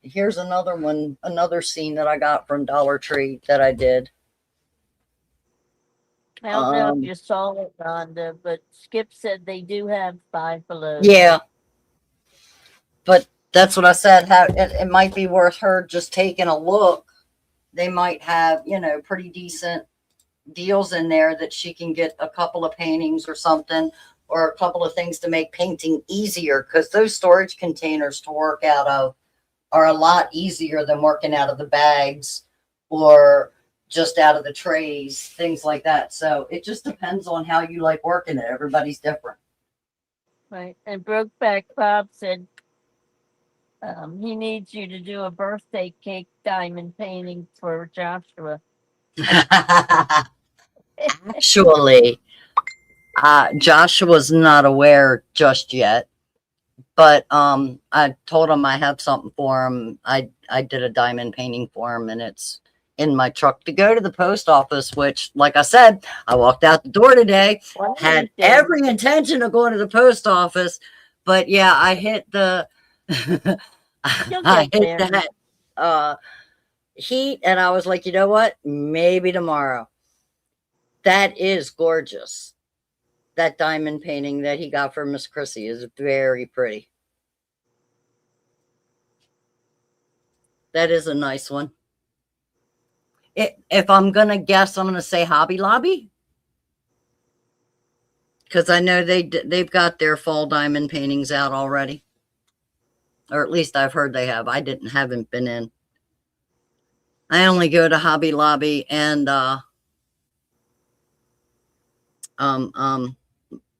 here's another one, another scene that I got from Dollar Tree that I did. I don't know if you saw it, Rhonda, but Skip said they do have Five Below. Yeah. But that's what I said. It might be worth her just taking a look. They might have, pretty decent deals in there that she can get a couple of paintings or something, or a couple of things to make painting easier, because those storage containers to work out of are a lot easier than working out of the bags or just out of the trays, things like that. So it just depends on how you like working it. Everybody's different. Right. And Brokeback Bob said he needs you to do a birthday cake diamond painting for Joshua. Actually, Joshua's not aware just yet, but I told him I have something for him. I did a diamond painting for him, and it's in my truck to go to the post office, which, like I said, I walked out the door today, had every intention of going to the post office, but yeah, I hit the I hit that heat, and I was like, you know what? Maybe tomorrow. That is gorgeous. That diamond painting that he got for Miss Chrissy is very pretty. That is a nice one. If I'm going to guess, I'm going to say Hobby Lobby. Because I know they've got their fall diamond paintings out already. Or at least I've heard they have. I haven't been in. I only go to Hobby Lobby and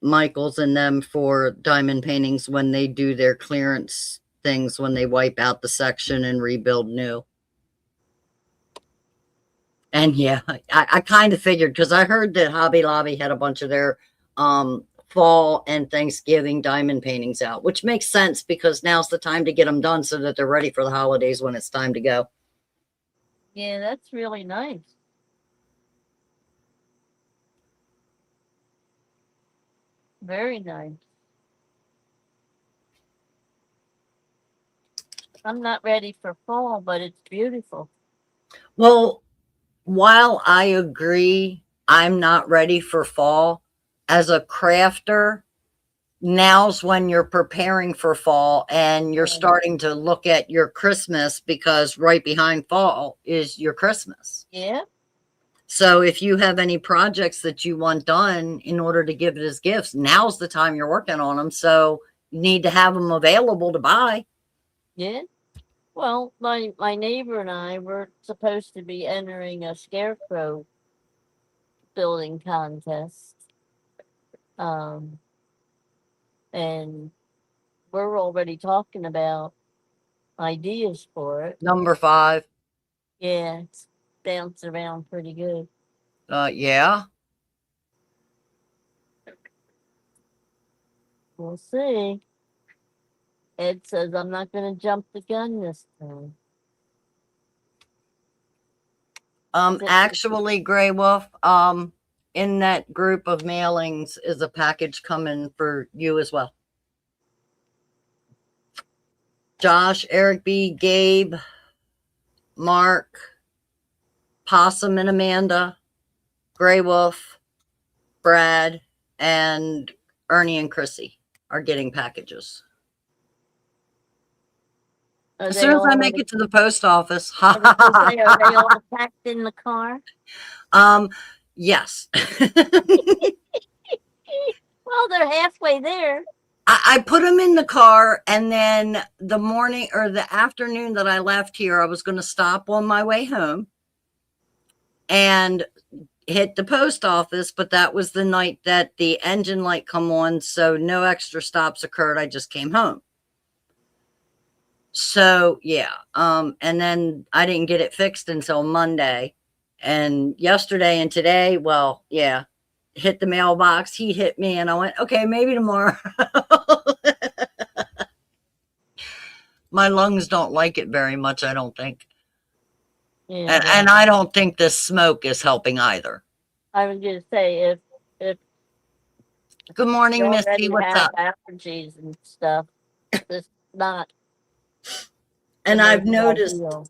Michael's and them for diamond paintings when they do their clearance things, when they wipe out the section and rebuild new. And yeah, I kind of figured, because I heard that Hobby Lobby had a bunch of their fall and Thanksgiving diamond paintings out, which makes sense because now's the time to get them done so that they're ready for the holidays when it's time to go. Yeah, that's really nice. Very nice. I'm not ready for fall, but it's beautiful. Well, while I agree, I'm not ready for fall as a crafter. Now's when you're preparing for fall and you're starting to look at your Christmas because right behind fall is your Christmas. Yeah. So if you have any projects that you want done in order to give it as gifts, now's the time you're working on them. So you need to have them available to buy. Yeah. Well, my neighbor and I were supposed to be entering a scarecrow building contest. And we're already talking about ideas for it. Number 5. Yeah, it's bounced around pretty good. Yeah. We'll see. Ed says I'm not going to jump the gun this time. Actually, Gray Wolf, in that group of mailings is a package coming for you as well. Josh, Eric B, Gabe, Mark, Possum and Amanda, Gray Wolf, Brad, and Ernie and Chrissy are getting packages. Are As they soon as I all make in it to the post office. the- I was gonna say, are they all packed in the car? Yes. Well, they're halfway there. I put them in the car, and then the morning or the afternoon that I left here, I was going to stop on my way home and hit the post office, but that was the night that the engine light come on, so no extra stops occurred. I just came home. So yeah, and then I didn't get it fixed until Monday, and yesterday and today, well, yeah, hit the mailbox. He hit me, and I went, okay, maybe tomorrow. My lungs don't like it very much, I don't think. Yeah, And I don't think this smoke is helping either. I was gonna say if Good morning, you Misty. already What's have up? allergies and stuff, it's not. And the I've most noticed ideal.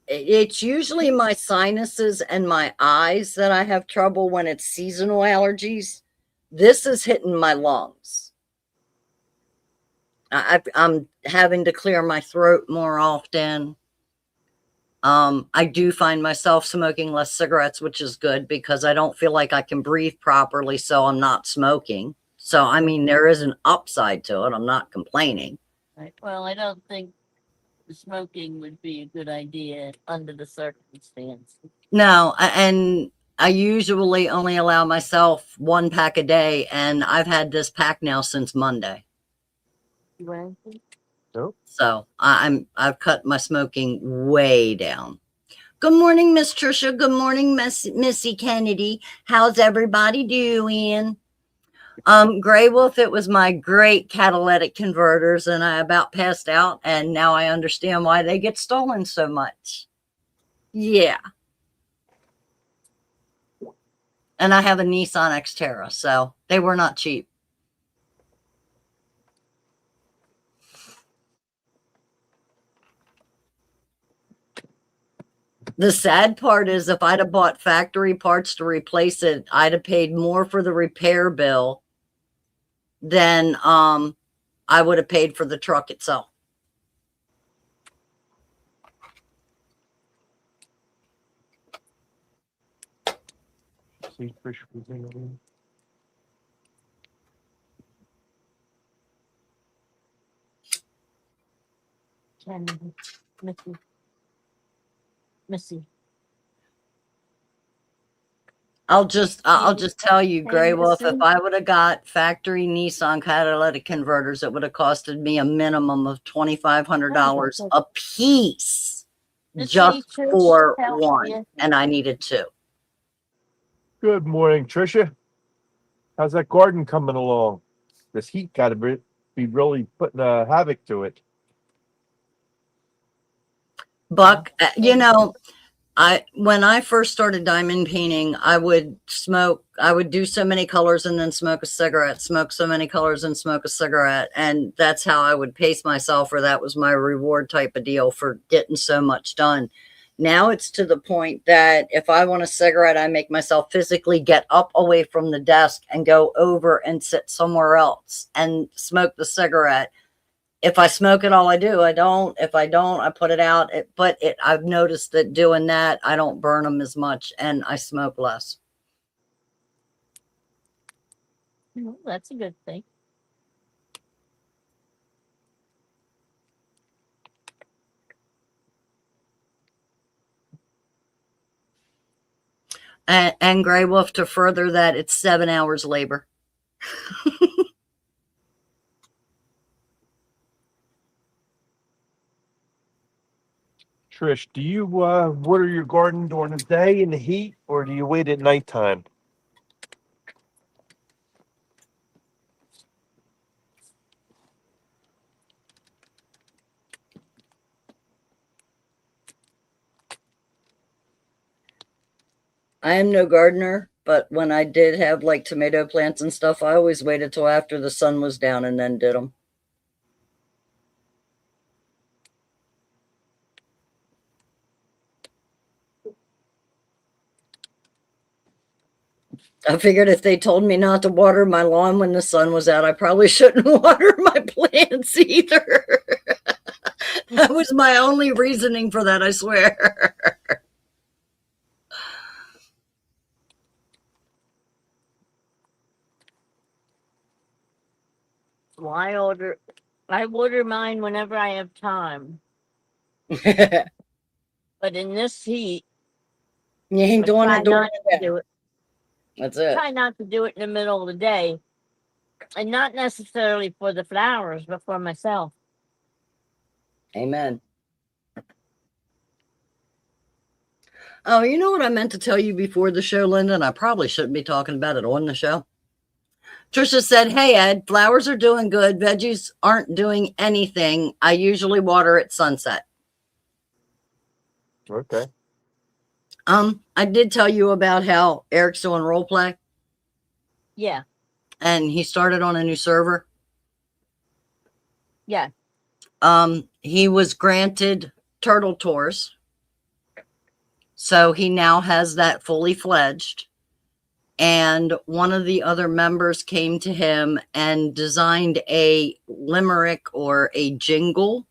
it's usually my sinuses and my eyes that I have trouble when it's seasonal allergies. This is hitting my lungs. I'm having to clear my throat more often. I do find myself smoking less cigarettes, which is good because I don't feel like I can breathe properly, so I'm not smoking. So, I mean, there is an upside to it. I'm not complaining. Right. Well, I don't think smoking would be a good idea under the circumstance. No, and I usually only allow myself 1 pack a day, and I've had this pack now since Monday. You want anything? Nope. So I've cut my smoking way down. Good morning, Miss Trisha. Good morning, Missy Kennedy. How's everybody doing? Gray Wolf, it was my great catalytic converters, and I about passed out, and now I understand why they get stolen so much. Yeah. And I have a Nissan Xterra, so they were not cheap. The sad part is if I'd have bought factory parts to replace it, I'd have paid more for the repair bill than I would have paid for the truck itself. See, fish was in the room. Kennedy, Missy. I'll just tell you, Gray Wolf, if Missy. I would have got factory Nissan catalytic converters, it would have costed me a minimum of $2,500 a piece Missy, just Trish, for help one, you. and I needed 2. Good morning, Tricia. How's that garden coming along? This heat got to be really putting a havoc to it. Buck, when I first started diamond painting, I would do so many colors and then smoke a cigarette, smoke so many colors and smoke a cigarette. And that's how I would pace myself, or that was my reward type of deal for getting so much done. Now it's to the point that if I want a cigarette, I make myself physically get up away from the desk and go over and sit somewhere else and smoke the cigarette. If I smoke it all, I do. I don't. If I don't, I put it out. I've noticed that doing that, I don't burn them as much and I smoke less. Well, that's a good thing. And Gray Wolf, to further that, it's 7 hours labor. Trish, do you water your garden during the day in the heat, or do you wait at nighttime? I am no gardener, but when I did have like tomato plants and stuff, I always waited till after the sun was down and then did them. I figured if they told me not to water my lawn when the sun was out, I probably shouldn't water my plants either. That was my only reasoning for that, I swear. Well, I water mine whenever I have time. You But in this heat, ain't doing try it during not the to day. do it. That's it. Try not to do it in the middle of the day, and not necessarily for the flowers, but for myself. Amen. Oh, you know what I meant to tell you before the show, Linda? And I probably shouldn't be talking about it on the show. Trisha said, "Hey, Ed, flowers are doing good. Veggies aren't doing anything. I usually water at sunset." Okay. I did tell you about how Eric's doing role play, Yeah, and he started on a new server. yeah. He was granted turtle tours, so he now has that fully fledged. And one of the other members came to him and designed a limerick or a jingle,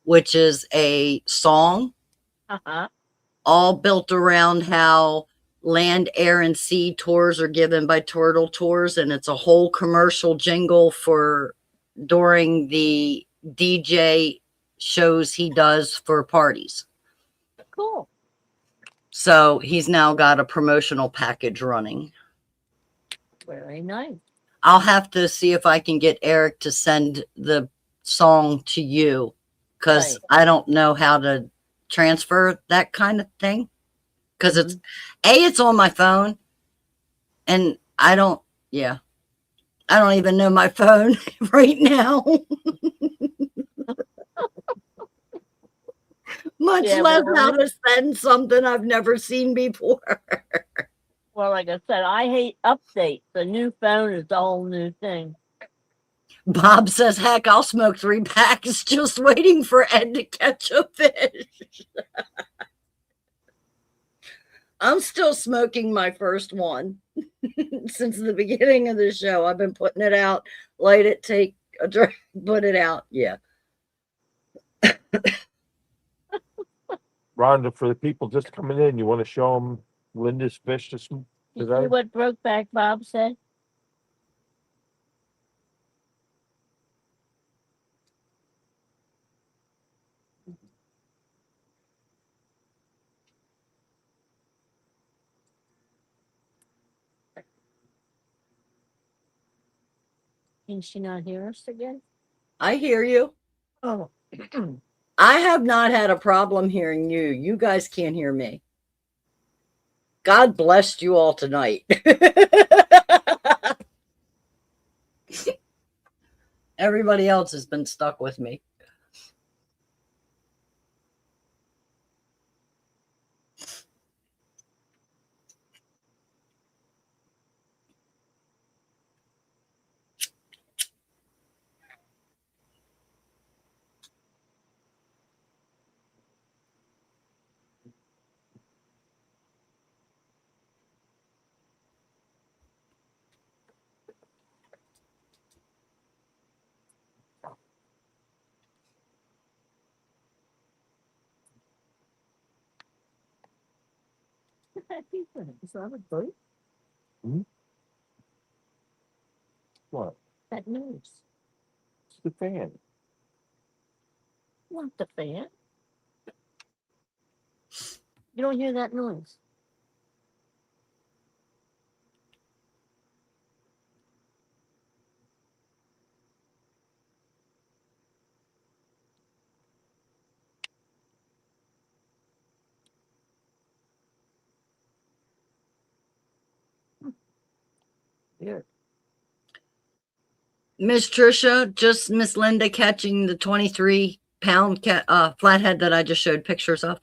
which is a song, Uh-huh. all built around how land, air, and sea tours are given by Turtle Tours. And it's a whole commercial jingle for during the DJ shows he does for parties. Cool. So he's now got a promotional package running. Very nice. I'll have to see if I can get Eric to send the song to you, because Right. I don't know how to transfer that kind of thing. Because it's on my phone, and I don't even know my phone right now. Much Yeah, less well, how to send something I've never seen before. Well, like I said, I hate updates. The new phone is a whole new thing. Bob says, "Heck, I'll smoke 3 packs just waiting for Ed to catch a fish." I'm still smoking my first one since the beginning of the show. I've been putting it out, light it, take a drink, put it out. Yeah. Rhonda, for the people just coming in, you want to show them Linda's fish You see today? what Brokeback Bob said? Can she not hear us again? I hear you. Oh. I have not had a problem hearing you. You guys can't hear me. God blessed you all tonight. Everybody else has been stuck with me. Is that a boat? What? That noise. It's the fan. Not the fan. You don't hear that noise. Here. Miss Trisha, just Miss Linda catching the 23-pound flathead that I just showed pictures of.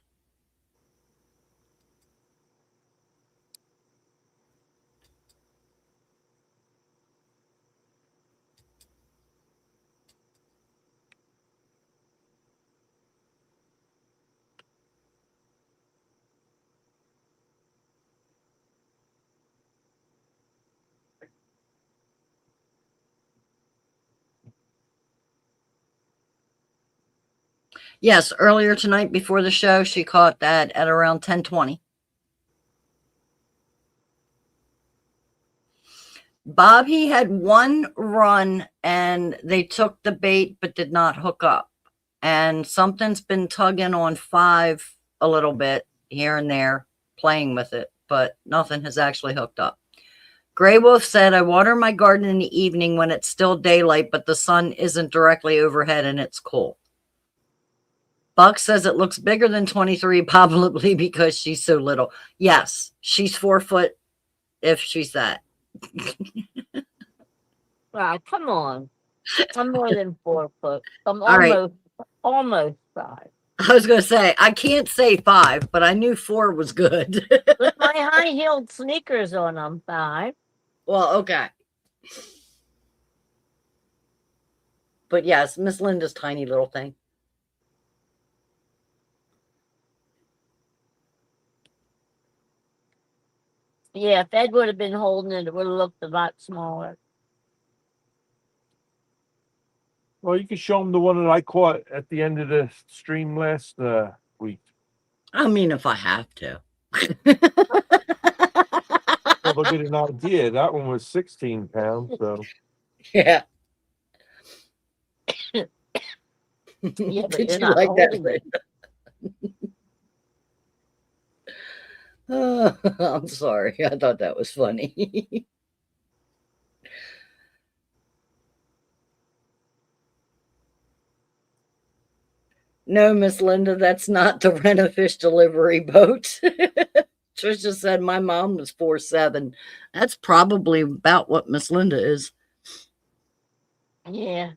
Yes, earlier tonight before the show, she caught that at around 10:20. Bob, he had one run and they took the bait but did not hook up. And something's been tugging on 5 a little bit here and there, playing with it, but nothing has actually hooked up. Gray Wolf said, I water my garden in the evening when it's still daylight, but the sun isn't directly overhead and it's cool. Buck says it looks bigger than 23, probably because she's so little. Yes, she's 4 foot if she's that. Wow, come on. I'm more than 4 foot. I'm All right. almost 5. I was going to say, I can't say 5, but I knew 4 was good. With my high-heeled sneakers on, I'm 5. Well, okay. But yes, Miss Linda's tiny little thing. Yeah, if Ed would have been holding it, it would have looked a lot smaller. Well, you can show them the one that I caught at the end of the stream last week. I mean, if I have to. Well, they'll get an idea. That one was 16 pounds. So Yeah. Yeah, but Did you're you not like that? holding it. Oh, I'm sorry. I thought that was funny. No, Miss Linda, that's not the Rent-A-Fish delivery boat. Trisha said my mom was 4'7". That's probably about what Miss Linda is. Yeah.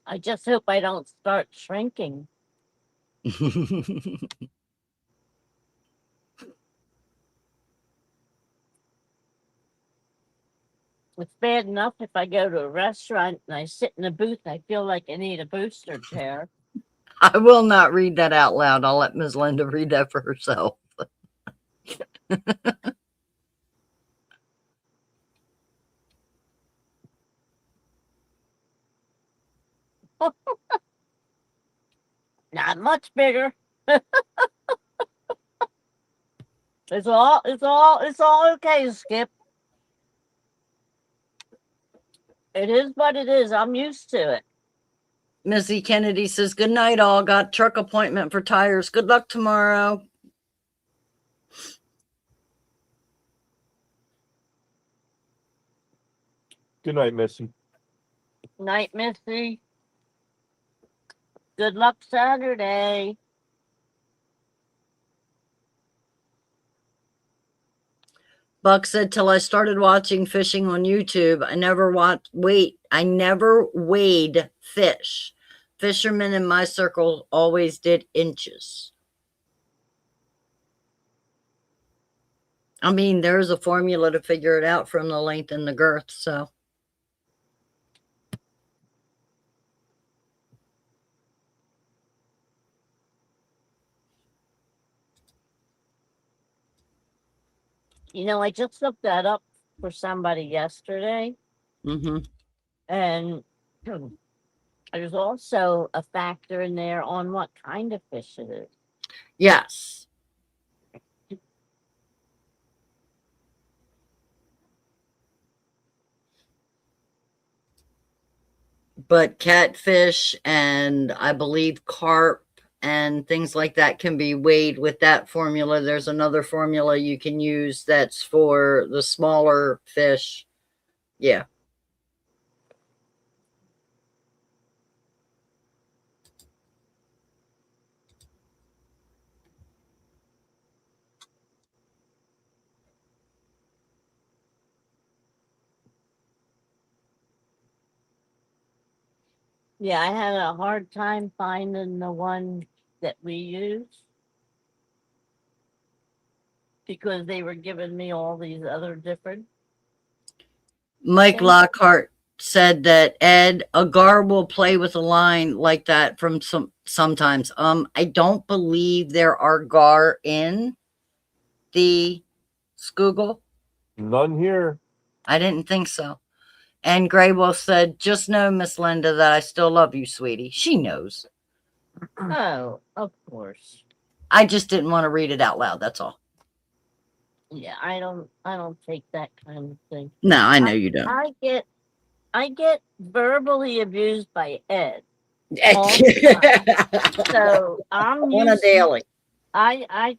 I just hope I don't start shrinking. It's bad enough if I go to a restaurant and I sit in a booth, I feel like I need a booster chair. I will not read that out loud. I'll let Ms. Linda read that for herself. Not much bigger. It's all okay, Skip. It is what it is. I'm used to it. Missy Kennedy says, good night, all. Got truck appointment for tires. Good luck tomorrow. Good night, Missy. Night, Missy. Good luck Saturday. Buck said, till I started watching fishing on YouTube, I never weighed fish. Fishermen in my circle always did inches. I mean, there's a formula to figure it out from the length and the girth, so. I just looked that up for somebody yesterday, Mm-hmm. and there's also a factor in there on what kind of fish it is. Yes. But catfish and I believe carp and things like that can be weighed with that formula. There's another formula you can use that's for the smaller fish. Yeah. Yeah, I had a hard time finding the one that we use because they were giving me all these other different. Mike Okay. Lockhart said that Ed Agar will play with a line like that from sometimes. I don't believe there are gar in the Scoogle. None here. I didn't think so. And Grey Wolf said, just know, Miss Linda, that I still love you, sweetie. She knows. Oh, of course. I just didn't want to read it out loud. That's all. Yeah, I don't take that kind of thing. No, I know you don't. I get verbally abused by Ed. all the time. So I'm On a used daily. I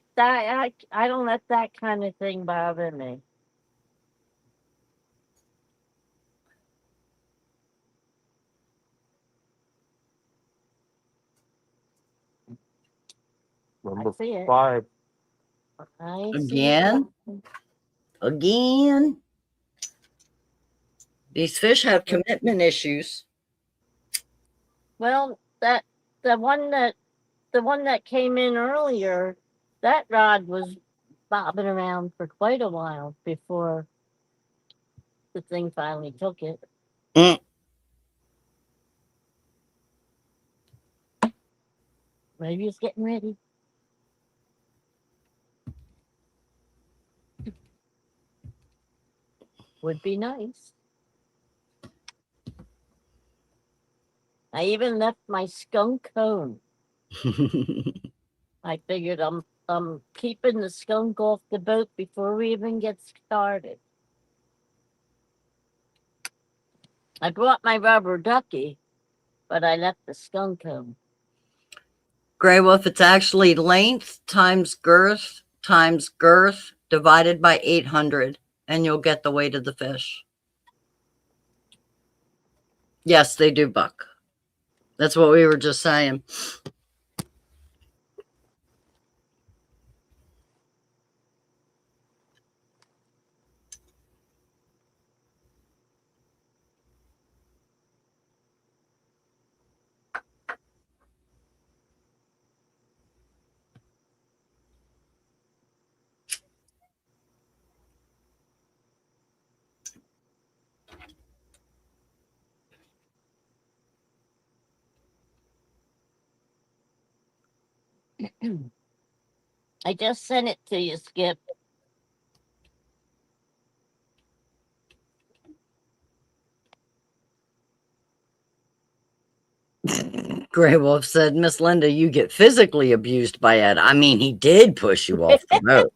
don't let that kind of thing bother me. Number I see it. 5. I see Again? it. Again. These fish have commitment issues. Well, the one that came in earlier, that rod was bobbing around for quite a while before the thing finally took it. Mm. Maybe it's getting ready. Would be nice. I even left my skunk home. I figured I'm keeping the skunk off the boat before we even get started. I brought my rubber ducky, but I left the skunk home. Grey Wolf, it's actually length times girth divided by 800, and you'll get the weight of the fish. Yes, they do, Buck. That's what we were just saying. I just sent it to you, Skip. Grey Wolf said, Miss Linda, you get physically abused by Ed. I mean, he did push you off the boat.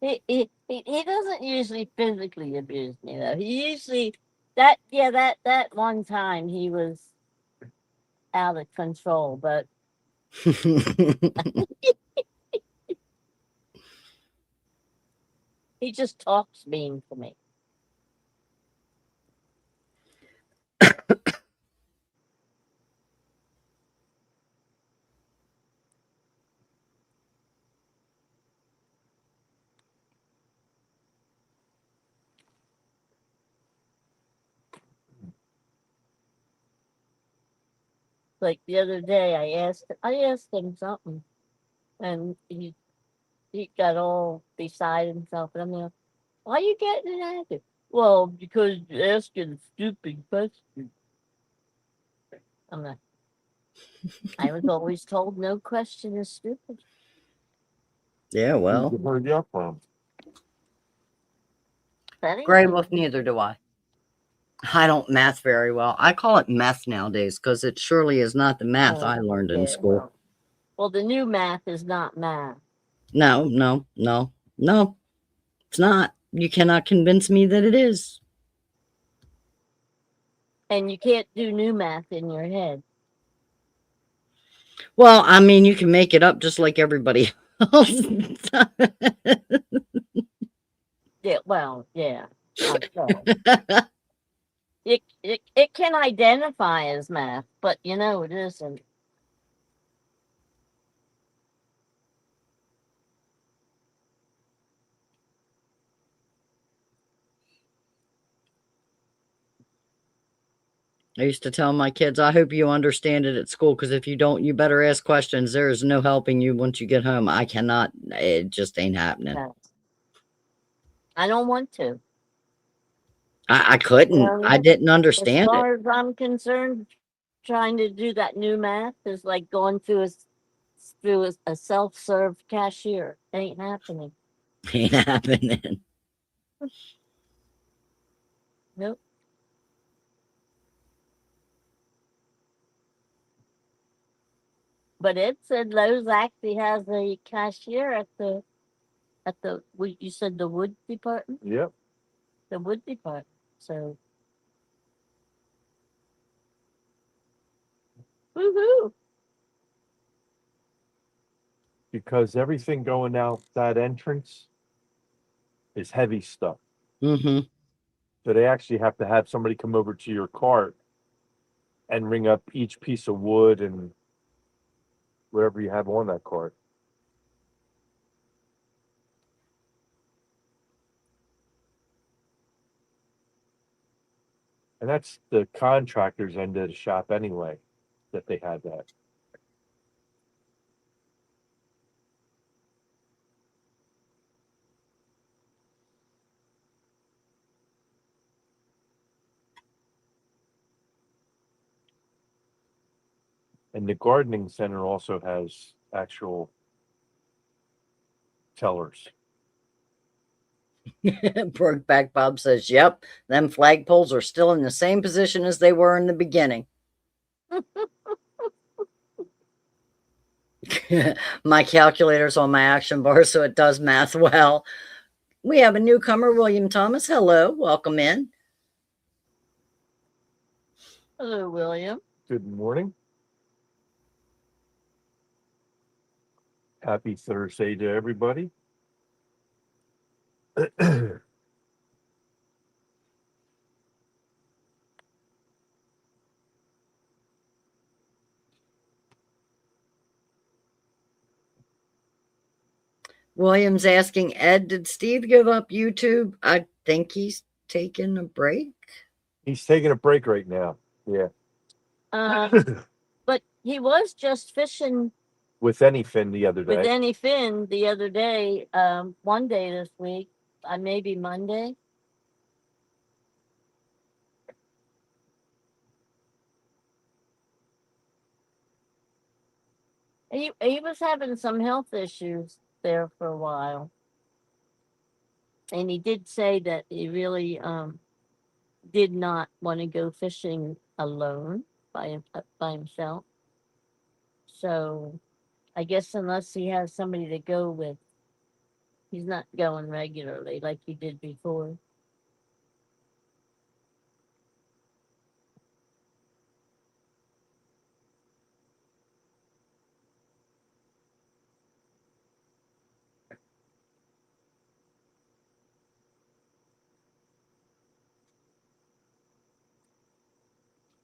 He doesn't usually physically abuse me though. He usually that one time he was out of control, but he just talks mean to me. Like the other day, I asked him something, and he got all beside himself, and I'm like, "Why are you getting an attitude?" Well, because you're asking stupid questions. I'm like, I was always told no question is stupid. Yeah, well, Where'd you heard that from? But Gray anyway, Wolf, neither do I. I don't math very well. I call it meth nowadays because it surely is not the math I learned in yeah, school. well, the new math is not math. No, no, no, no, it's not. You cannot convince me that it is. And you can't do new math in your head. Well, I mean, you can make it up just like everybody else. Yeah, well, yeah. So. It can identify as math, but you know it isn't. I used to tell my kids, I hope you understand it at school because if you don't, you better ask questions. There is no helping you once you get home. I cannot, it just ain't happening. No. I don't want to. I couldn't. I didn't As understand it. far as I'm concerned, trying to do that new math is like going through a self-serve cashier. Ain't happening. Ain't happening. Nope. But Ed said Lowe's actually has a cashier at the you said the wood department? Yep. The wood department. So woohoo. Because everything going out that entrance is heavy stuff. Mm-hmm. So they actually have to have somebody come over to your cart and ring up each piece of wood and whatever you have on that cart. And that's the contractor's end of the shop anyway, that they had that. And the gardening center also has actual tellers. Brokeback Bob says, yep, them flagpoles are still in the same position as they were in the beginning. My calculator's on my action bar, so it does math well. We have a newcomer, William Thomas. Hello, welcome in. Hello, William. Good morning. Happy Thursday to everybody. William's asking Ed, did Steve give up YouTube? I think he's taking a break. He's taking a break right now. Yeah. But he was just fishing With anyfin the other with day. any fin the other day, one day this week, maybe Monday. He was having some health issues there for a while. And he did say that he really did not want to go fishing alone by himself. So I guess unless he has somebody to go with, He's not going regularly like he did before.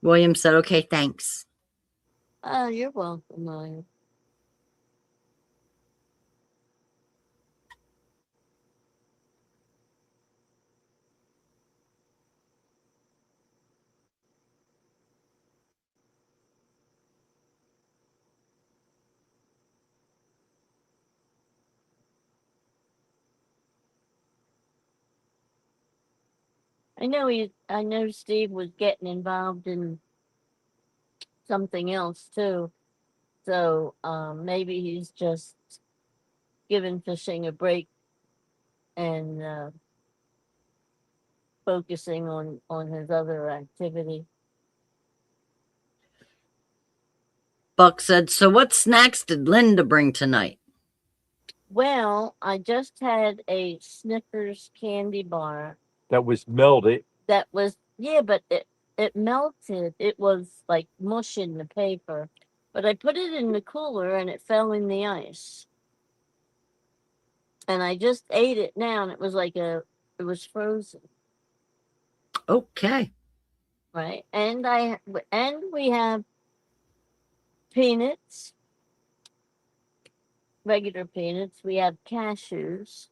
William said, okay, thanks. Oh, you're welcome, Maya. I know Steve was getting involved in something else too. So maybe he's just giving fishing a break and focusing on his other activity. Buck said, so what snacks did Linda bring tonight? Well, I just had a Snickers candy bar That was melted. that was, yeah, but it melted. It was like mush in the paper. But I put it in the cooler and it fell in the ice. And I just ate it now and it was it was frozen, Okay. right? And we have peanuts, regular peanuts. We have cashews.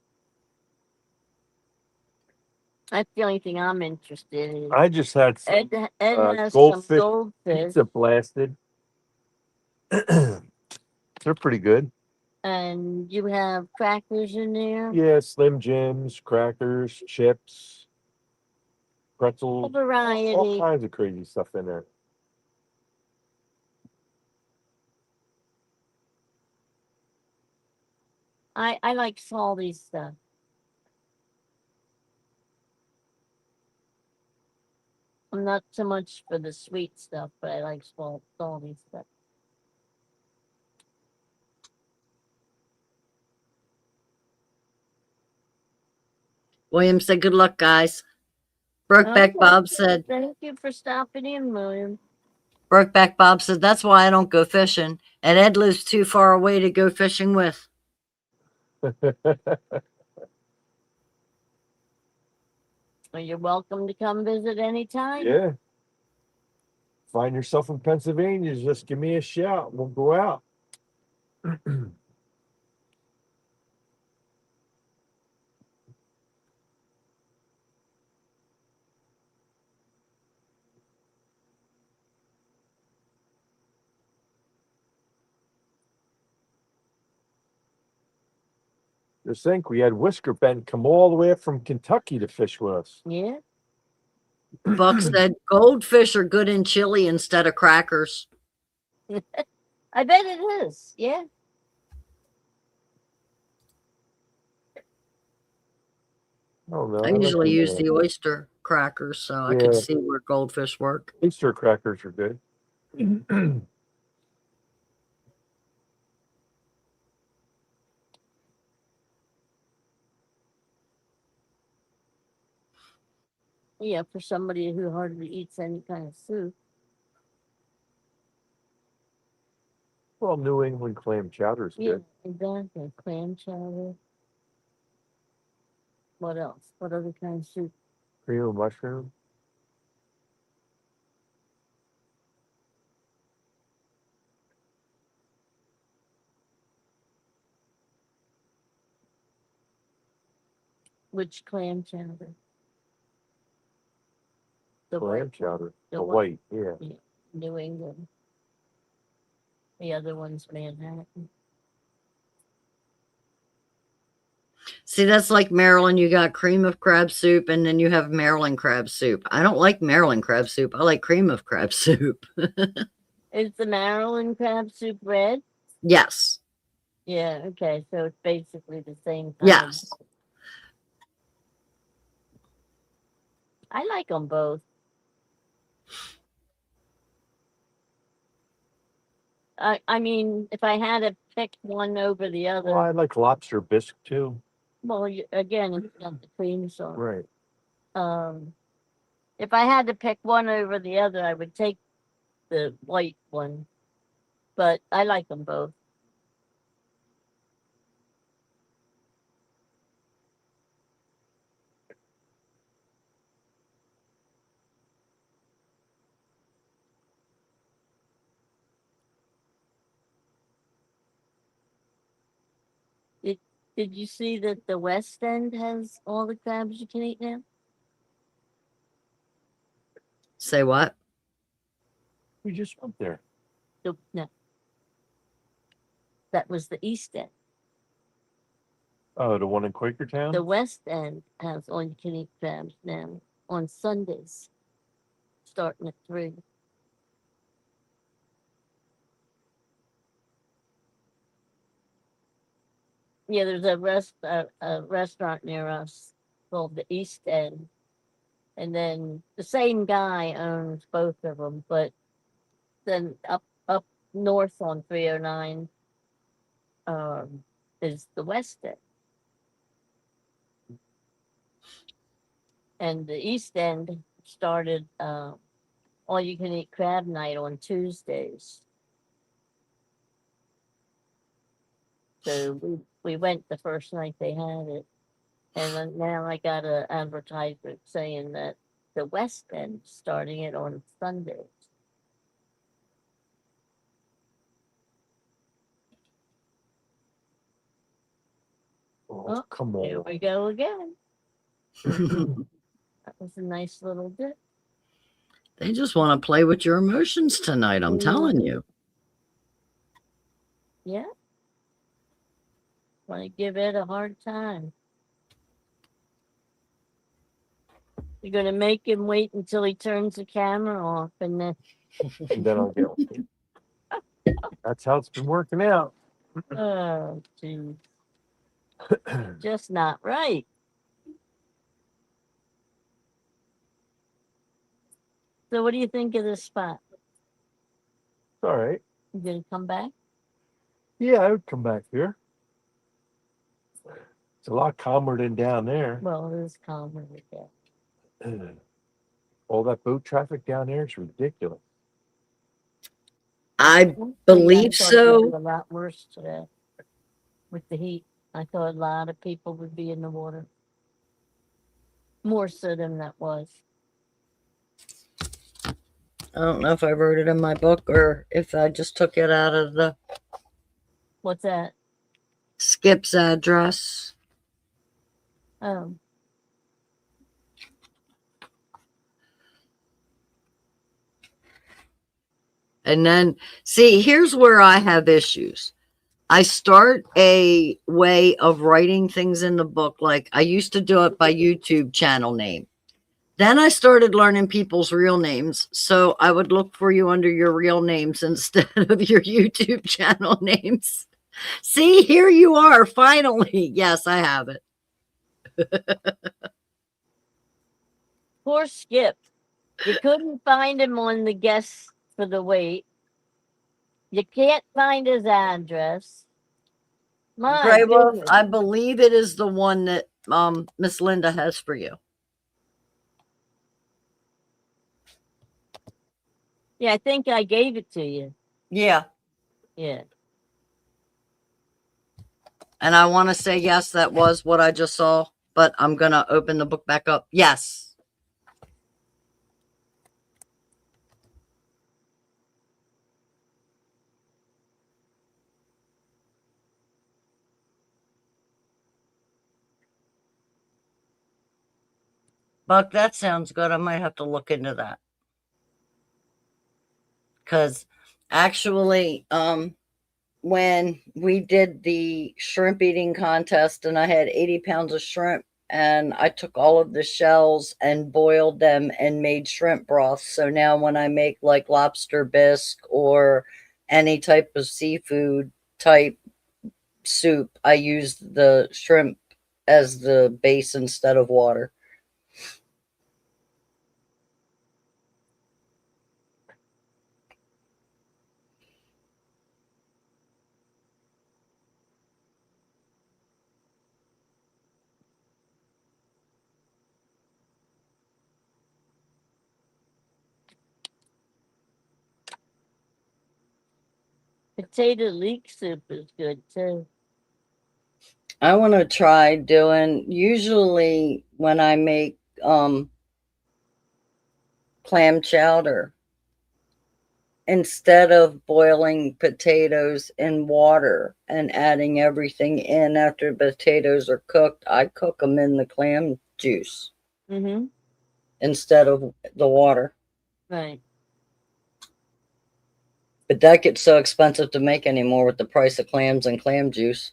That's the only thing I'm interested in. I just had some Ed has some goldfish goldfish, pizza blasted. They're pretty good. and you have crackers in there. Yeah, Slim Jims, crackers, chips, A pretzels, all variety. kinds of crazy stuff in there. I like salty stuff. I'm not so much for the sweet stuff, but I like salty stuff. William said, good luck, guys. Brokeback Okay. Bob said, Thank you for stopping in, William. Brokeback Bob said, that's why I don't go fishing. And Ed lives too far away to go fishing with. Well, you're welcome to come visit anytime. Yeah. Find yourself in Pennsylvania, just give me a shout. We'll go out. Just think, we had Whisker Ben come all the way up from Kentucky to fish with us. Yeah. Buck said, goldfish are good in chili instead of crackers. I bet it is. Yeah. Oh no, I usually use the oyster crackers, so I could Yeah. see where goldfish work. Easter crackers are good. Yeah, for somebody who hardly eats any kind of soup. Well, New England clam chowder's Yeah, good. exactly. Clam chowder. What else? What other kind of soup? Cream of mushroom. Which clam chowder? The Clam white, chowder. the The white. white, yeah. New England. The other one's Manhattan. See, that's like Maryland. You got cream of crab soup, and then you have Maryland crab soup. I don't like Maryland crab soup. I like cream of crab soup. Is the Maryland crab soup red? Yes. Yeah, okay. So it's basically the same kind Yes. of. I like them both. I mean, if I had to pick one over the Well, other, I like lobster bisque too. Well, again, it's got the cream sauce. Right. If I had to pick one over the other, I would take the white one, but I like them both. Did you see that the West End has all the crabs you can eat now? Say what? We just went there. No, that was the East End. Oh, the one in The Quakertown? West End has all you can eat crabs now on Sundays, starting at 3. Yeah, there's a restaurant near us called the East End, and then the same guy owns both of them. But then up north on 309 is the West End, and the East End started all you can eat crab night on Tuesdays. So we went the first night they had it, and then now I got an advertisement saying that the West End starting it on Sundays. Oh, come Here on. we go again. That was a nice little dip. They just want to play with your emotions tonight, I'm telling you. Yeah. Want to give Ed a hard time. You're going to make him wait until he turns the camera off and then, And then I'll get one. That's how it's been working out. oh, geez. Just not right. So what do you think of this spot? All right. You going to come back? Yeah, I would come back here. It's a lot calmer than down there. Well, it is calmer with that. All that boat traffic down there is ridiculous. I I believe thought it would be so. a lot worse today with the heat. I thought a lot of people would be in the water. More so than that was. I don't know if I wrote it in my book or if I just took it out of the What's that? Skip's address. Oh, And then, see, here's where I have issues. I start a way of writing things in the book. Like I used to do it by YouTube channel name. Then I started learning people's real names. So I would look for you under your real names instead of your YouTube channel names. See, here you are. Finally. Yes, I have it. poor Skip. You couldn't find him on the guests for the wait. You can't find his address. My Gray Wolf, goodness. I believe it is the one that Miss Linda has for you. Yeah, I think I gave it to you. Yeah. Yeah. And I want to say, yes, that was what I just saw, but I'm going to open the book back up. Yes. Buck, that sounds good. I might have to look into that. Because actually, when we did the shrimp eating contest and I had 80 pounds of shrimp and I took all of the shells and boiled them and made shrimp broth. So now when I make like lobster bisque or any type of seafood type soup, I use the shrimp as the base instead of water. Potato leek soup is good too. I want to try doing, usually when I make clam chowder, instead of boiling potatoes in water and adding everything in after potatoes are cooked, I cook them in the clam juice Mm-hmm. instead of the water. Right. But that gets so expensive to make anymore with the price of clams and clam juice.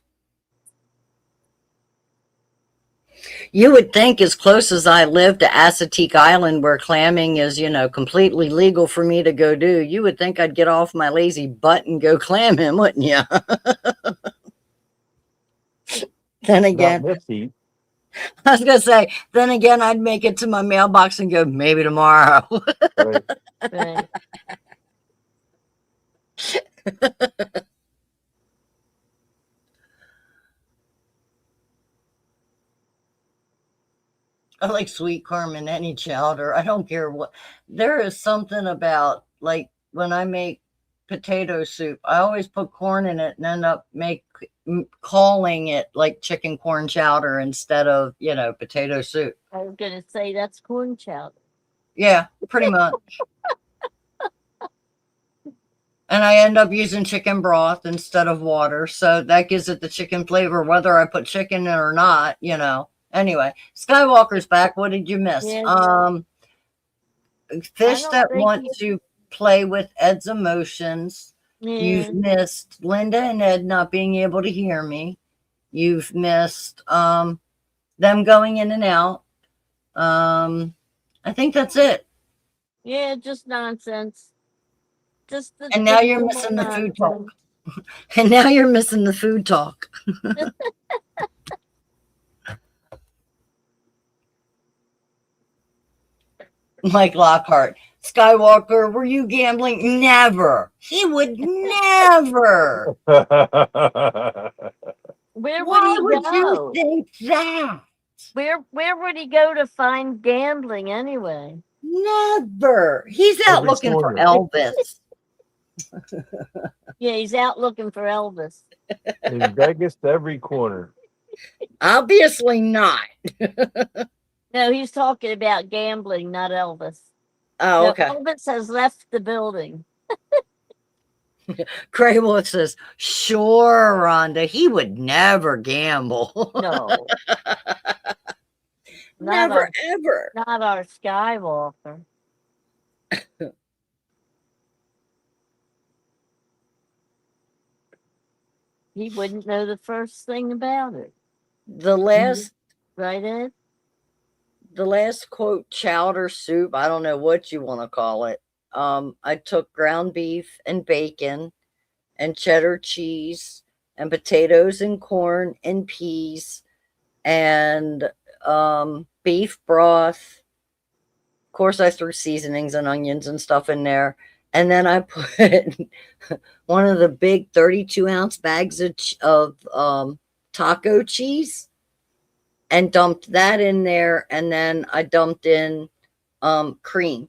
You would think, as close as I live to Assateague Island, where clamming is, completely legal for me to go do, you would think I'd get off my lazy butt and go clam him, wouldn't you? Then Not again, nifty. I was going to say, then again, I'd make it to my mailbox and go, maybe tomorrow. Right. Right. I like sweet corn in any chowder. I don't care what. There is something about, like, when I make potato soup, I always put corn in it and end up calling it like chicken corn chowder instead of, potato soup. I was gonna say that's corn chowder. Yeah, pretty much. And I end up using chicken broth instead of water. So that gives it the chicken flavor, whether I put chicken in or not, Anyway, Skywalker's back. What did you miss? Yeah. Fish don't that think want to play with Ed's emotions. Yeah. You've missed Linda and Ed not being able to hear me. You've missed them going in and out. I think that's it. Yeah, just nonsense. Just the And now you're typical missing the food nonsense. talk. And now you're missing the food talk. Mike Lockhart, Skywalker, were you gambling? Never. He would never. Where Why would would he go? you think that? Where would he go to find gambling anyway? Never. He's out Every looking for corner. Elvis. Yeah, he's out looking for Elvis. In Vegas, every corner. Obviously not. No, he's talking about gambling, not Elvis. Oh, No, okay. Elvis has left the building. Gray Wolf says, sure, Rhonda, he would never gamble. No. Never, ever. Not our Skywalker. He wouldn't know the first thing about it. The last Right, Ed? the last quote chowder soup, I don't know what you want to call it. I took ground beef and bacon and cheddar cheese and potatoes and corn and peas and beef broth. Of course, I threw seasonings and onions and stuff in there. And then I put one of the big 32-ounce bags of taco cheese and dumped that in there. And then I dumped in cream.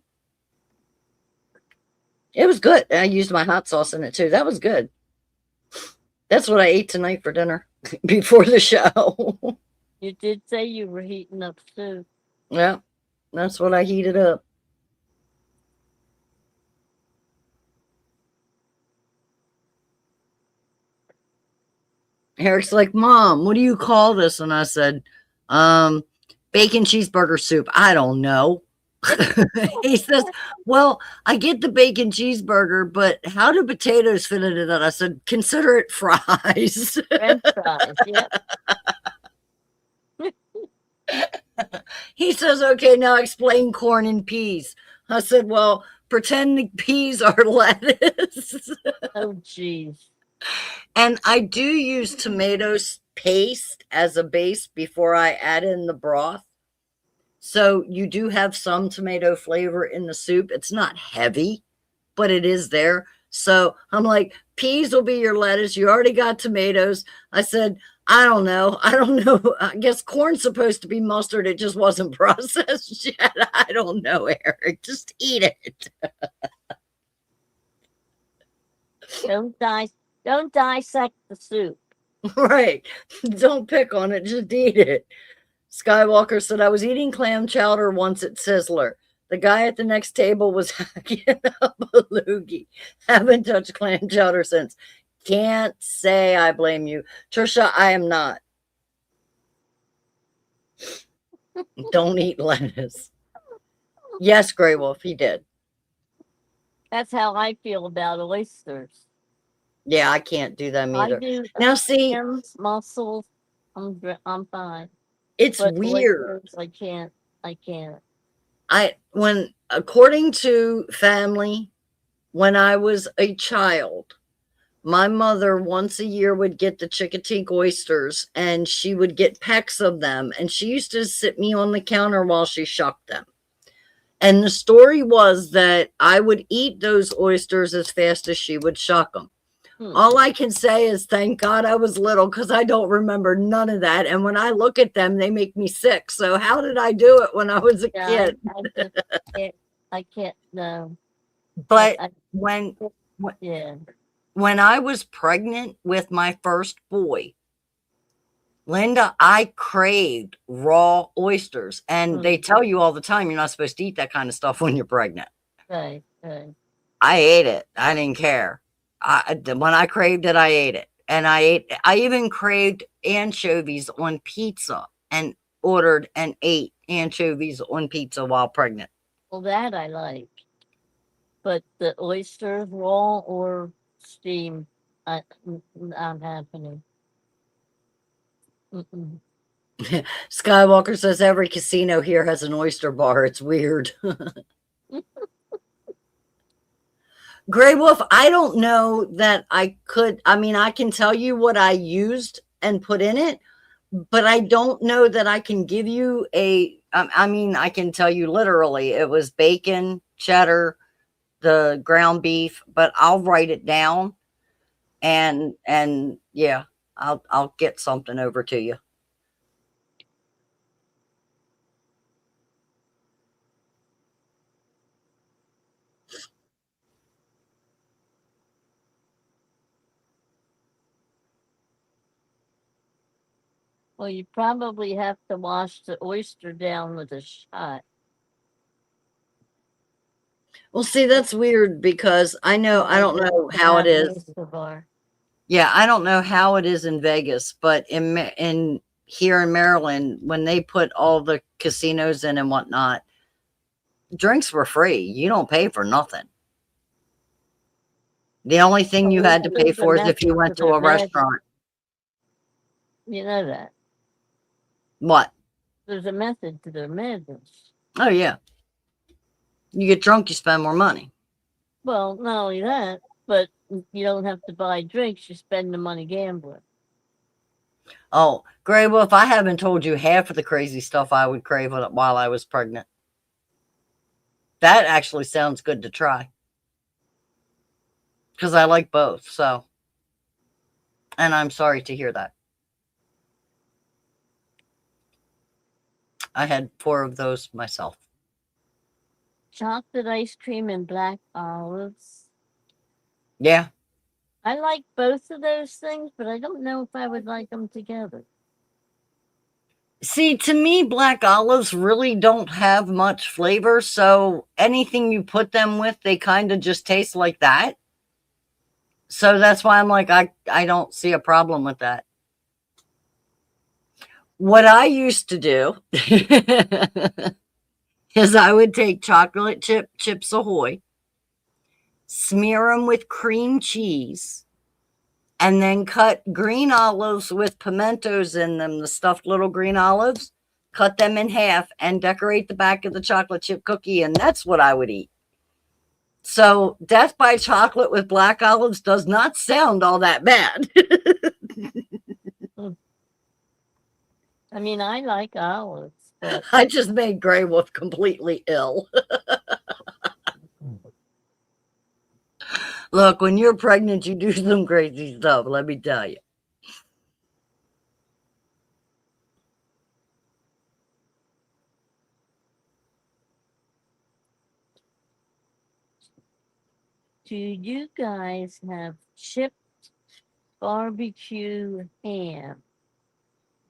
It was good. I used my hot sauce in it too. That was good. That's what I ate tonight for dinner before the show. You did say you were heating up soup. Yeah, that's what I heated up. Eric's like, Mom, what do you call this? And I said, bacon cheeseburger soup. I don't know. He says, well, I get the bacon cheeseburger, but how do potatoes fit into that? I said, consider it fries. French fries, yeah. He says, okay, now explain corn and peas. I said, well, pretend the peas are lettuce. Oh, jeez. And I do use tomato paste as a base before I add in the broth. So you do have some tomato flavor in the soup. It's not heavy, but it is there. So I'm like, peas will be your lettuce. You already got tomatoes. I said, I don't know. I guess corn's supposed to be mustard. It just wasn't processed yet. I don't know, Eric. Just eat it. Don't dissect the soup. Right. Don't pick on it, just eat it. Skywalker said, I was eating clam chowder once at Sizzler. The guy at the next table was hacking up a loogie. Haven't touched clam chowder since. Can't say I blame you. Trisha, I am not. Don't eat lettuce. Yes, Grey Wolf, he did. That's how I feel about oysters. Yeah, I can't do them I either. do Now, see, clams, mussels. I'm fine. it's But weird. oysters, I can't. I can't. When according to family, when I was a child, my mother once a year would get the Chickatee oysters and she would get pecks of them. And she used to sit me on the counter while she shucked them. And the story was that I would eat those oysters as fast as she would shuck them. All I can say is thank God I was little because I don't remember none of that. And when I look at them, they make me sick. So how did I do it when I was a kid? I can't. No. But I- when Yeah. when I was pregnant with my first boy, Linda, I craved raw oysters. And they tell you all the time you're not supposed to eat that kind of stuff when you're pregnant. Right. Right. I ate it. I didn't care. When I craved it, I ate it. And I even craved anchovies on pizza and ordered and ate anchovies on pizza while pregnant. Well, that I like. But the oysters, raw or steamed, not happening. Mm-mm. Skywalker says every casino here has an oyster bar. It's weird. Grey Wolf, I don't know that I could. I mean, I can tell you what I used and put in it, but I don't know that I can give you I mean, I can tell you literally it was bacon, cheddar, the ground beef, but I'll write it down and yeah, I'll get something over to you. Well, you probably have to wash the oyster down with a shot. Well, see, that's weird because I don't know how it is. Oyster bar. Yeah, I don't know how it is in Vegas, but in here in Maryland, when they put all the casinos in and whatnot, drinks were free. You don't pay for nothing. The only thing you had to pay for is if you went to a restaurant. You know that. What? There's a method to their madness. Oh, yeah. You get drunk, you spend more money. Well, not only that, but you don't have to buy drinks. You spend the money gambling. Oh, Grey Wolf, I haven't told you half of the crazy stuff I would crave while I was pregnant. That actually sounds good to try. Because I like both, so. And I'm sorry to hear that. I had 4 of those myself. Chocolate ice cream and black olives. Yeah. I like both of those things, but I don't know if I would like them together. See, to me, black olives really don't have much flavor. So anything you put them with, they kind of just taste like that. So that's why I'm like, I don't see a problem with that. What I used to do is I would take chocolate chips Ahoy, smear them with cream cheese, and then cut green olives with pimentos in them, the stuffed little green olives, cut them in half and decorate the back of the chocolate chip cookie. And that's what I would eat. So death by chocolate with black olives does not sound all that bad. I mean, I like olives, but I just made Grey Wolf completely ill. Look, when you're pregnant, you do some crazy stuff, let me tell you. do you guys have chipped barbecue ham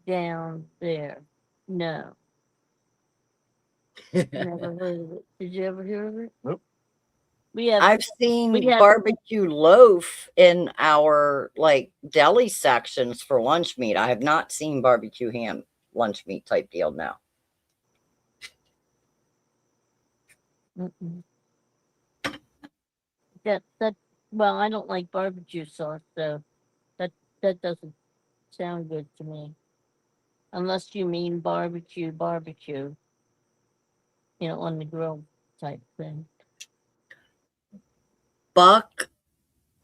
down there. No, never heard of it. Did you ever hear of it? Nope. We have I've seen we have- barbecue loaf in our like deli sections for lunch meat. I have not seen barbecue ham lunch meat type deal now. mm-mm. that well, I don't like barbecue sauce, so that doesn't sound good to me. Unless you mean barbecue, on the grill type thing. Buck,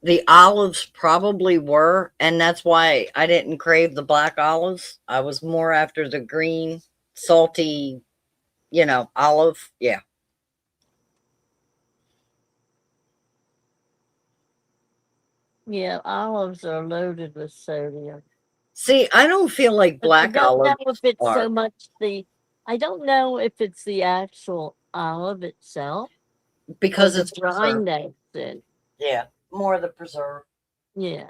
the olives probably were, and that's why I didn't crave the black olives. I was more after the green, salty, olive. Yeah. Yeah, olives are loaded with sodium. See, I don't feel like But I black don't know olives if it's are so much I don't know if it's the actual olive itself or because the it's brine preserved. that it's in. Yeah, more of the preserve. Yeah.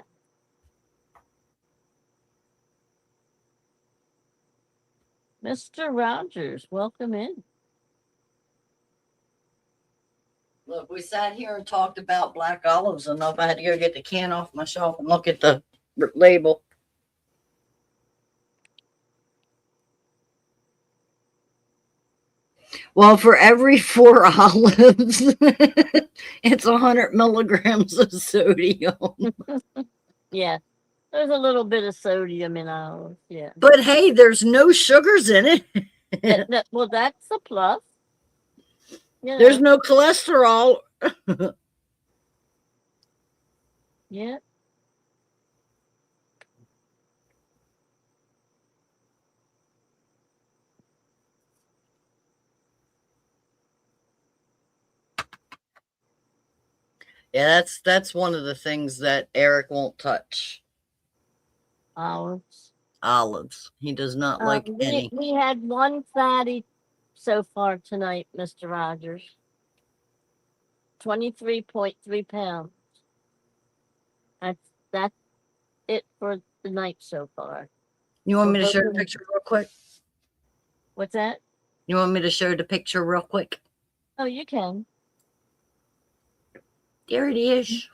Mr. Rogers, welcome in. Look, we sat here and talked about black olives enough. I had to go get the can off my shelf and look at the label. Well, for every 4 olives, it's 100 milligrams of sodium. Yeah. There's a little bit of sodium in olives. Yeah. But hey, there's no sugars in it. Well, that's a plus. There's no cholesterol. Yeah. Yeah, that's one of the things that Eric won't touch. Olives. Olives. He does not like any. We had one fatty so far tonight, Mr. Rogers. 23.3 pounds. That's it for the night so far. You want me to show the picture real quick? What's that? You want me to show the picture real quick? Oh, you can. There it is.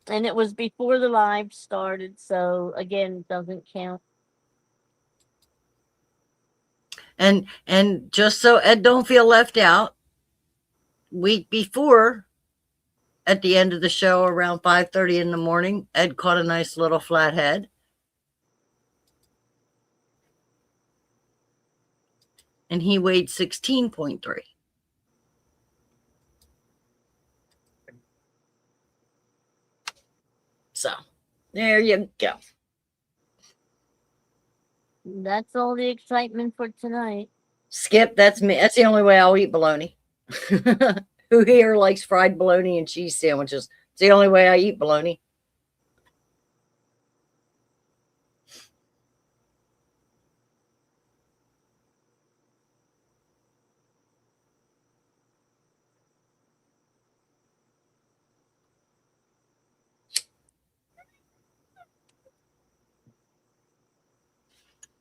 And it was before the live started, so again, it doesn't count. And just so Ed don't feel left out, week before, at the end of the show around 5:30 in the morning, Ed caught a nice little flathead. And he weighed 16.3. So there you go. That's all the excitement for tonight. Skip, that's me. That's the only way I'll eat bologna. Who here likes fried bologna and cheese sandwiches? It's the only way I eat bologna.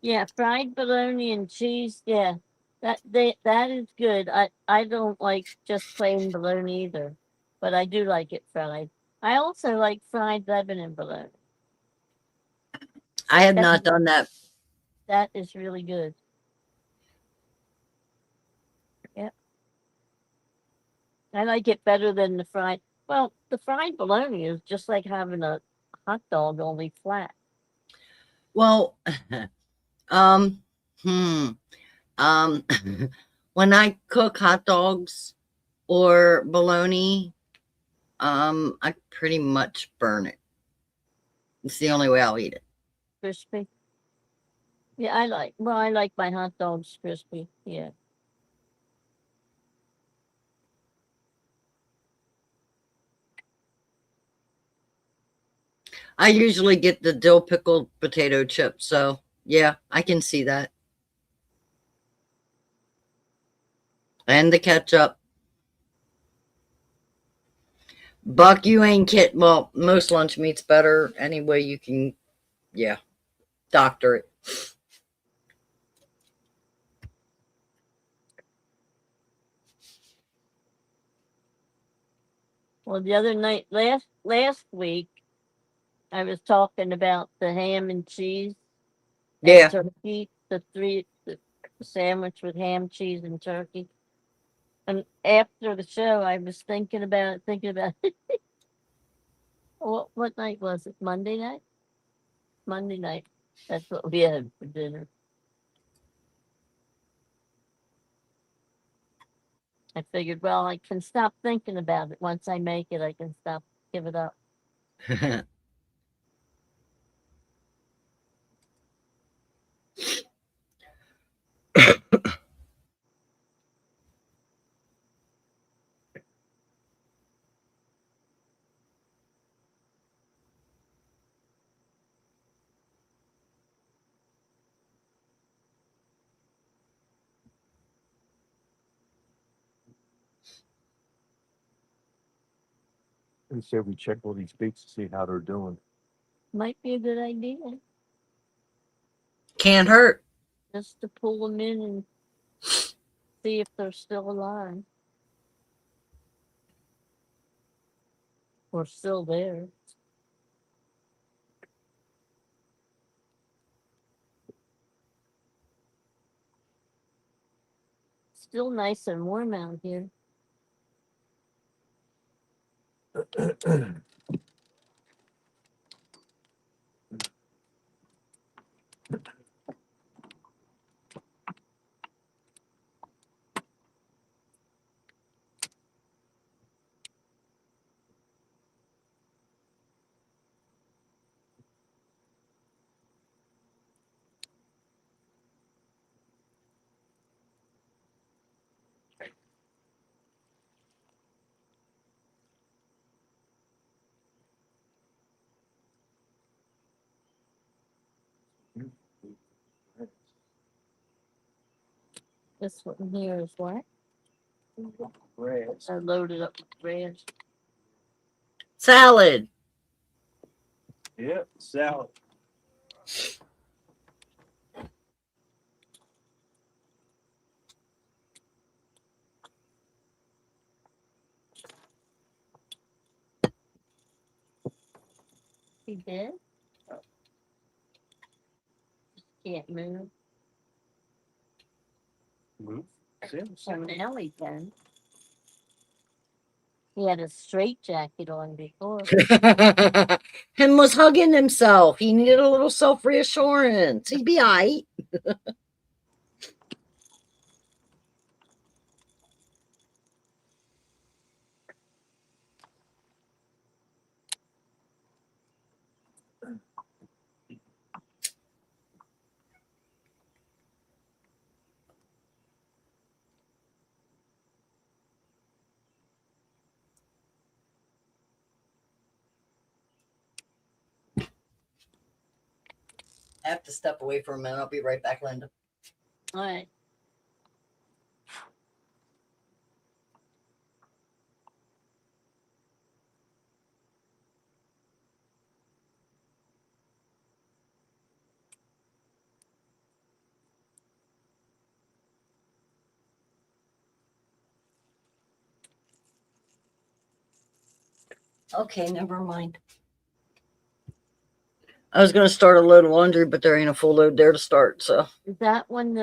Yeah, fried bologna and cheese. Yeah, that is good. I don't like just plain bologna either, but I do like it fried. I also like fried Lebanon bologna. I have not done that. That is really good. Yeah, I like it better than the fried. Well, the fried bologna is just like having a hot dog, only flat. Well, when I cook hot dogs or bologna, I pretty much burn it. It's the only way I'll eat it. Crispy. Yeah, I like my hot dogs crispy. Yeah. I usually get the dill pickled potato chips, so yeah, I can see that. And the ketchup. Buck, you ain't kidding. Well, most lunch meat's better anyway. You can, yeah, doctor it. Well, the other night, last week, I was talking about the ham and cheese and Yeah. turkey, the sandwich with ham, cheese, and turkey. And after the show, I was thinking about it. What night was it? Monday night? Monday night. That's what we had for dinner. I figured, well, I can stop thinking about it. Once I make it, I can stop, give it up. And say we check all these beaks to see how they're doing. Might be a good idea Can't hurt. just to pull them in and see if they're still alive or still there. Still nice and warm out here. This one here is what? Grass. I loaded up with ranch. Salad. Yeah, salad. He did? Can't move. Move. So now he can. He had a straight jacket on before. Him was hugging himself. He needed a little self reassurance. He'd be all right. I have to step away for a minute. I'll be right back, Linda. All right. Okay, never mind. I was going to start a load of laundry, but there ain't a full load there to start. So Is that one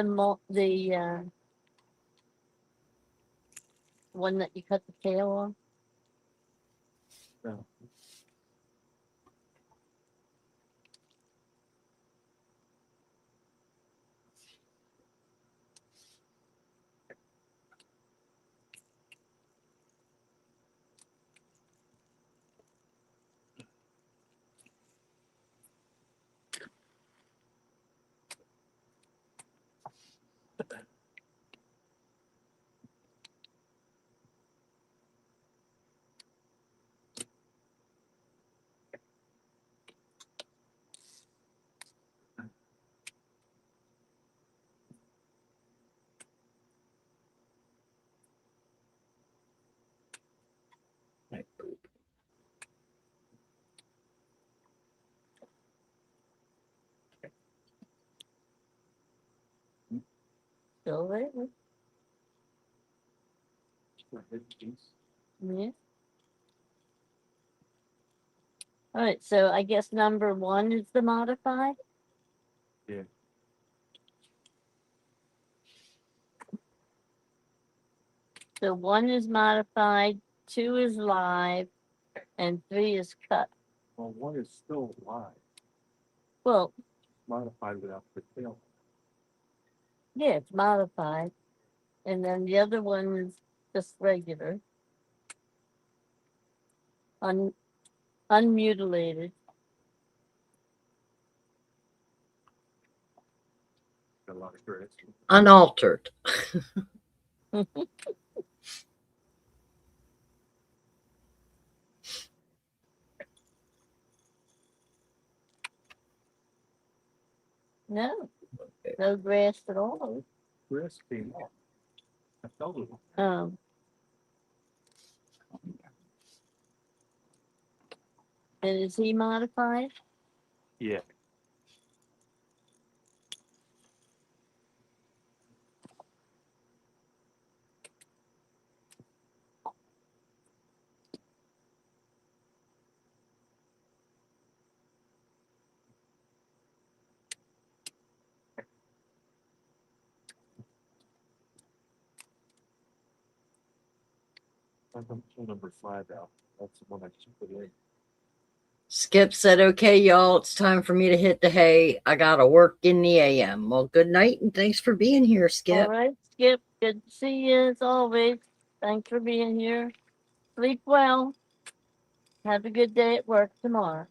one that you cut the tail off? No. still there. Yeah. All right, so I guess number 1 is the modified. Yeah. So 1 is modified, 2 is live, and 3 is cut. Well, 1 is still live, Well, modified without the tail. yeah, it's modified. And then the other one is just regular. Unmutilated. Got a lot of grass. Unaltered. No, no grass at all. Grass came off. I felt it. Um, and is he modified? Yeah. I'm pull number 5 out. That's the one I just put in. Skip said, okay, y'all, it's time for me to hit the hay. I gotta work in the AM. Well, good night and thanks for being here, All Skip. right, Skip. Good to see you as always. Thanks for being here. Sleep well. Have a good day at work tomorrow.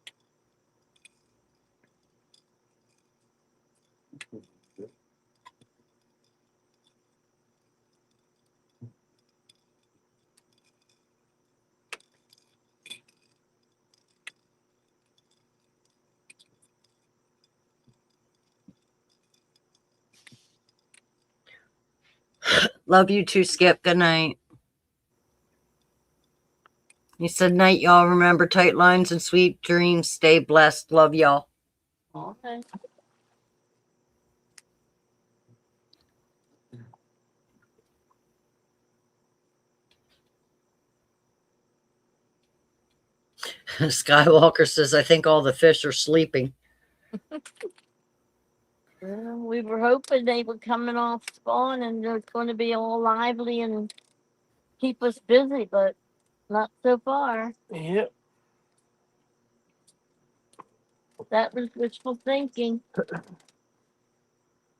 Love you too, Skip. Good night. He said, night, y'all. Remember tight lines and sweet dreams. Stay blessed. Love y'all. Okay. Skywalker says, I think all the fish are sleeping. Well, we were hoping they were coming off spawn and they're going to be all lively and keep us busy, but not so far. Yep. That was wishful thinking.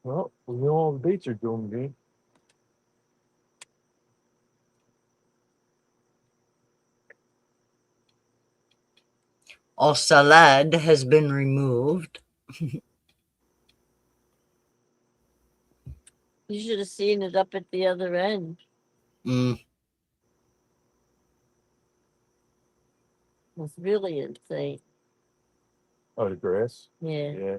Well, we know all the baits are doing good. All salad has been removed. You should have seen it up at the other end. Mm. It's really insane. Oh, the grass? Yeah. Yeah.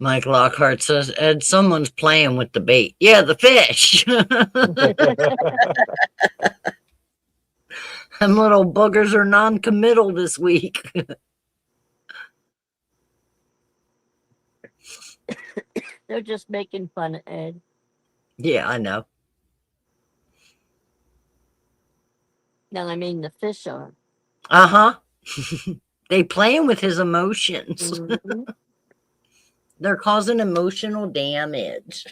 Mike Lockhart says, Ed, someone's playing with the bait. Yeah, the fish. Them little boogers are non-committal this week. They're just making fun of Ed. Yeah, I know. No, I mean the fish on. Uh-huh. They playing with his emotions. Mhm. They're causing emotional damage.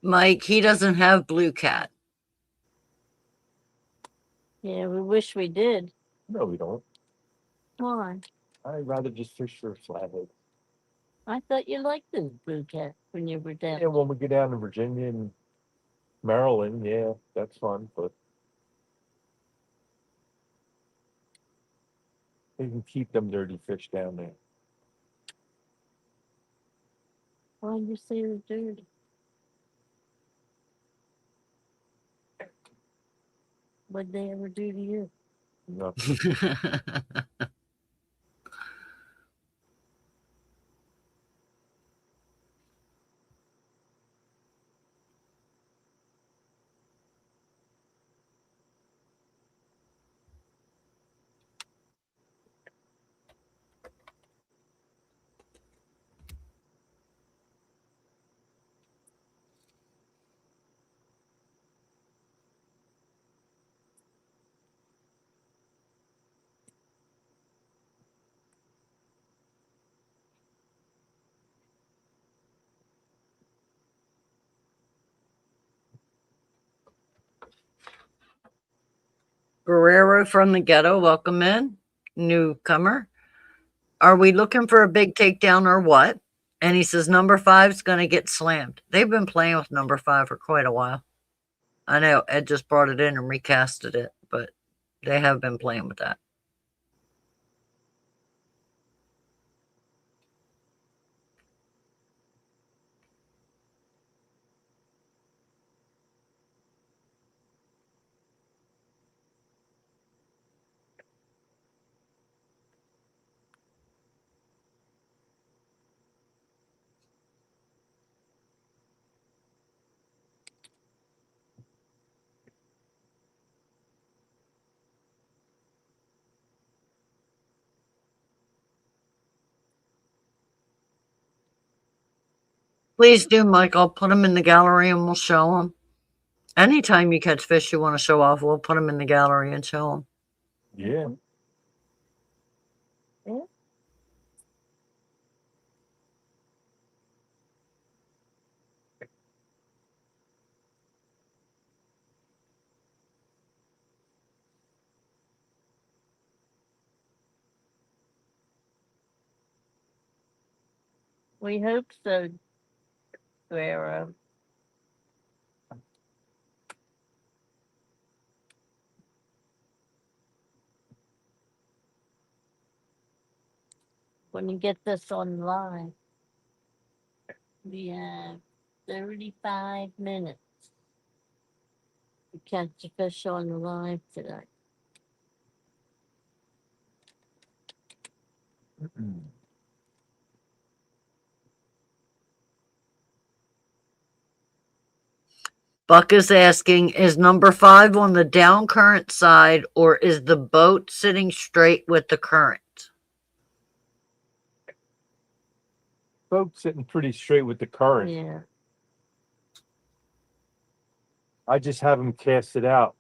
Mike, he doesn't have blue cat. Yeah, we wish we did. No, we don't. Why? I'd rather just fish for flathead. I thought you liked the blue cat when you were down. Yeah, when we get down to Virginia and Maryland, yeah, that's fun, but they can keep them dirty fish down there. Why you say they're dirty? What'd they ever do to you? Nothing. Guerrero from the ghetto, welcome in. Newcomer. Are we looking for a big takedown or what? And he says number 5's going to get slammed. They've been playing with number 5 for quite a while. I know Ed just brought it in and recasted it, but they have been playing with that. Please do, Mike. I'll put them in the gallery and we'll show them. Anytime you catch fish you want to show off, we'll put them in the gallery and show them. Yeah. Yeah. We hope so, Guerrero. When you get this online, we have 35 minutes to catch a fish on the live today. Buck is asking, is number 5 on the down current side or is the boat sitting straight with the current? Boat sitting pretty straight with the current. Yeah. I just have them cast it out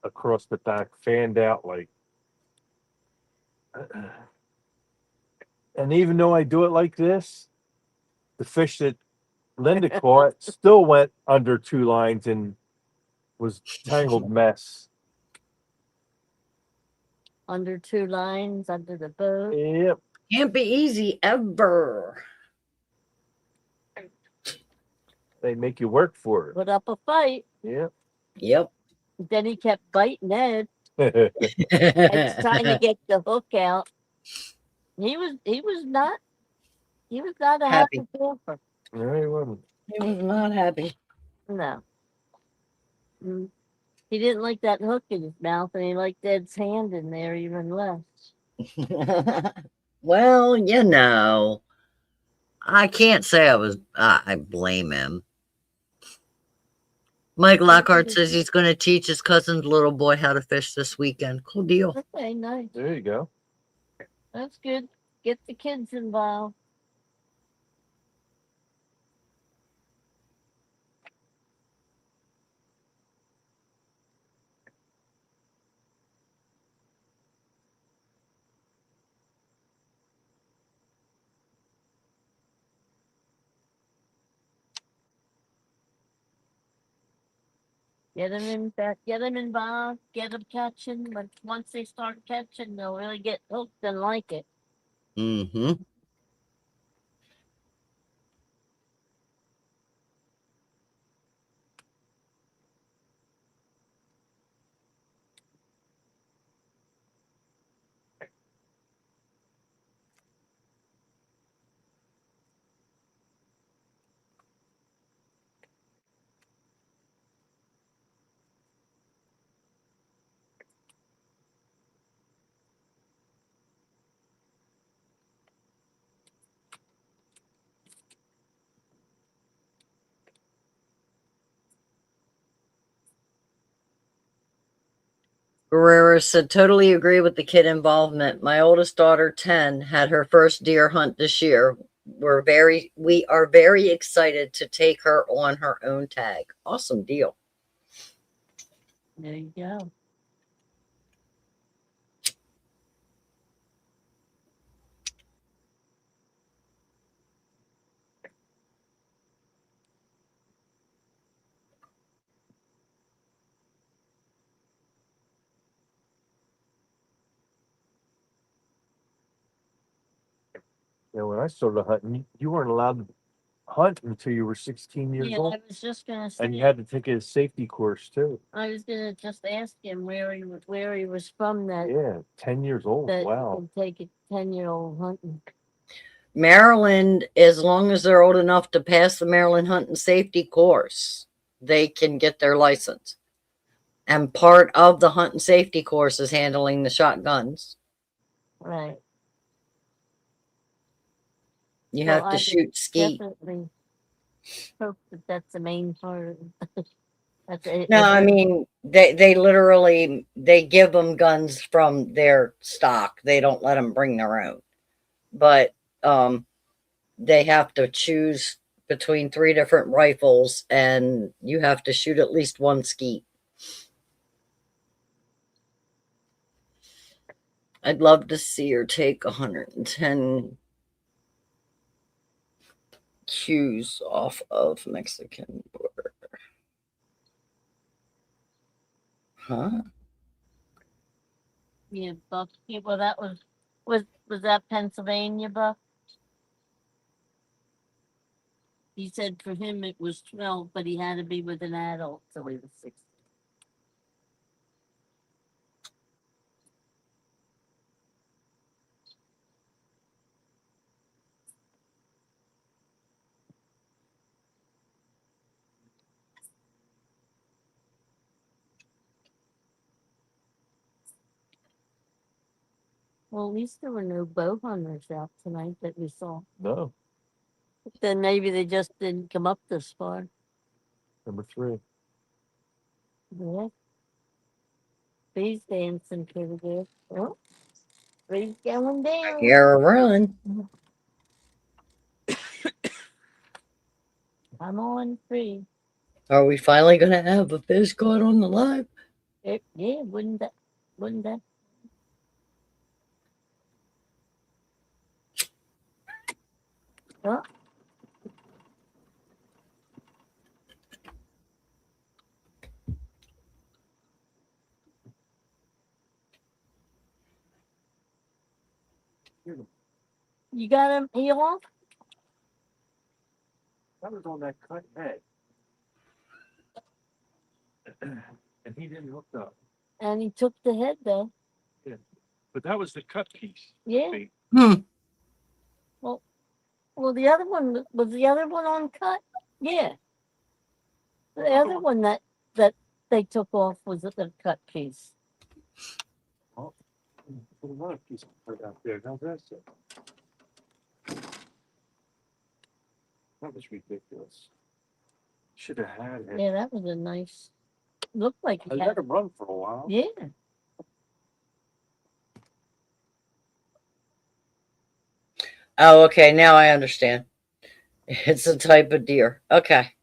across the back, fanned out like. And even though I do it like this, the fish that Linda caught still went under 2 lines and was tangled mess. Under 2 lines, under the boat. Yep. Can't be easy ever. They make you work for Put up a fight. it. Yep. Then he kept biting Ed. Ed's trying to get the hook out. He was not a happy camper. No, he wasn't. He was not happy. No. He didn't like that hook in his mouth, and he liked Ed's hand in there even less. Well, you know, I can't say I blame him. Mike Lockhart says he's going to teach his cousin's little boy how to fish this weekend. Cool deal. Okay, nice. There you go. That's good. Get the kids involved. Get them in back, get them involved, get them catching. But once they start catching, they'll really get hooked and like it. Mm-hmm. Guerrero said, totally agree with the kid involvement. My oldest daughter, 10, had her first deer hunt this year. We are very excited to take her on her own tag. Awesome deal. There you go. Yeah, when I started hunting, you weren't allowed to hunt until you were 16 years Yeah, old, I was just gonna and you say. had to take a safety course too. I was gonna just ask him where he was from that Yeah, 10 years old. that Wow. can take a 10-year-old hunting. Maryland, as long as they're old enough to pass the Maryland hunting safety course, they can get their license. And part of the hunting safety course is handling the shotguns. Right. You Well, have to I shoot skeet. definitely hope that that's the main part. That's it. No, I mean they literally they give them guns from their stock. They don't let them bring their own. But they have to choose between 3 different rifles, and you have to shoot at least one skeet. I'd love to see her take 110 cues off of Mexican border. Huh? Yeah, Buck. Yeah, well, that was that Pennsylvania, Buck? He said for him it was 12, but he had to be with an adult, so he was 16. Well, at least there were no bow hunters out tonight that we saw. No, Then maybe they just didn't come up this far. number 3. Yeah. He's dancing pretty good. Oh, he's going down. Here, run. I'm on free. Are we finally going to have a fish caught on the live? Yeah, wouldn't that? Oh, you got him off? That was on that cut head. And he didn't hook up. And he took the head though. But that was the cut piece. Yeah. Bait. Well, the other one was the other one on cut. Yeah. The other one that they took off was the cut piece. Oh, put another piece of cut out there. How's that sit? That was ridiculous. Should have had it. Yeah, that was a nice. Looked like I he let had. him run for a while. Yeah. Oh, okay. Now I understand. It's a type of deer. Okay.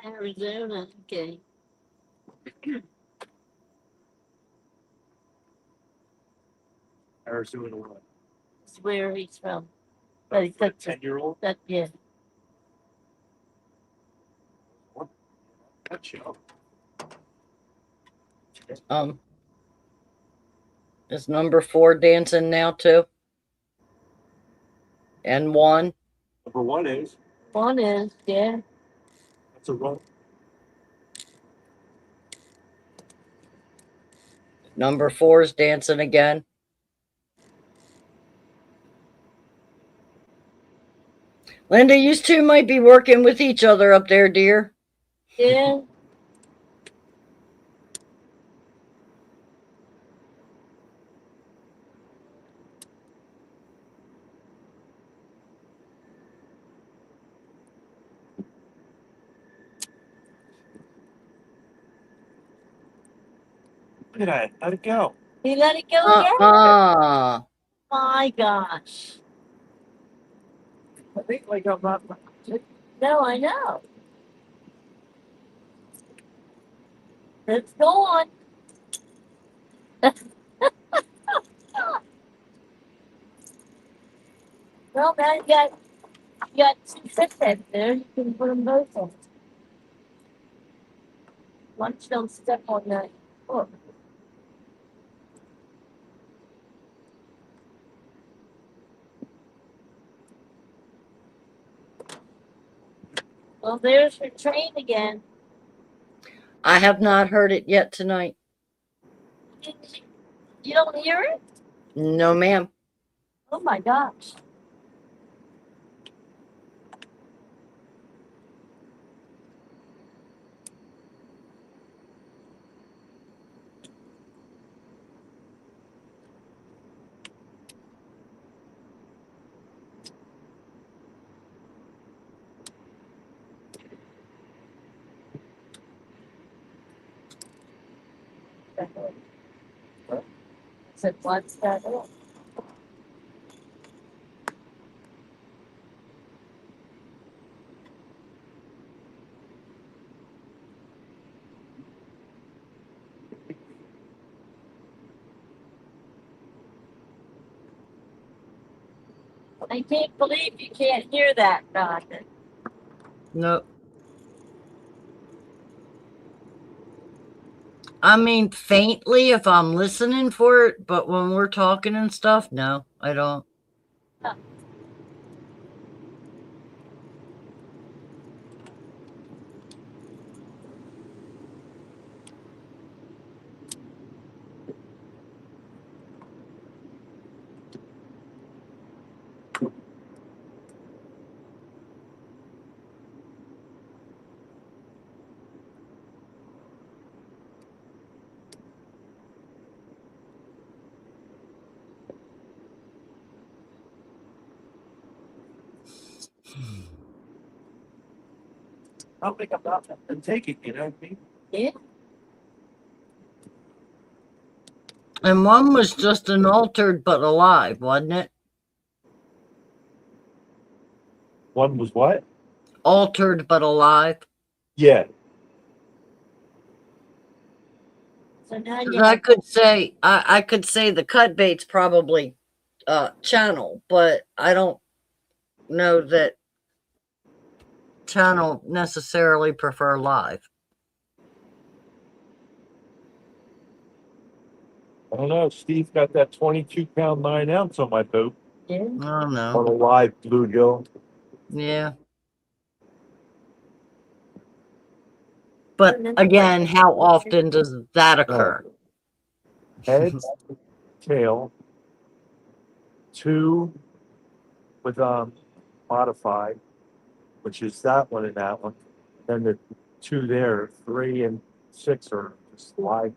Arizona. Okay. Arizona what? It's where he's from. But he took 10-year-old. that, yeah. That's you. Is number 4 dancing now too? And 1. Number 1 is. One is, yeah. That's a run. Number 4's dancing again. Linda, you two might be working with each other up there, dear. Yeah. Look at that. Let it go. He let it go again? Uh-uh. My gosh. I think like I'm not. No, I know. It's gone. Well, now you got 2 flatheads there. You can put them both in. Once you don't step on that hook. Well, there's your train again. I have not heard it yet tonight. You don't hear it? No, ma'am. Oh my gosh. I said, what's that? I can't believe you can't hear that, Doctor. No. I mean, faintly if I'm listening for it, but when we're talking and stuff, no, I don't. I'll pick up that and take it. You know what I mean? Yeah. And one was just an altered but alive, wasn't it? One was what? Altered but alive. Yeah. So now 'Cause you I have could say I could say the cut bait's probably channel, but I don't know that channel necessarily prefer live. I don't know. Steve got that 22-pound 9-ounce on my boat I don't know. on a live bluegill. Yeah. But again, how often does that occur? Head, tail, 2 with modified, which is that one and that one. Then the 2 there, 3 and 6 are just live.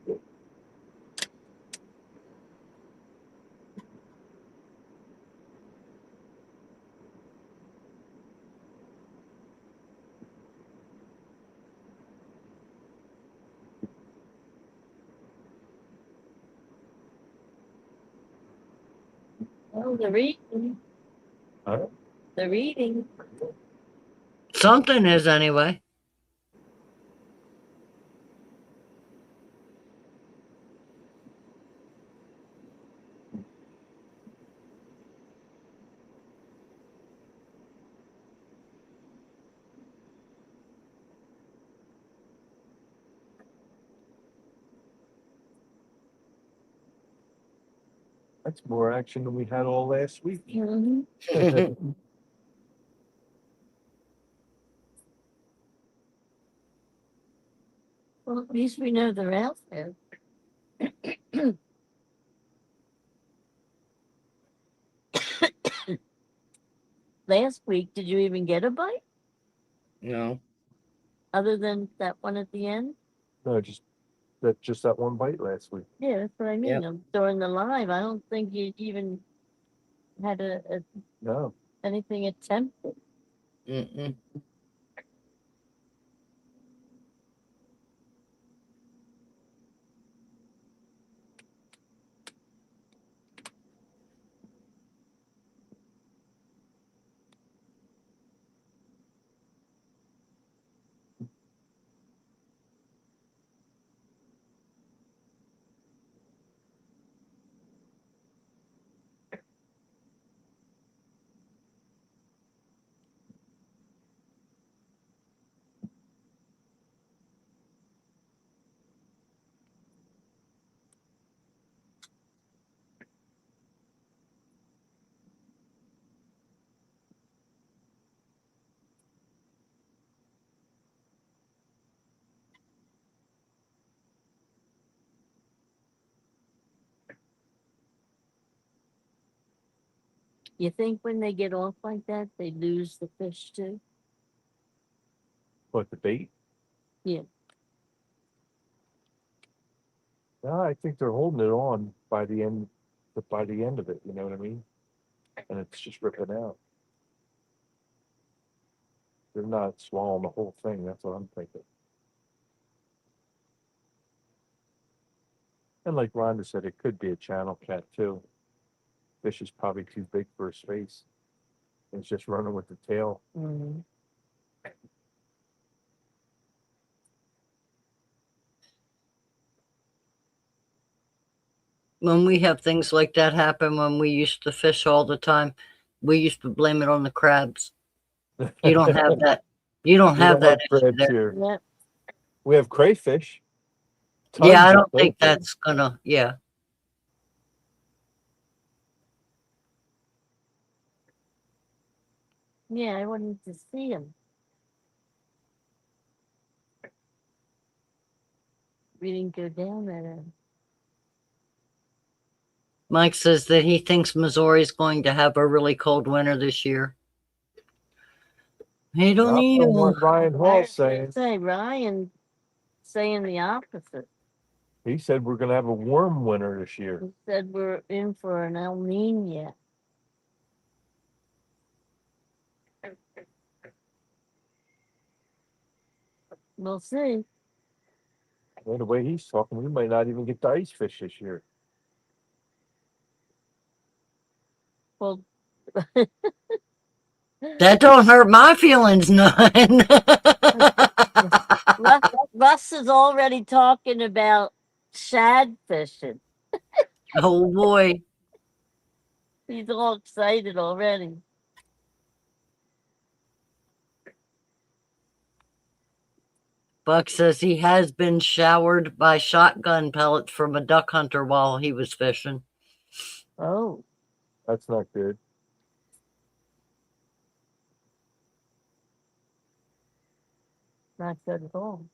oh, the reading. Huh? The reading. Something is anyway. That's more action than we had all last week. Mhm. Well, at least we know they're out there. Last week, did you even get a bite No. other than that one at the end? No, just that one bite last week. Yeah, that's what I mean. Yep. During the live, I don't think you even had No. anything attempted. Mm-mm. You think when they get off like that, they lose the fish too? What, the bait? Yeah. No, I think they're holding it on by the end of it, you know what I mean? And it's just ripping out. They're not swallowing the whole thing, that's what I'm thinking. And like Rhonda said, it could be a channel cat too. Fish is probably too big for his face. It's just running with the tail. Mm-hmm. When we have things like that happen, when we used to fish all the time, we used to blame it on the crabs. You don't have that. You don't We have don't have that issue crabs there. here. Yep. We have crayfish. Yeah, I Tons of don't think crayfish. that's gonna. Yeah. Yeah, I wanted to see him. We didn't go down that end. Mike says that he thinks Missouri's going to have a really cold winter this year. He don't Not from even. what Ryan Hall's saying. Say Ryan saying the opposite. He said we're gonna have a warm winter this year. He said we're in for an El Nino. We'll see. Well, the way he's talking, we might not even get the ice fish this year. Well, That don't hurt my feelings none. Russ is already talking about shad fishing. Oh boy. He's all excited already. Buck says he has been showered by shotgun pellets from a duck hunter while he was fishing. Oh, That's not good. not good at all.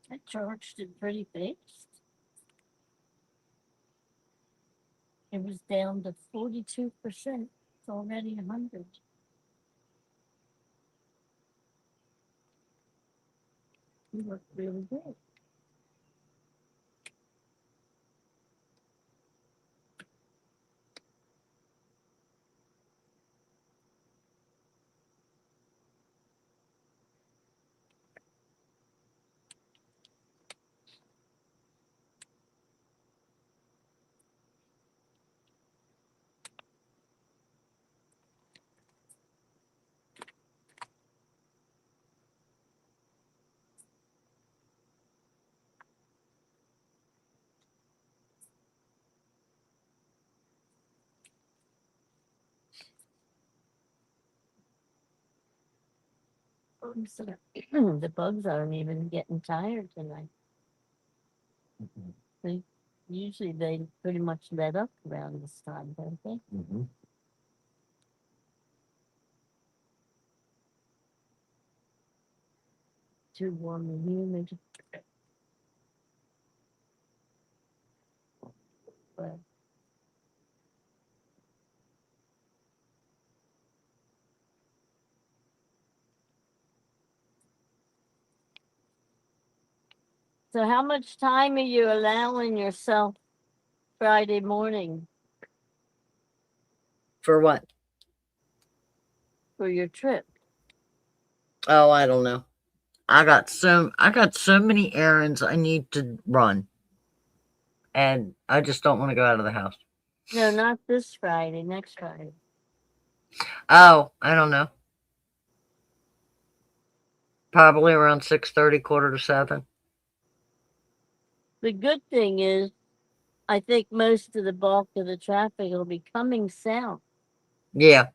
I charged it pretty fast. It was down to 42%. It's already 100. You look really good. The bugs aren't even getting tired tonight. Usually they pretty much let up around this time, don't they? Mm-hmm. Too warm and humid. But so how much time are you allowing yourself Friday morning For what? for your trip? Oh, I don't know. I got so many errands I need to run, and I just don't want to go out of the house. No, not this Friday, next Friday. Oh, I don't know. Probably around 6:30, quarter to 7. The good thing is, I think most of the bulk of the traffic will be coming south. Yeah.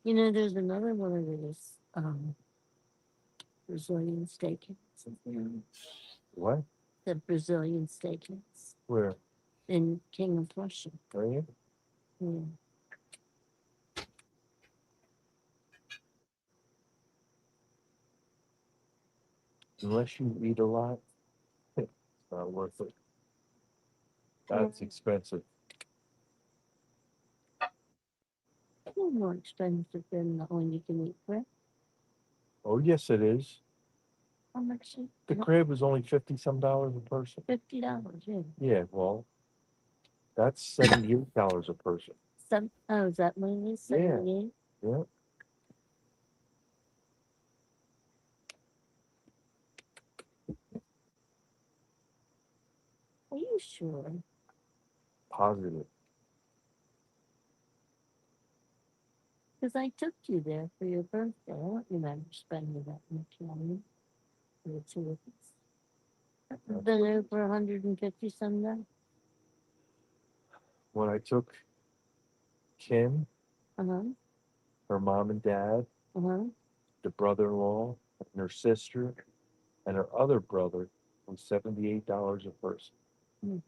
You know, there's another one of these Brazilian steakhouse. What? The Brazilian steakhouse Where? in King of Prussia. Are you? Yeah. Unless you eat a lot, it's not worth it. That's expensive. A little more expensive than the one you can eat for. Oh, yes, it is. How much? The crab is only $50-some a person. $50, yeah. Yeah, well, that's $78 a person. Oh, is that what it is? Yeah. 78? Yeah. Are you sure? Positive. Because I took you there for your birthday. I don't remember spending that much money for the two of us. It's been over 150 someday. When I took Kim, Uh-huh. her mom and dad, Uh-huh. the brother-in-law, and her sister, and her other brother, it was $78 a person. Hmm.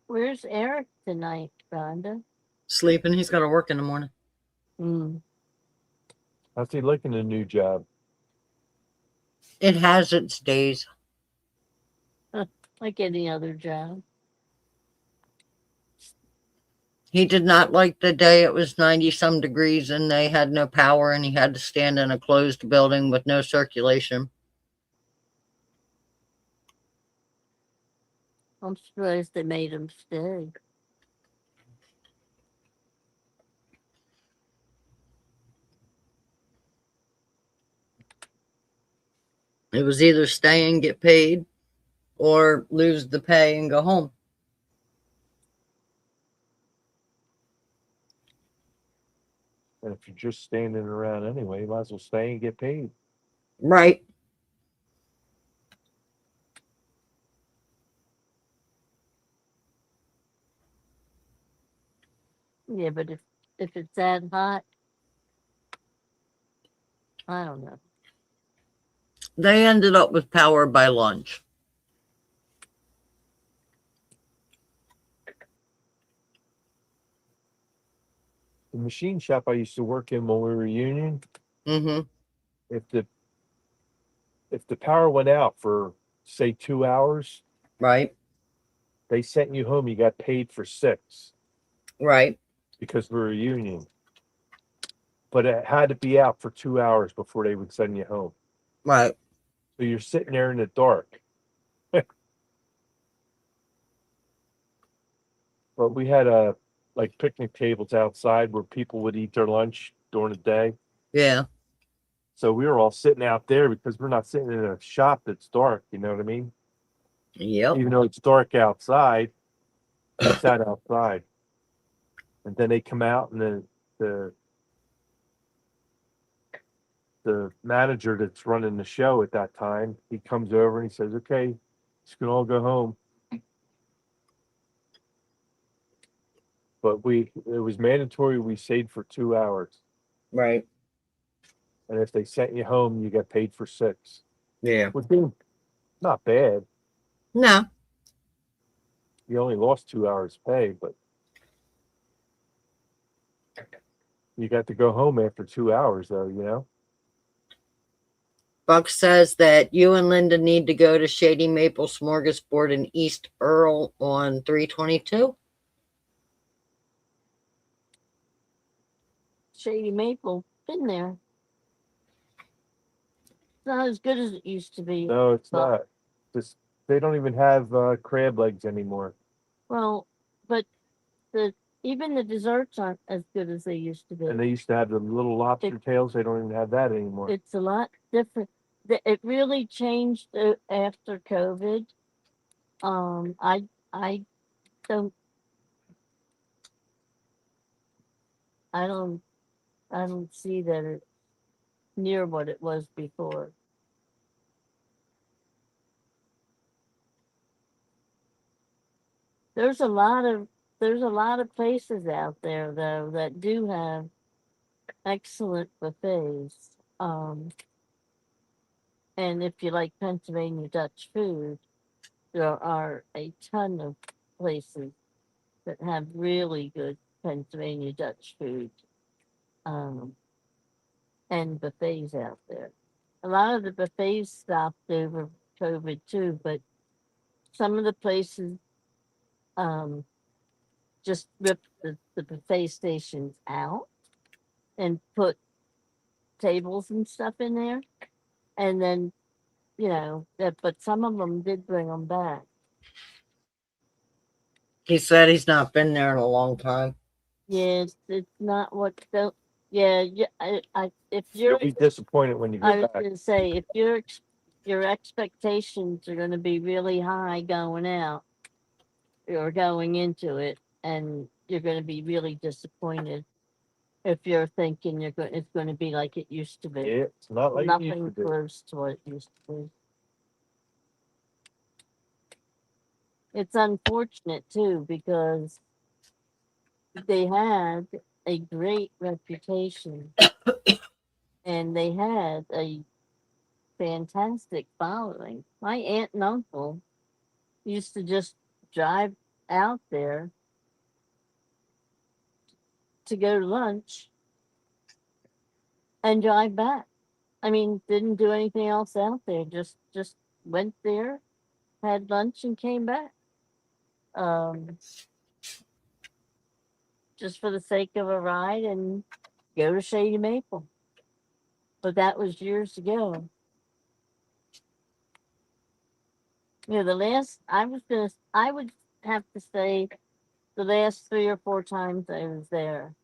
Where's Eric tonight, Rhonda? Sleeping. He's got to work in the morning. Mm. How's he liking the new job? It has its days. Like any other job. He did not like the day it was 90 some degrees and they had no power and he had to stand in a closed building with no circulation. I'm surprised they made him stay. It was either stay and get paid or lose the pay and go home. And if you're just standing around anyway, you might as well stay and get paid. Right. Yeah, but if it's that hot, I don't know. They ended up with power by lunch. The machine shop I used to work in when we were union, Mm-hmm. if the power went out for say 2 hours, Right. they sent you home. You got paid for 6 Right. because we were a union. But it had to be out for 2 hours before they would send you home. Right. So you're sitting there in the dark. But we had like picnic tables outside where people would eat their lunch during the day. Yeah. So we were all sitting out there because we're not sitting in a shop that's dark. You know what I mean? Yep. Even though it's dark outside, we sat outside. And then they come out and the manager that's running the show at that time, he comes over and he says, "Okay, you can all go home." But it was mandatory we stayed for 2 hours. Right. And if they sent you home, you got paid for 6. Yeah. Which is not bad. No. You only lost 2 hours pay, but you got to go home after 2 hours though, you know? Buck says that you and Linda need to go to Shady Maple Smorgasbord in East Earl on 322. Shady Maple, been there. It's not as good as it used to be. No, it's Well- not. Just they don't even have crab legs anymore. Well, but even the desserts aren't as good as they used to be. And they used to have the little lobster tails. They don't even have that anymore. It's a lot different. It really changed after COVID. I don't I don't I don't see that it's near what it was before. There's a lot of places out there though that do have excellent buffets. And if you like Pennsylvania Dutch food, there are a ton of places that have really good Pennsylvania Dutch food. And buffets out there. A lot of the buffets stopped over COVID too, but some of the places just ripped the buffet stations out and put tables and stuff in there. And then, but some of them did bring them back. He said he's not been there in a long time. Yeah, it's not what don't. Yeah, if You'll be disappointed when you I get was back. gonna say, if your expectations are gonna be really high going out or going into it, and you're gonna be really disappointed if you're thinking it's gonna be like it used to be. Yeah, it's not like it used Nothing to be. close to what it used to be. It's unfortunate too because they had a great reputation and they had a fantastic following. My aunt and uncle used to just drive out there to go to lunch and drive back. I mean, didn't do anything else out there. Just went there, had lunch, and came back. Um, just for the sake of a ride and go to Shady Maple. But that was years ago. You know, I would have to say the last 3 or 4 times I was there,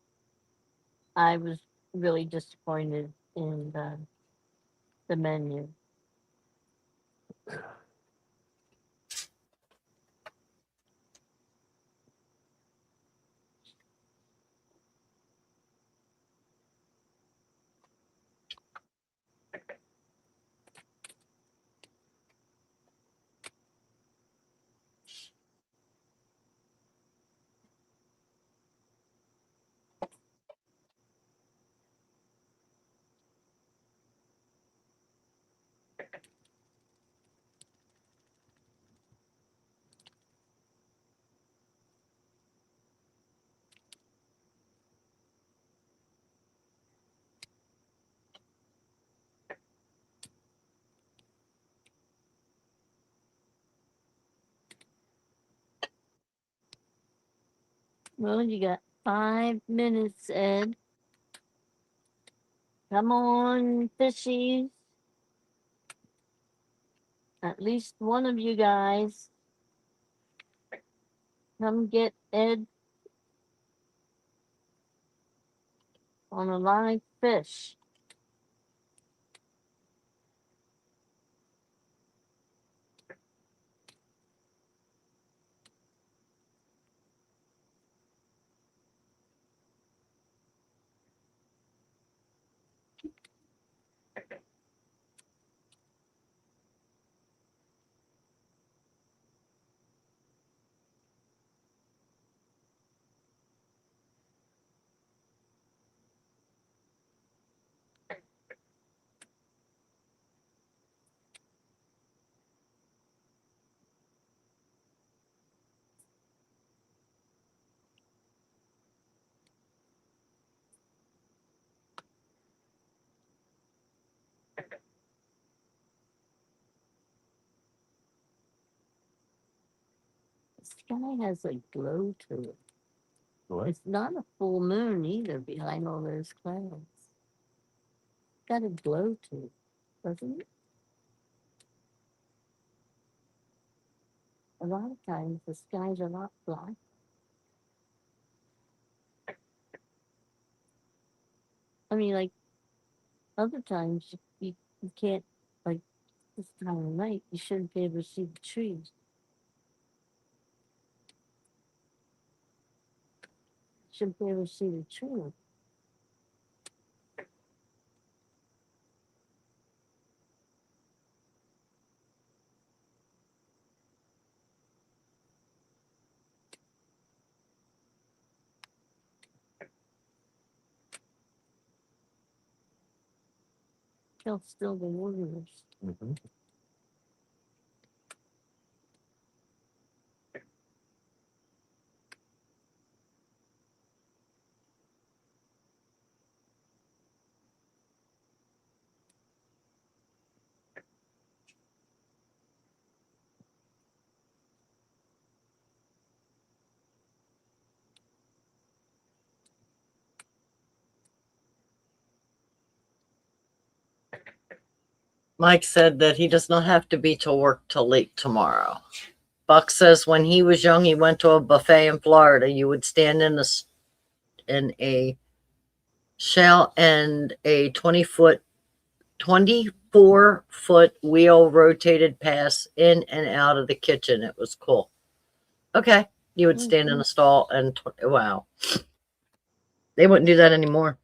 I was really disappointed in the menu. Well, you got 5 minutes, Ed. Come on, fishies. At least one of you guys. Come get Ed on a live fish. The sky has a glow to it. What? It's not a full moon either behind all those clouds. Got a glow to it, doesn't it? A lot of times the skies are not black. I mean, like other times you can't, like this time of night, you shouldn't be able to see the trees. Shouldn't be able to see the tree. They'll still the warriors. Mm-hmm. Mike said that he does not have to be to work till late tomorrow. Buck says when he was young, he went to a buffet in Florida. You would stand in a shell and a 24-foot wheel rotated pass in and out of the kitchen. It was cool. Okay. You would stand in a stall and wow. They wouldn't do that anymore.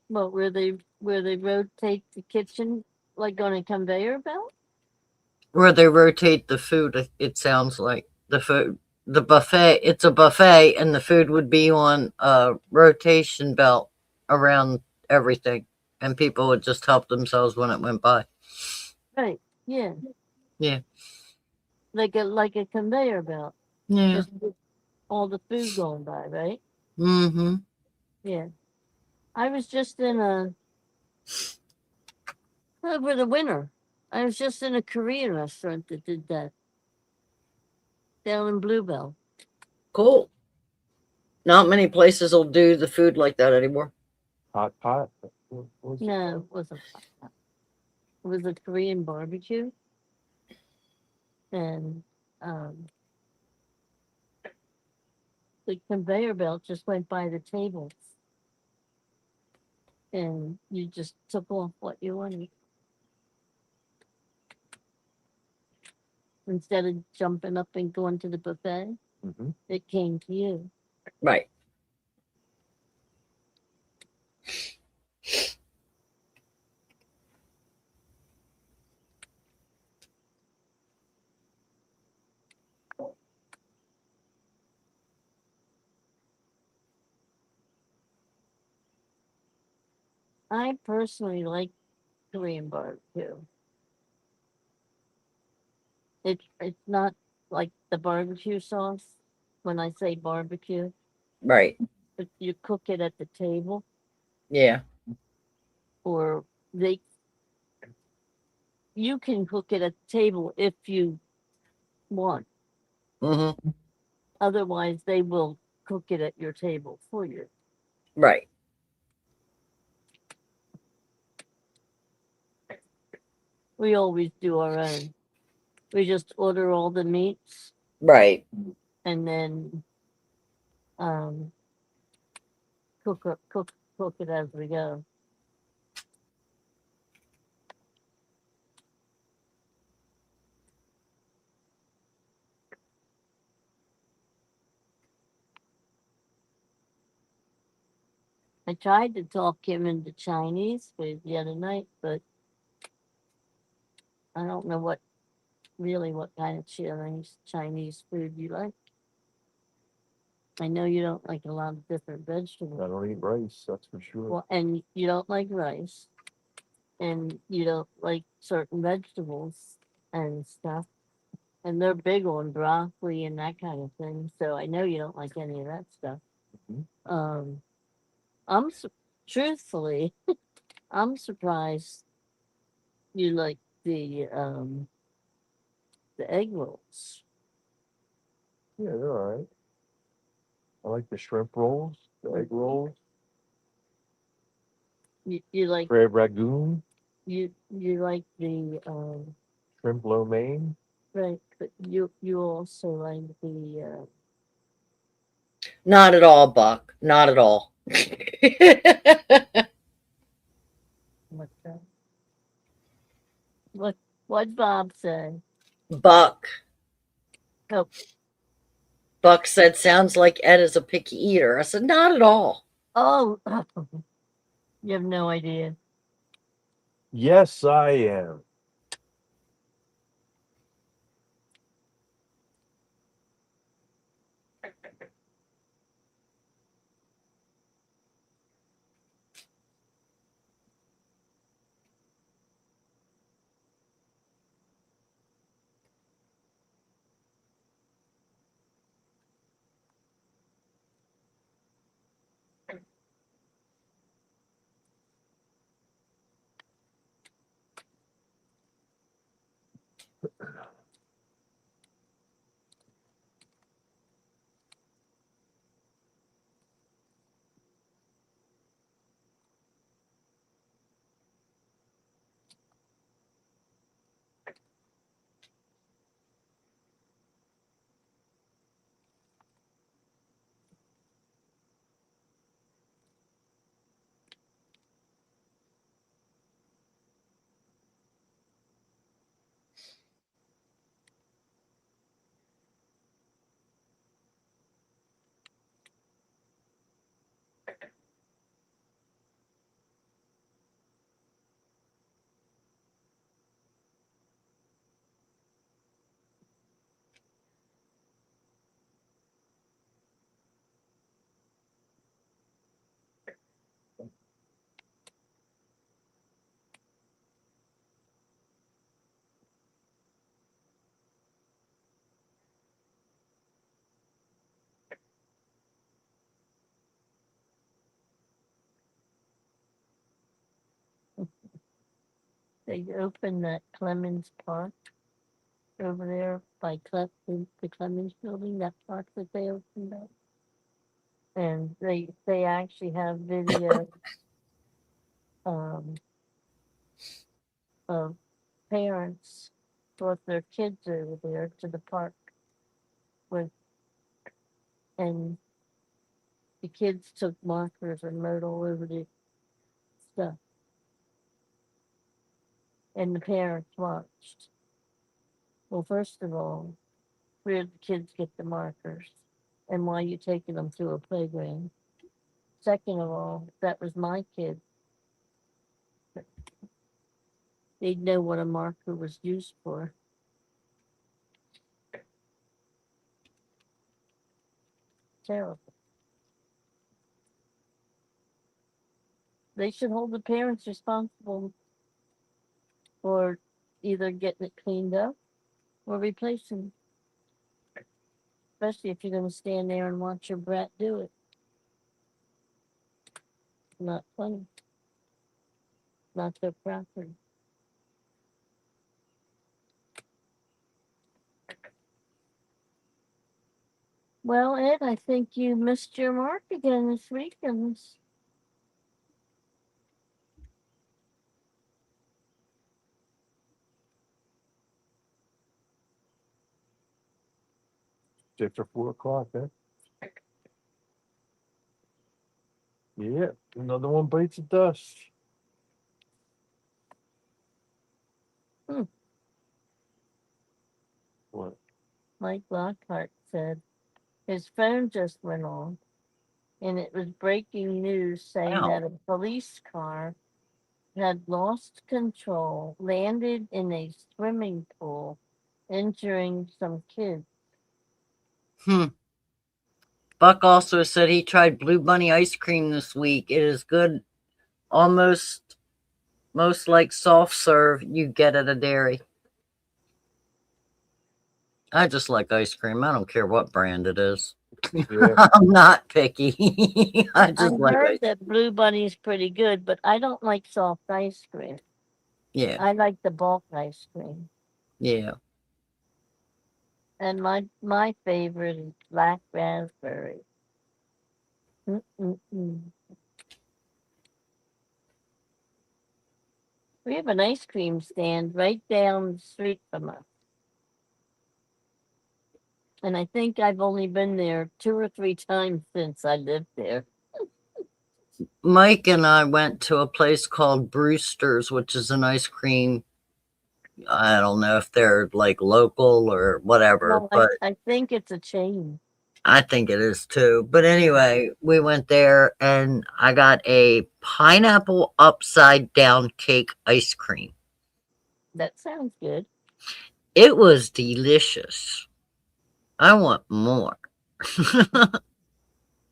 Well, where they rotate the kitchen like on a conveyor belt? where they rotate the food. It sounds like the buffet. It's a buffet, and the food would be on a rotation belt around everything, and people would just help themselves when it went by. Right. Yeah. Yeah. Like a conveyor belt. Yeah. Just with all the food going by, right? Mm-hmm. Yeah. I was just in a over the winter. I was just in a Korean restaurant that did that down in Bluebell. Cool. Not many places will do the food like that anymore. Hot pot. What was it No, called? it wasn't. It was a Korean barbecue, and um, the conveyor belt just went by the tables, and you just took off what you wanted instead of jumping up and going to the buffet. Mm-hmm. It came to you. Right. I personally like Korean barbecue. It's not like the barbecue sauce. When I say barbecue, Right. but you cook it at the table, Yeah. or they you can cook it at the table if you want. Mm-hmm. Otherwise, they will cook it at your table for you. Right. We always do our own. We just order all the meats Right. and then um, cook it as we go. I tried to talk him into Chinese food the other night, but I don't know what kind of Chinese food you like. I know you don't like a lot of different I vegetables. don't eat rice, that's for sure. Well, and you don't like rice, and you don't like certain vegetables and stuff. And they're big on broccoli and that kind of thing. So I know you don't like any of that stuff. Mhm. Um, I'm truthfully, I'm surprised you like the egg rolls. Yeah, they're all right. I like the shrimp rolls, the egg rolls, You like crab ragoon, you like the shrimp lo mein. right, but you also like the Not at all, Buck. Not at all. what's that? What Bob said. Buck. Oh, Buck said, sounds like Ed is a picky eater. I said, not at all. oh, you have no idea. Yes, I am. They opened that Clemens Park over there by the Clemens building, that park that they opened up. And they actually have video um, of parents brought their kids over there to the park with, and the kids took markers and wrote all over the stuff, and the parents watched. Well, first of all, where did the kids get the markers, and why you taking them to a playground? Second of all, if that was my kid, they'd know what a marker was used for. Terrible. They should hold the parents responsible for either getting it cleaned up or replacing it. Especially if you're going to stand there and watch your brat do it. Not funny. Not their property. Well, Ed, I think you missed your mark again this weekend. Just for 4 o'clock, huh? Yeah, another one bites the dust. Hmm. What? Mike Lockhart said his phone just went on and it was breaking news saying Wow. that a police car had lost control, landed in a swimming pool, injuring some kids. Buck also said he tried Blue Bunny ice cream this week. It is good, almost most like soft serve you get at a dairy. I just like ice cream. I don't care what brand it is. Yeah. I'm not picky. I I just like heard ice. that Blue Bunny's pretty good, but I don't like soft ice cream. Yeah, I like the bulk ice cream. yeah. And my favorite is black raspberry. Mm-mm-mm. We have an ice cream stand right down the street from us. And I think I've only been there 2 or 3 times since I lived there. Mike and I went to a place called Brewster's, which is an ice cream. I don't know if they're like local or whatever, No, but I think it's a chain. I think it is too. But anyway, we went there and I got a pineapple upside down cake ice cream. That sounds good. It was delicious. I want more.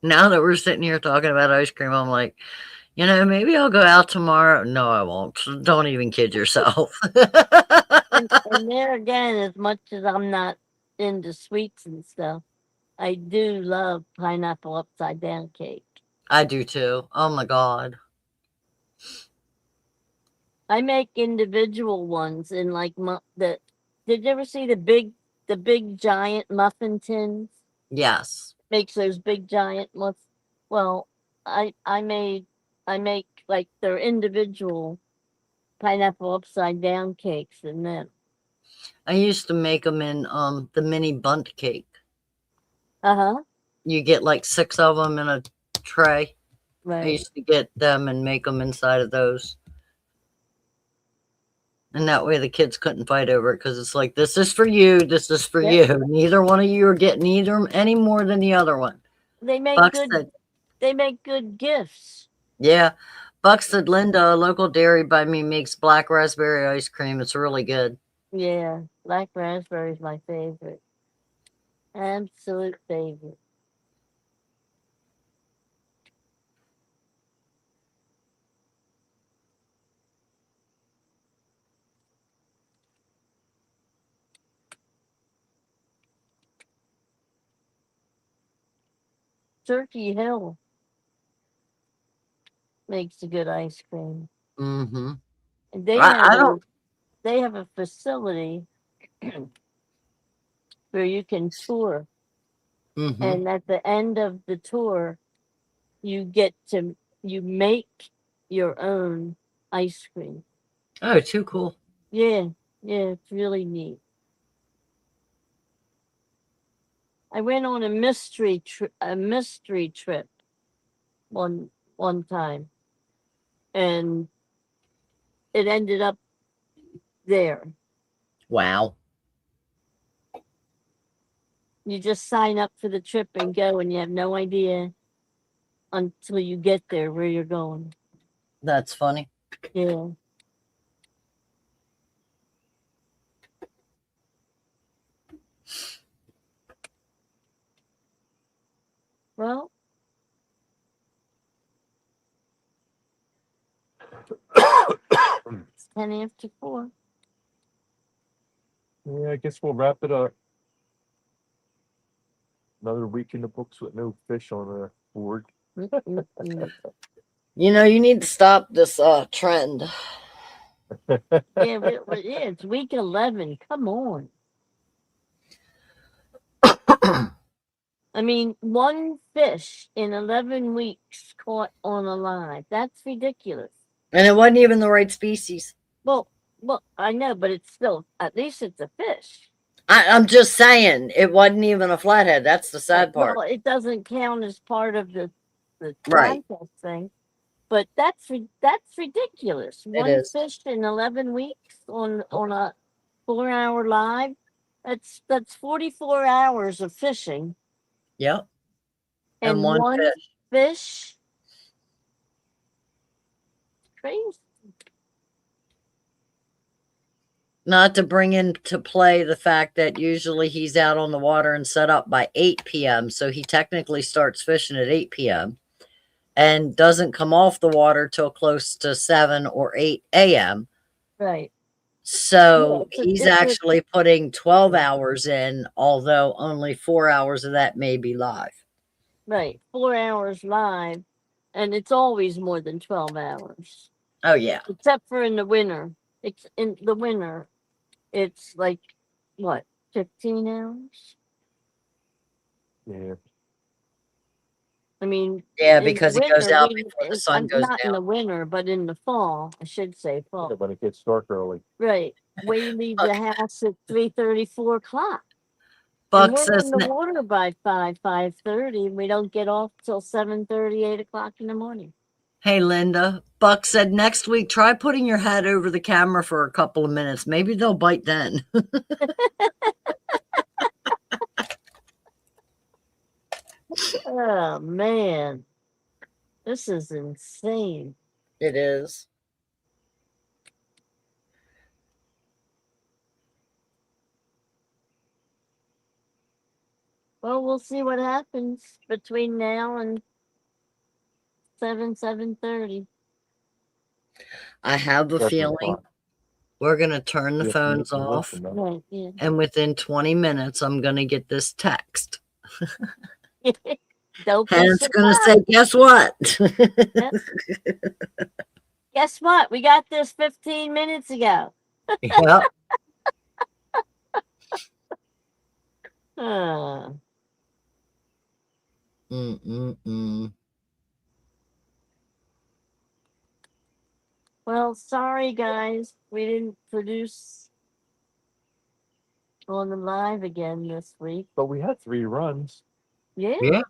Now that we're sitting here talking about ice cream, I'm like, maybe I'll go out tomorrow. No, I won't. Don't even kid yourself. And there again, as much as I'm not into sweets and stuff, I do love pineapple upside down cake. I do too. Oh my God. I make individual ones in like the. Did you ever see the big giant muffin tins? Yes. Makes those big giant muff. Well, I make like their individual pineapple upside down cakes and then. I used to make them in the mini bunt cake. Uh-huh. You get like 6 of them in a tray. I Right. used to get them and make them inside of those. And that way the kids couldn't fight over it because it's like, this is for you, this is for Yep. you. Neither one of you are getting either any more than the other one. They make Buck good said, they make good gifts. yeah. Buck said, Linda, a local dairy by me makes black raspberry ice cream. It's really good. Yeah. Black raspberry is my favorite. Absolute favorite. Turkey Hill makes a good ice cream. Mm-hmm. And they I have don't. a facility where you can tour, Mhm. and at the end of the tour, you make your own ice cream. Oh, too cool. Yeah, it's really neat. I went on a mystery trip one time, and it ended up there. Wow. You just sign up for the trip and go, and you have no idea until you get there where you're going. That's funny. Yeah. Well, it's 4:10. Yeah, I guess we'll wrap it up. Another week in the books with no fish on the board. Mm-mm-mm. You know, you need to stop this trend. Yeah, it's week 11. Come on. I mean, one fish in 11 weeks caught on a live. That's ridiculous. And it wasn't even the right species. Well, I know, but it's still, at least it's a fish. I'm just saying, it wasn't even a flathead. That's the sad part. Well, it doesn't count as part of the Right. contest thing. But that's ridiculous. It One is. fish in 11 weeks on a 4-hour live. That's 44 hours of fishing, Yep. and And one one fish. fish. Crazy. Not to bring into play the fact that usually he's out on the water and set up by 8 p.m. So he technically starts fishing at 8 p.m. and doesn't come off the water till close to 7 or 8 a.m. Right. So Yeah, he's actually putting 12 hours in, although only 4 hours of that may be live. Right. 4 hours live, and it's always more than 12 hours. Oh, yeah. Except for in the winter. It's in the winter. It's like what, 15 hours? Yeah. I mean, Yeah, in the because he goes winter, out before the sun goes not in the down. winter, but in the fall, I should say fall. When it gets dark early. Right. We leave the house at 3:30, 4 o'clock. And Buck we're says, in the water by 5:30. And we don't get off till 7:30, 8 o'clock in the morning. hey, Linda. Buck said, next week, try putting your head over the camera for a couple of minutes. Maybe they'll bite then. Oh man, this is insane. It is. Well, we'll see what happens between now and 7:30. I have a 7 feeling o'clock. we're going to turn the You have phones to off. listen, though. Right, yeah. And within 20 minutes, I'm going to get this text. Don't be And it's going to say, guess what? Guess what? We got this 15 minutes ago. Yep. Mm-mm-mm. Well, sorry guys, we didn't produce on the live again this week. But we had 3 runs. Yeah, Yeah.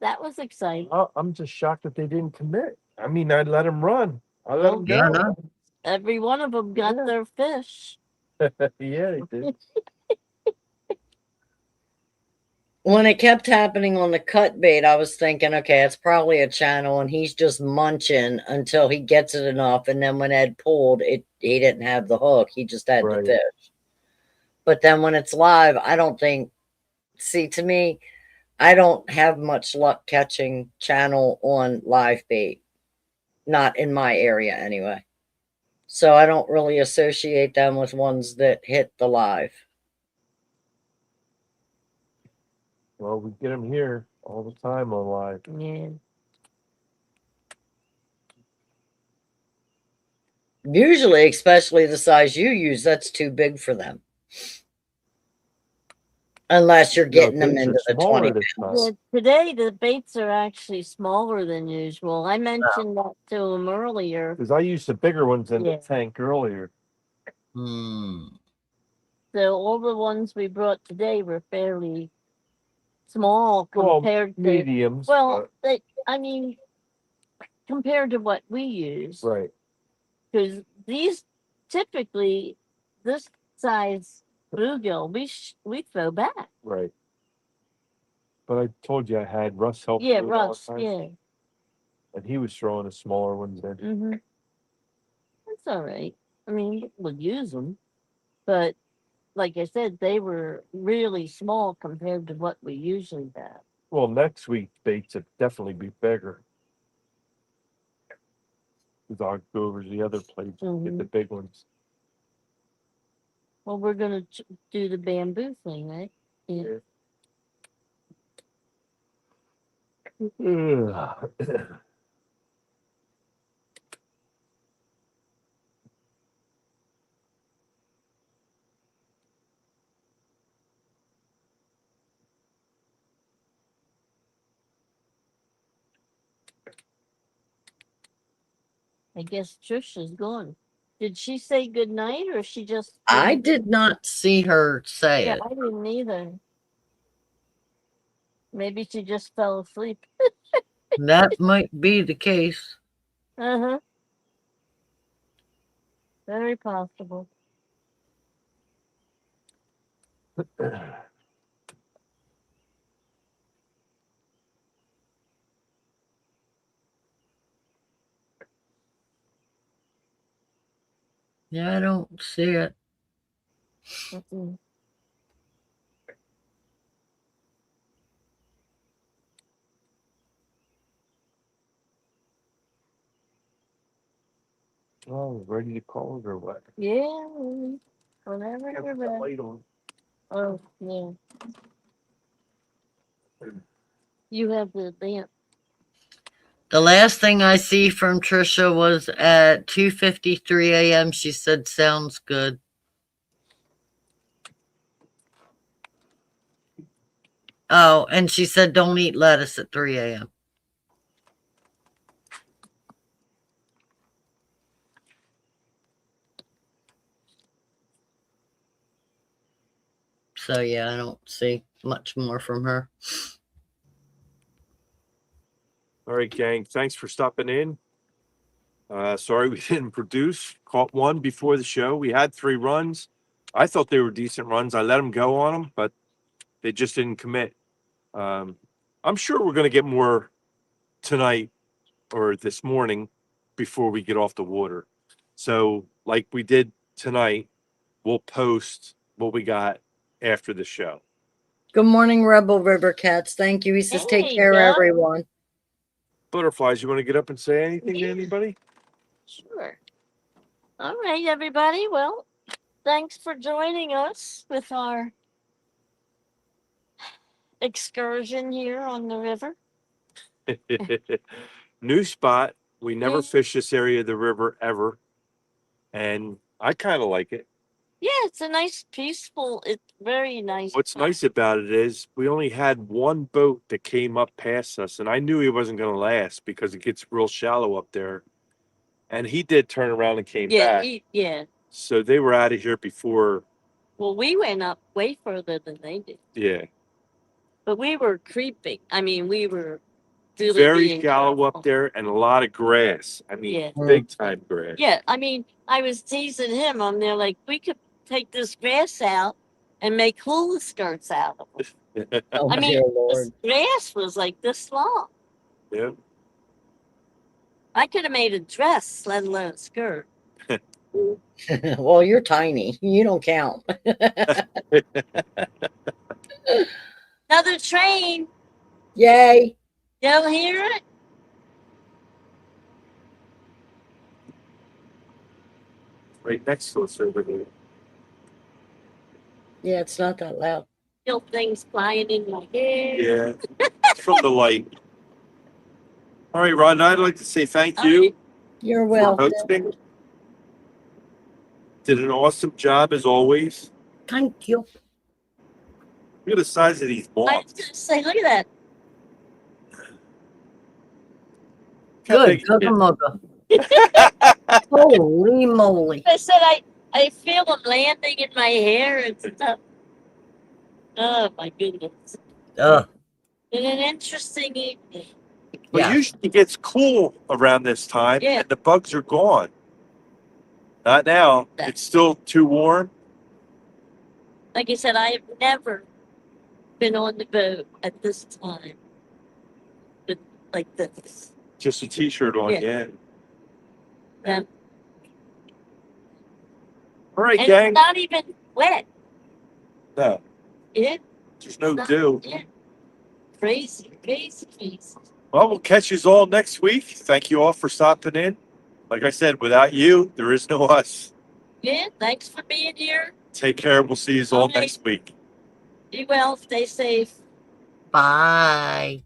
that was exciting. I'm just shocked that they didn't commit. I mean, I'd let them run. I let them Yeah, I go. know. Every one of them got their fish. Yeah, they did. When it kept happening on the cut bait, I was thinking, okay, it's probably a channel and he's just munching until he gets it enough. And then when Ed pulled it, he didn't have the hook. He just had the Right. fish. But then when it's live, I don't think, see, to me, I don't have much luck catching channel on live bait. Not in my area anyway. So I don't really associate them with ones that hit the live. Well, we get them here all the time on live. Yeah. Usually, especially the size you use, that's too big for them. Unless you're getting them baits are into the smaller 20. this time. Yeah, today the baits are actually smaller than usual. I mentioned that to him earlier. Because I used the bigger ones in Yeah. the tank earlier. Hmm. So all the ones we brought today were fairly small Well, compared to mediums. I mean, compared to what we use. Right. Because these typically this size bluegill we throw back. Right. But I told you I had Russ help. Yeah, me all the Russ. time, Yeah. And he was throwing the smaller ones in. Mm-hmm. That's all right. I mean, we'll use them, but like I said, they were really small compared to what we usually have. Well, next week baits would definitely be bigger. Because I'll go over to the other plates and get the big ones. Well, we're gonna do the bamboo thing, right? Yeah. Ugh. I guess Trisha's gone. Did she say good night or she just? I did not see her say Yeah, it. I didn't either. Maybe she just fell asleep. That might be the case. Uh-huh. Very possible. Yeah, I don't see it. Mm-mm. Oh, ready to call it or what? Yeah, whenever Have you're the ready. light on. Oh, yeah. You have the lamp. The last thing I see from Trisha was at 2:53 a.m. She said, "Sounds good." Oh, and she said, "Don't eat lettuce at 3 a.m." So yeah, I don't see much more from her. All right, gang. Thanks for stopping in. Sorry we didn't produce. Caught one before the show. We had 3 runs. I thought they were decent runs. I let them go on them, but they just didn't commit. I'm sure we're going to get more tonight or this morning before we get off the water. So, like we did tonight, we'll post what we got after the show. Good morning, Rebel River Cats. Thank you. He says, "Take Hey, care, Doug. everyone." Butterflies, you want to get up and say anything to anybody? Sure. All right, everybody. Well, thanks for joining us with our excursion here on the river. New spot. We never Yeah. fished this area of the river ever. And I kind of like it. Yeah, it's a nice, peaceful, it's very nice. What's nice about it is we only had one boat that came up past us, and I knew he wasn't going to last because it gets real shallow up there. And he did turn around and came back. Yeah. So they were out of here before. Well, we went up way further than they did, Yeah. but we were creeping. I mean, we were really Very being shallow careful. up there and a lot of grass. I mean, Yeah. big time grass. Yeah, I mean, I was teasing him. I'm there like, we could take this grass out and make hula skirts out of it. Oh, I mean, dear this Lord. grass was like this long. Yeah. I could have made a dress, let alone a skirt. Well, you're tiny. You don't count. Another train. Yay. Y'all hear it? Right next to us over there. Yeah, it's not that loud. Still things flying in my hair. Yeah. It's from the light. All right, Ron, I'd like to say thank All you right. You're for welcome. hosting. did an awesome job as always. Thank you. Look at the size of these I was moths. gonna say, look at that. How Good. big- Cookie mugga. Holy moly. I said I feel them landing in my hair and stuff. Oh my goodness. Ugh. And an interesting evening. But Yeah. usually it gets cool around this time, Yeah. and the bugs are gone. Not now. It's still too warm. Like I said, I have never been on the boat at this time. But like this. Just a t-shirt on, Yeah. yeah. Yeah. All right, And gang. it's not even wet. No, Yeah. there's no Not- dew. Yeah. Crazy, crazy, crazy. Well, we'll catch you all next week. Thank you all for stopping in. Like I said, without you, there is no us. Yeah, thanks for being here. Take care. We'll see you all Okay. next week. Be well, stay safe. Bye.